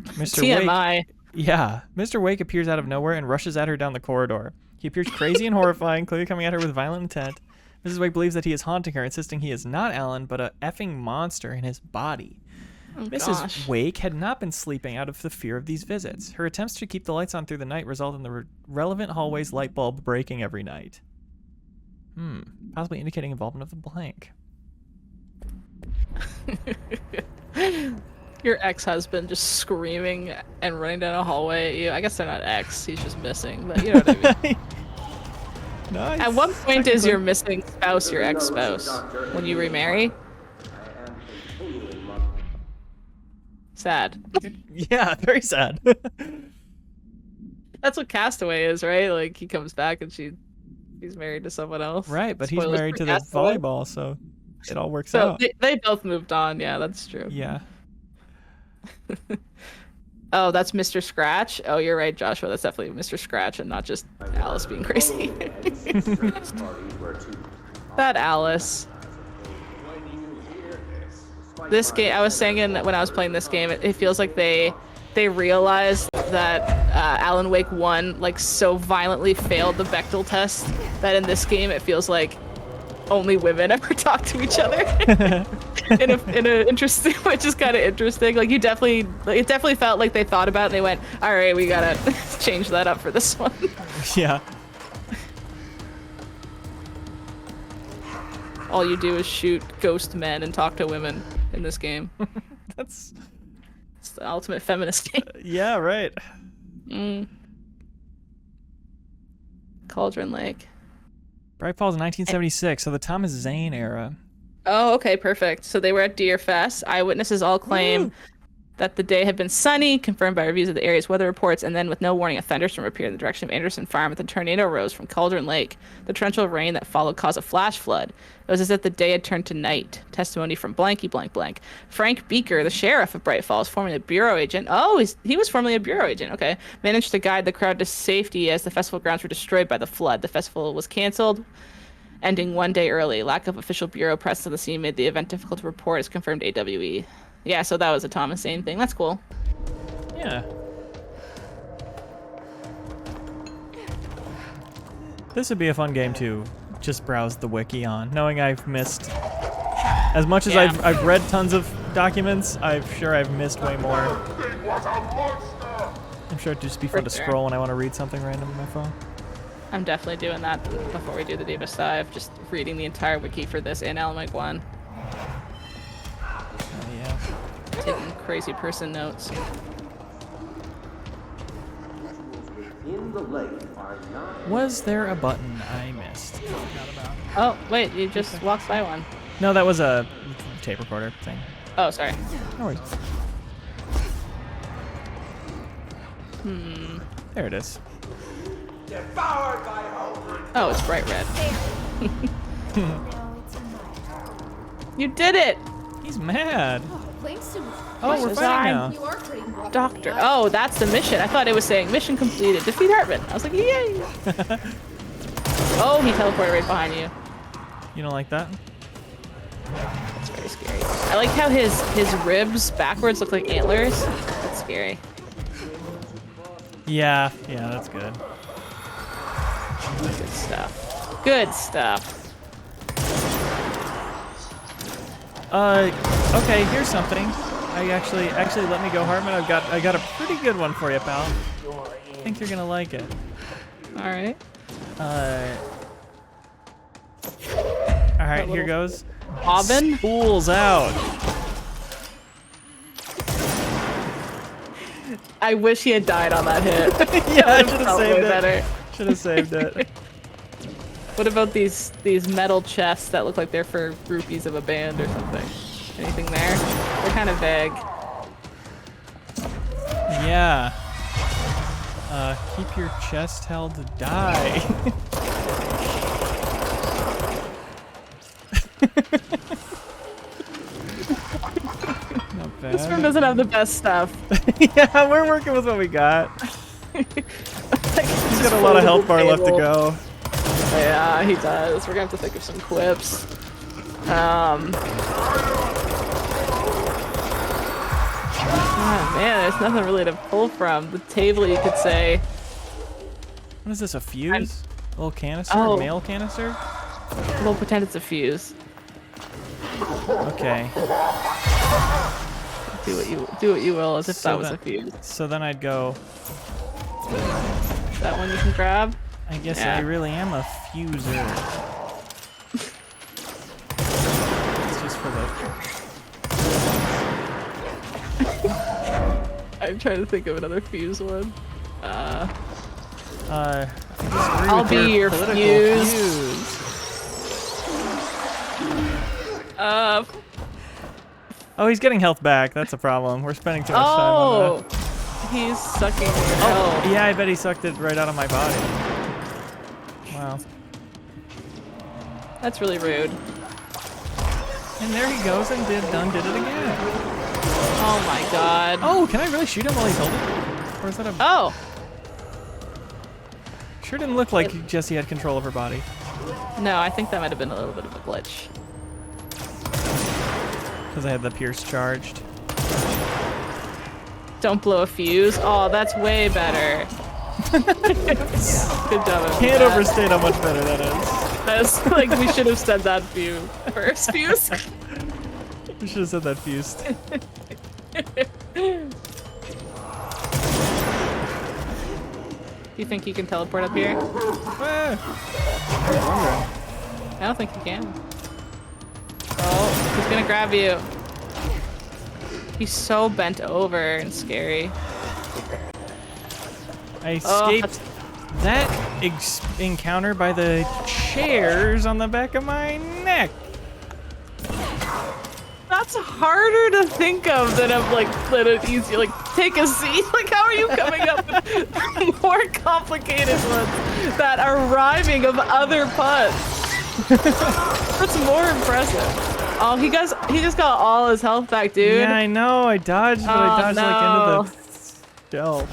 Mr. TMI. Wake, yeah, Mr. Wake appears out of nowhere and rushes at her down the corridor. He appears crazy and horrifying, clearly coming at her with violent intent. Mrs. Wake believes that he is haunting her, insisting he is not Alan, but a effing monster in his body. Oh, Mrs. gosh. Wake had not been sleeping out of the fear of these visits. Her attempts to keep the lights on through the night result in the relevant hallway's light bulb breaking every night. Possibly indicating involvement of the blank. Your ex-husband just screaming and running down a hallway at you. I guess they're not ex, he's just missing, but you know what I mean. Nice. At what point is your missing spouse your ex-spouse? When you remarry? Sad. Yeah, very sad. That's what Castaway is, right? Like he comes back and he's married to someone else. Right, but Spoilers he's married for to the Castaway. volleyball, so it all works So out. they both moved on. Yeah, that's true. Yeah. Oh, that's Mr. Scratch? Oh, you're right, Joshua. That's definitely Mr. Scratch and not just Alice being crazy. That Alice. This game, I was saying when I was playing this game, it feels like they realized that Alan Wake 1 like so violently failed the Bechdel test that in this game it feels like only women ever talk to each other in a interesting, which is kind of interesting. Like it definitely felt like they thought about it and they went, all right, we gotta change that up for this one. Yeah. All you do is shoot ghost men and talk to women in this game. It's the ultimate feminist game. Yeah, right. Cauldron Lake. Bright Falls 1976, so the Thomas Zane era. Oh, okay, perfect. So they were at Deer Fest. Eyewitnesses all claim that the day had been sunny, confirmed by reviews of the area's weather reports, and then with no warning, a thunderstorm appeared in the direction of Anderson Farm, and a tornado rose from Cauldron Lake. The torrential rain that followed caused a flash flood. It was as if the day had turned to night. Testimony from blanky blank blank. Frank Beaker, the sheriff of Bright Falls, formerly a bureau agent. Oh, he was formerly a bureau agent. Okay. Managed to guide the crowd to safety as the festival grounds were destroyed by the flood. The festival was canceled, ending 1 day early. Lack of official bureau presence on the scene made the event difficult to report, as confirmed AWE. Yeah, so that was a Thomas Zane thing. That's cool. Yeah. This would be a fun game to just browse the wiki on, knowing I've missed as much as I've read tons of documents. I'm sure I've missed way more. I'm sure it'd just be fun to scroll when I want to read something random on my phone. I'm definitely doing that before we do the Davis dive. Just reading the entire wiki for this in Element 1. Oh yeah. Taking crazy person notes. In the lake are not. Was there a button I missed? Oh, wait, you just walked by one. No, that was a tape recorder thing. Oh, sorry. No worries. There it is. Oh, it's bright red. You did it! He's mad. Oh, Oh, we're fighting now. You are pretty rough. Doctor. Oh, that's the mission. I thought it was saying mission completed. Defeat Hartman. I was like, yay! Oh, he teleported right behind you. You don't like that? That's very scary. I like how his ribs backwards look like antlers. That's scary. Yeah, that's good. Good stuff. Good stuff. Okay, here's something. Actually let me go, Hartman. I got a pretty good one for you, pal. I think you're gonna like it. All right. All right, here goes. Bobbin? Spool's out. I wish he had died on that hit. Yeah, I should have saved it. Better. Should have saved it. What about these metal chests that look like they're for groupies of a band or something? Anything there? They're kind of vague. Yeah. Keep your chest held to die. Not bad. This room doesn't have the best stuff. Yeah, we're working with what we got. He's got a lot of health bar left to go. Yeah, he does. We're gonna have to think of some quips. Oh, man, there's nothing really to pull from. The table, you could say. What is this, a fuse? A little canister? Oh. A mail canister? We'll pretend it's a fuse. Okay. Do what you will, as if that was a fuse. So then I'd go... That one you can grab? I guess Yeah. I really am a fuser. It's just for the... I'm trying to think of another fuse one. I'll be your fuse. Oh, he's getting health back. That's a problem. We're spending too much time on that. He's sucking your Oh, yeah, I bet he sucked it right out of my body. Wow. That's really rude. And there he goes and did it again. Oh my god. Oh, can I really shoot him while he's holding it? Or is that a... Oh! Sure didn't look like Jessie had control of her body. No, I think that might have been a little bit of a glitch. Because I had the Pierce charged. Don't blow a fuse. Oh, that's way better. Good job. Can't overstate how much better that is. That's like we should have said that first fuse. We should have said that fused. You think you can teleport up here? I don't think you can. Oh, he's gonna grab you. He's so bent over and scary. I escaped that encounter by the chairs on the back of my neck. That's harder to think of than an easy, like, take a seat. Like, how are you coming up with more complicated ones that are rhyming of other puns? That's more impressive. Oh, he just got all his health back, dude. Yeah, I know. I dodged, but I dodged like into the shelf.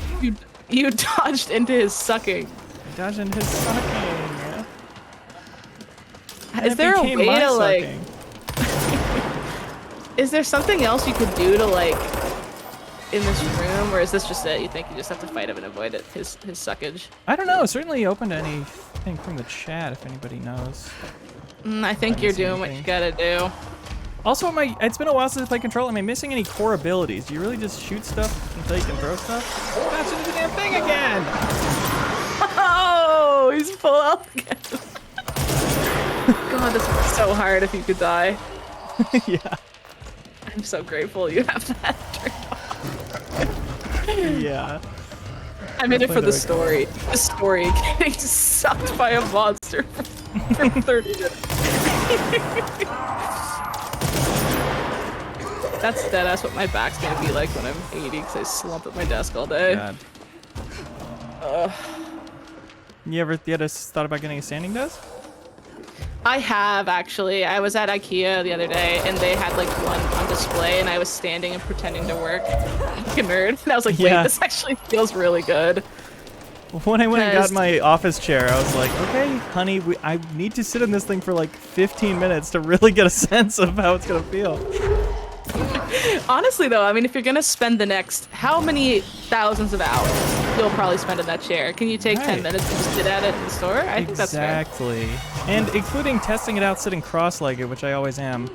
You dodged into his sucking. I dodged into his sucking. Is there a way to like? Is there something else you could do to like in this room, or is this just it? You think you just have to fight him and avoid it, his suckage? I don't know. Certainly open to anything from the chat if anybody knows. I think you're doing what you gotta do. Also, it's been a while since I played Control. Am I missing any core abilities? Do you really just shoot stuff until you can throw stuff? That's into the damn thing again! Oh, he's full health again. God, this would be so hard if you could die. Yeah. I'm so grateful you have that turned on. Yeah. I'm in it for the story. The story getting sucked by a monster for 30 minutes. That's deadass what my back's gonna be like when I'm 80 because I slump at my desk all day. God. You ever thought about getting a sanding desk? I have, actually. I was at IKEA the other day and they had like one on display and I was standing and pretending to work like a nerd. And I was like, wait, this actually feels really good. When I went and got my office chair, I was like, okay, honey, I need to sit in this thing for like 15 minutes to really get a sense of how it's gonna feel. Honestly though, I mean, if you're gonna spend the next, how many thousands of hours you'll probably spend in that chair? Can you take 10 minutes to just sit at it in the store? I think that's fair. Exactly. And including testing it out sitting cross-legged, which I always am,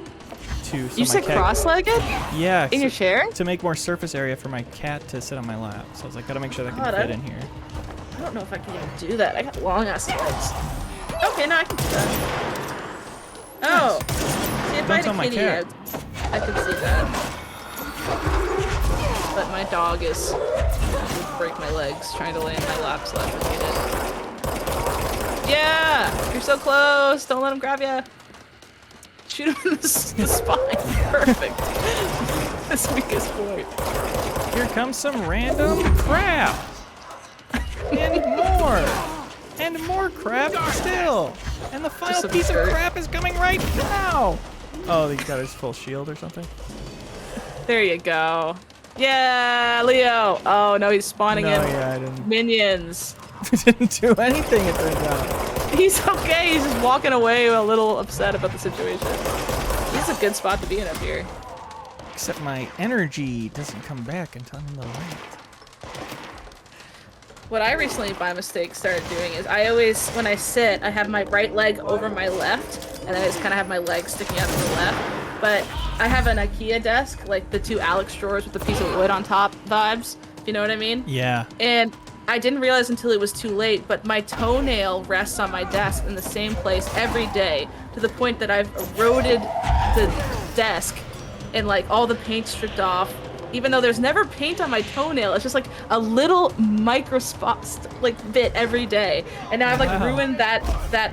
too. So you sit cross-legged? Yeah. In your chair? To make more surface area for my cat to sit on my lap. So I was like, gotta make sure that can fit in here. I don't know if I can even do that. I got long-ass legs. Okay, no, I can do that. Oh. See, if I had a kitty, I could see that. But my dog would break my legs trying to lay in my lap so that's repeated. Yeah! You're so close! Don't let him grab you! Shoot him in the spine. Perfect. That's weakest point. Here comes some random crap! And more crap still! And the final piece of crap is coming right now! Oh, he got his full shield or something? There you go. Yeah, Leo! Oh no, he's spawning in minions. Didn't do anything, it turns out. He's okay, he's just walking away a little upset about the situation. This is a good spot to be in up here. Except my energy doesn't come back until I'm in the light. What I recently, by mistake, started doing is I always, when I sit, I have my right leg over my left, and I just kind of have my legs sticking out to the left. But I have an IKEA desk, like the two Alex drawers with the piece of wood on top vibes, if you know what I mean? Yeah. And I didn't realize until it was too late, but my toenail rests on my desk in the same place every day, to the point that I've eroded the desk and like all the paint stripped off. Even though there's never paint on my toenail, it's just like a little micro spot, like bit every day. And now I've like ruined that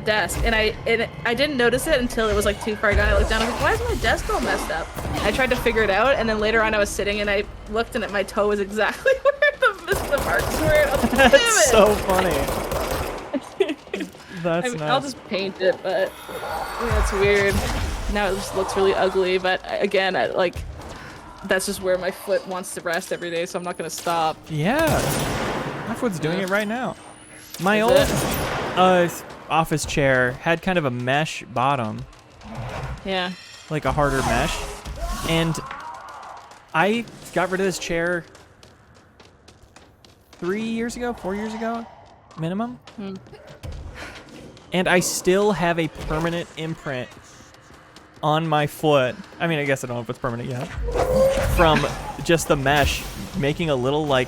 desk. And I didn't notice it until it was like too far gone. I looked down, I was like, why is my desk all messed up? I tried to figure it out, and then later on I was sitting and I looked and my toe was exactly where the marks were. And I was like, damn it! That's so funny. That's nice. I'll just paint it, but that's weird. Now it just looks really ugly, but again, that's just where my foot wants to rest every day, so I'm not gonna stop. Yeah, my foot's doing it right now. My old office chair had kind of a mesh bottom. Yeah. Like a harder mesh. And I got rid of this chair 4 years ago, minimum. And I still have a permanent imprint on my foot. I mean, I guess I don't know if it's permanent yet. From just the mesh making a little like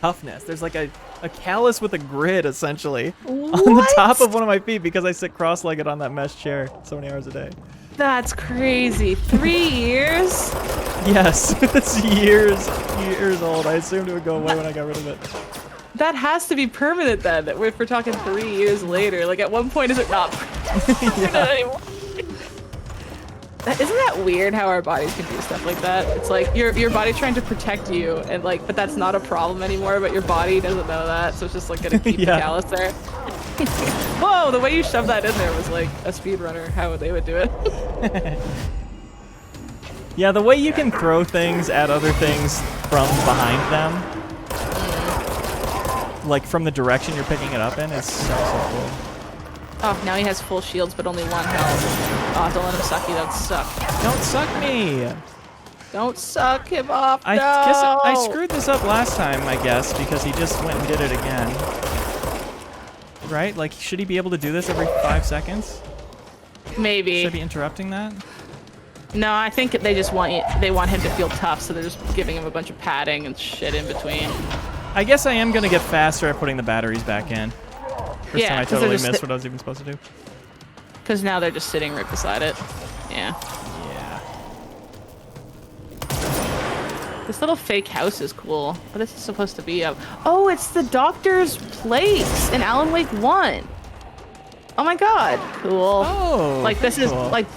toughness. There's like a callus with a grid essentially on the top of one of my feet because I sit cross-legged on that mesh chair so many hours a day. That's crazy. 3 years? Yes, it's years old. I assumed it would go away when I got rid of it. That has to be permanent then. If we're talking 3 years later, like at one point is it not permanent anymore? Isn't that weird how our bodies can do stuff like that? It's like your body's trying to protect you, and like, but that's not a problem anymore. But your body doesn't know that, so it's just like gonna keep the callus there. Whoa! The way you shoved that in there was like a speedrunner. How they would do it. Yeah, the way you can throw things at other things from behind them, like from the direction you're picking it up in, is so cool. Oh, now he has full shields, but only 1 health. Oh, don't let him suck you. That would suck. Don't suck me. Don't suck him off. I no! guess I screwed this up last time, I guess, because he just went and did it again. Right? Like, should he be able to do this every 5 seconds? Maybe. Should I be interrupting that? No, I think they just want him to feel tough, so they're just giving him a bunch of padding and shit in between. I guess I am gonna get faster at putting the batteries back in. First time I totally missed what I was even supposed to do. Because now they're just sitting right beside it. Yeah. Yeah. This little fake house is cool. What is this supposed to be of? Oh, it's the doctor's place in Alan Wake 1. Oh my god. Cool. Oh. Like this is cool. like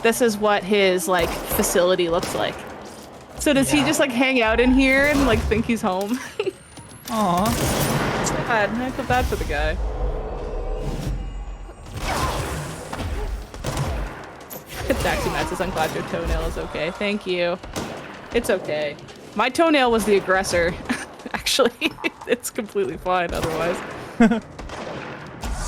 this is what his like facility looks like. So does he just like hang out in here and like think he's home? Aw. It's bad. I feel bad for the guy. Taxi Matt says, I'm glad your toenail is okay. Thank you. It's okay. My toenail was the aggressor. Actually, it's completely fine otherwise.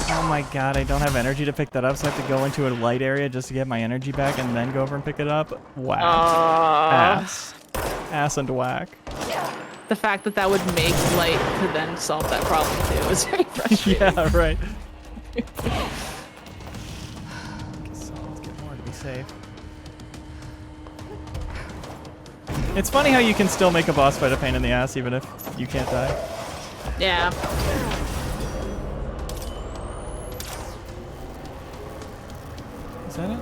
Oh my god, I don't have energy to pick that up, so I have to go into a light area just to get my energy back and then go over and pick it up. Whack. Ass. Ass and whack. The fact that that would make light to then solve that problem too is very frustrating. Yeah, right. So let's get more to be safe. It's funny how you can still make a boss fight a pain in the ass even if you can't die. Yeah. Is that it?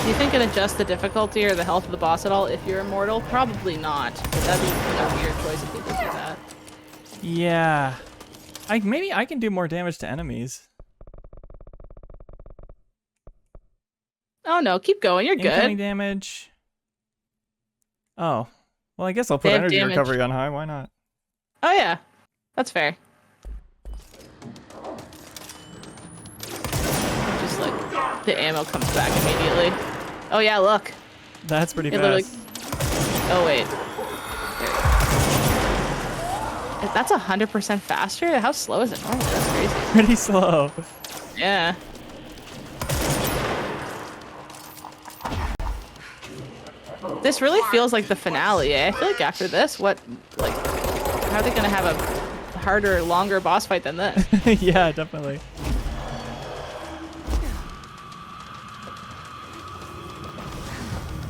Do you think it adjusts the difficulty or the health of the boss at all if you're immortal? Probably not. But that'd be a weird choice if people do that. Yeah. Maybe I can do more damage to enemies. Oh no, keep going. You're Incoming good. damage. Oh. Well, I guess I'll put They have energy damage. recovery on high. Why not? Oh yeah, that's fair. Just like the ammo comes back immediately. Oh yeah, look. That's pretty It literally. fast. Oh wait. There. That's 100% faster. How slow is it normally? That's crazy. Pretty slow. Yeah. This really feels like the finale, eh? I feel like after this, how are they gonna have a harder, longer boss fight than this? Yeah, definitely.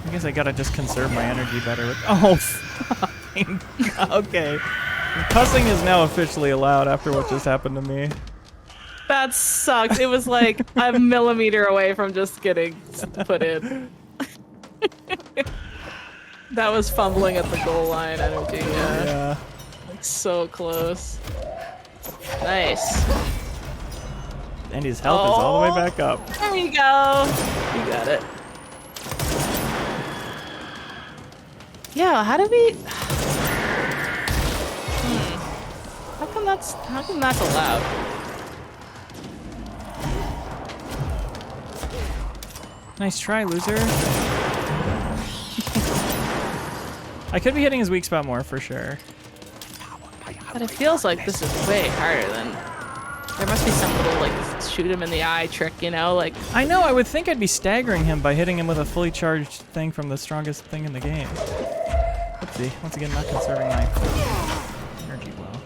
I guess I gotta just conserve my energy better with— oh, fine. Okay. Cussing is now officially allowed after what just happened to me. That sucked. It was like a millimeter away from just getting put in. That was fumbling at the goal line energy, yeah. Like so close. Nice. And his health is all the way back up. There you go. You got it. Yeah, how do we... How come that's allowed? Nice try, loser. I could be hitting his weak spot more for sure. But it feels like this is way harder than... There must be some little, like, shoot him in the eye trick, you know? Like... I know, I would think I'd be staggering him by hitting him with a fully charged thing from the strongest thing in the game. Oopsie, once again, not conserving my energy well.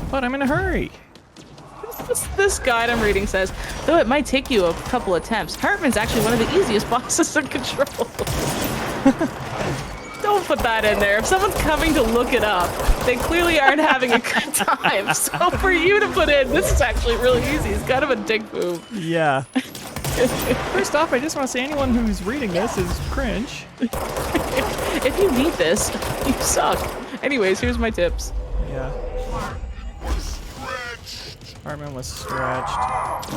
But I'm in a hurry. This guide I'm reading says, though it might take you a couple attempts, Hartman's actually one of the easiest bosses to control. Don't put that in there. If someone's coming to look it up, they clearly aren't having a good time. So for you to put in, this is actually really easy. It's kind of a dick move. Yeah. First off, I just want to say anyone who's reading this is cringe. If you need this, you suck. Anyways, here's my tips. Yeah. Hartman was stretched.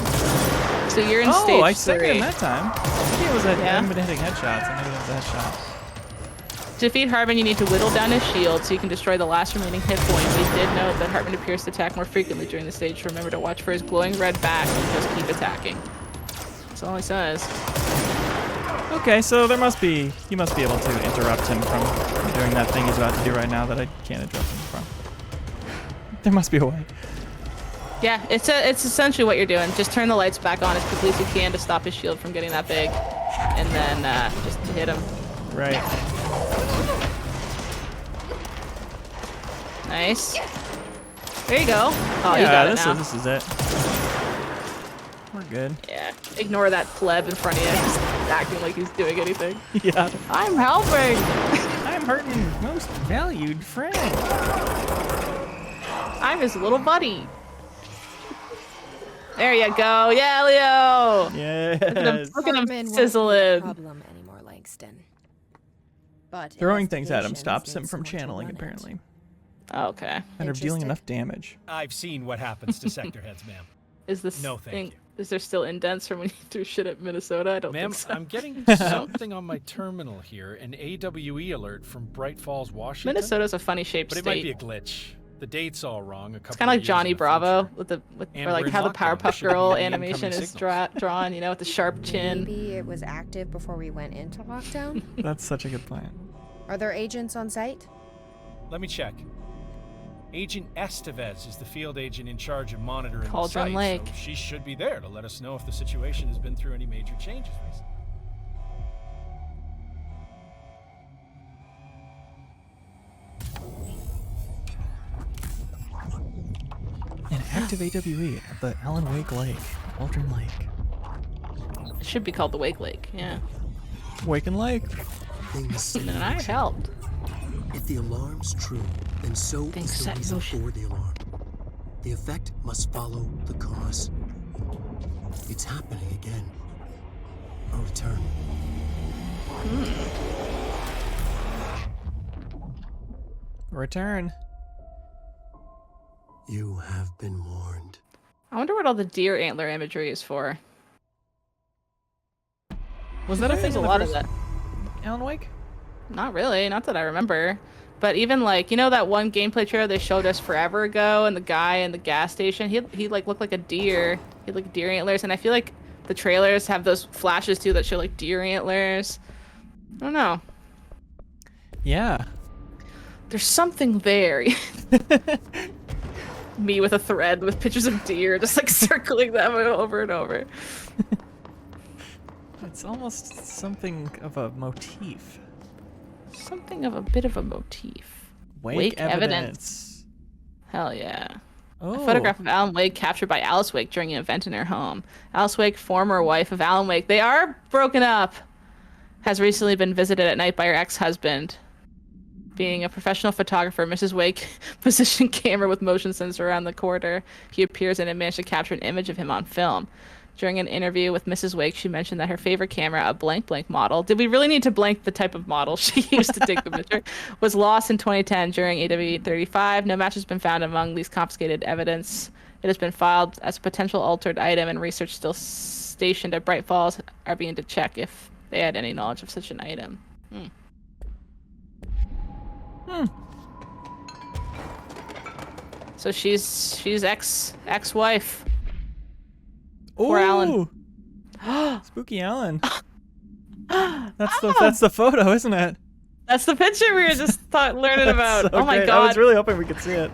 So you're in stage 3. Oh, I said him that time. Maybe it was I haven't been hitting headshots. I maybe it was a headshot. To defeat Hartman, you need to whittle down his shield so you can destroy the last remaining hit point. We did note that Hartman appears to attack more frequently during the stage. Remember to watch for his glowing red back and just keep attacking. That's all he says. Okay, so you must be able to interrupt him from doing that thing he's about to do right now that I can't interrupt him from. There must be a way. Yeah, it's essentially what you're doing. Just turn the lights back on as quickly as you can to stop his shield from getting that big, and then just hit him. Right. Nice. There you go. Oh, yeah, you got it now. This is it. We're good. Yeah. Ignore that pleb in front of you. He's acting like he's doing anything. Yeah. I'm helping. I'm hurting most valued friend. I'm his little buddy. There you go. Yeah, Leo. Yes. Look at him Hartman sizzling. won't be a problem anymore, Langston. But Throwing things at him investigations stops him need from someone to channeling, run it. apparently. Okay. And of dealing Interested? enough damage. I've seen what happens to sector heads, ma'am. Is this No, thank you. Is there still indents from when you threw shit at Minnesota? I don't Ma'am, think so. I'm getting something on my terminal here, an AWE alert from Bright Falls, Washington. Minnesota's a funny shaped But state. it might be a glitch. The date's all wrong. It's kind of like Johnny Bravo with And or like we're in how the lockdown. There Powerpuff should be Girl any animation incoming is signals. drawn, you know, with the sharp chin. Maybe it was active before we went into lockdown? That's such a good plan. Are there agents on site? Let me check. Agent Estevez is the field agent in charge of monitoring Cauldron the site, Lake. so she should be there to let us know if the situation has been through any major changes recently. An active AWE at the Alan Wake Lake, Cauldron Lake. It should be called the Wake Lake. Yeah. Waken Lake. Things And I helped. If the alarm's true, then so Things is the set in reason motion. for the alarm. The effect must follow the cause. It's happening again. A return. Return. You have been warned. I wonder what all the deer antler imagery is for. Was that a thing There's a in the lot of first that. Alan Wake? Not really, not that I remember. But even like, you know that one gameplay trailer they showed us forever ago, and the guy in the gas station, he like looked like a deer. He had like deer antlers, and I feel like the trailers have those flashes too that show like deer antlers. I don't know. Yeah. There's something there. Me with a thread with pictures of deer, just like circling them over and over. It's almost something of a motif. Something of a bit of a motif. Wake evidence. Hell yeah. Oh. A photograph of Alan Wake captured by Alice Wake during an event in her home. Alice Wake, former wife of Alan Wake, they are broken up, has recently been visited at night by her ex-husband. Being a professional photographer, Mrs. Wake positioned camera with motion sensor around the corridor. He appears and managed to capture an image of him on film. During an interview with Mrs. Wake, she mentioned that her favorite camera, a blank model, did we really need to blank the type of model she used to take the picture, was lost in 2010 during AWE 35. No match has been found among these confiscated evidence. It has been filed as a potential altered item, and research still stationed at Bright Falls are being to check if they had any knowledge of such an item. So she's ex-wife. Poor Alan. Spooky Alan. That's the photo, isn't it? That's the picture we were just learning about. So oh my great. god. I was really hoping we could see it.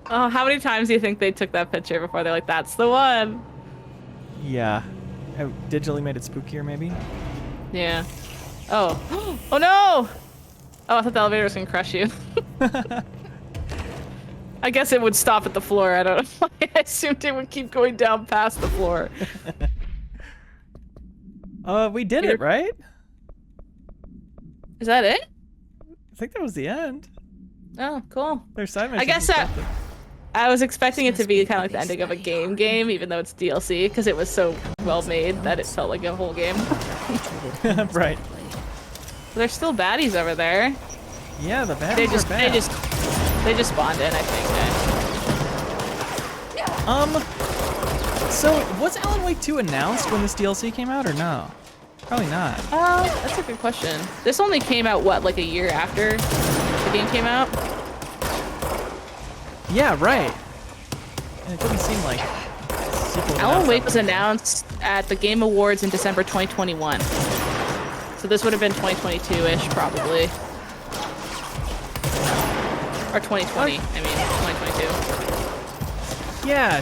Oh, how many times do you think they took that picture before they're like, that's the one? Yeah. I digitally made it spookier, maybe? Yeah. Oh. Oh no! Oh, I thought the elevator was gonna crush you. I guess it would stop at the floor. I don't know. I assumed it would keep going down past the floor. We did it, right? Is that it? I think that was the end. Oh, cool. There's side I missions guess and stuff. I was expecting it to be kind of like the ending of a game, even though it's DLC, because it was so well made that it felt like a whole game. Right. There's still baddies over there. Yeah, the baddies are bad. They just spawned in, I think. So was Alan Wake 2 announced when this DLC came out, or no? Probably not. That's a good question. This only came out, what, like a year after the game came out? Yeah, right. And it didn't seem like sequel. Alan Wake was announced at the Game Awards in December 2021. So this would have been 2022-ish, probably. Or 2020, I mean, 2022. Yeah.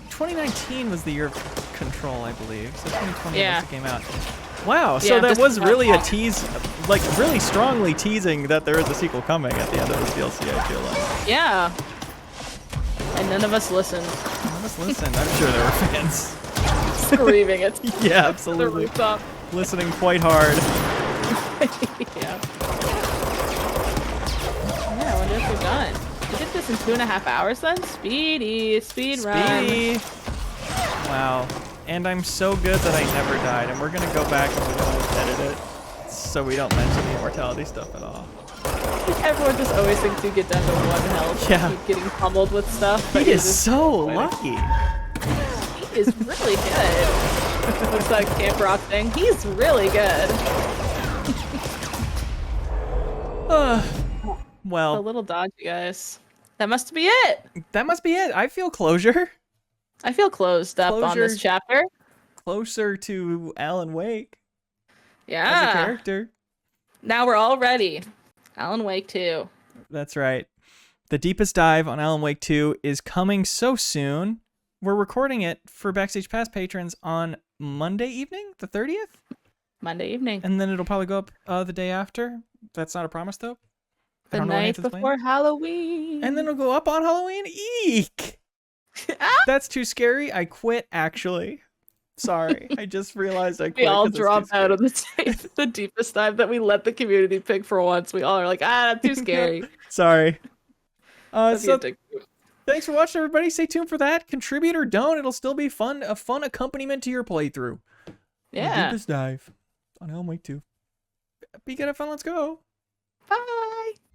2019 was the year of Control, I believe. So 2020 Yeah. came out. Wow, so that was really a tease, like really strongly teasing that there is a sequel coming at the end of this DLC, I feel like. Yeah. And none of us listened. None of us listened. I'm sure there were fans. Screaming it. Yeah, absolutely. Listening quite hard. Yeah. Yeah, I wonder if we're done. We did this in 2.5 hours then? Speed run. Wow. And I'm so good that I never died, and we're gonna go back and we're gonna edit it so we don't mention the immortality stuff at all. Everyone just always thinks you get down to 1 health. Yeah. Keep getting pummeled with stuff. He is so lucky. He is really good. What's that Camp Rock thing? He's really good. Well. A little dodgy, guys. That must be it. That must be it. I feel closure. I feel closed up on this chapter. Closer to Alan Wake. Yeah. As a character. Now we're all ready. Alan Wake 2. That's right. The deepest dive on Alan Wake 2 is coming so soon. We're recording it for Backstage Pass patrons on Monday evening, the 30th? Monday evening. And then it'll probably go up the day after. That's not a promise, though. The night before Halloween. And then it'll go up on Halloween. Eek! That's too scary. I quit, actually. Sorry. I just realized I quit. We all dropped out of the deepest dive that we let the community pick for once. We all are like, that's too scary. Sorry. So thanks for watching, everybody. Stay tuned for that. Contribute or don't. It'll still be fun. A fun accompaniment to your playthrough. Yeah. The deepest dive on Alan Wake 2. Be good, have fun. Let's go. Bye.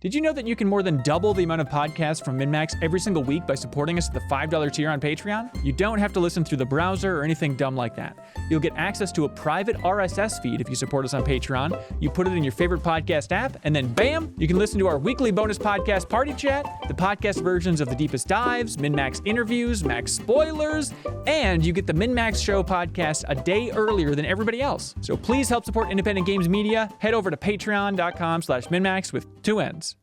Did you know that you can more than double the amount of podcasts from MinnMax every single week by supporting us at the $5 tier on Patreon? You don't have to listen through the browser or anything dumb like that. You'll get access to a private RSS feed if you support us on Patreon. You put it in your favorite podcast app, and then bam, you can listen to our weekly bonus podcast Party Chat, the podcast versions of The Deepest Dives, MinnMax interviews, Max spoilers, and you get the MinnMax Show podcast a day earlier than everybody else. So please help support independent games media. Head over to patreon.com/MinnMax with 2 N's.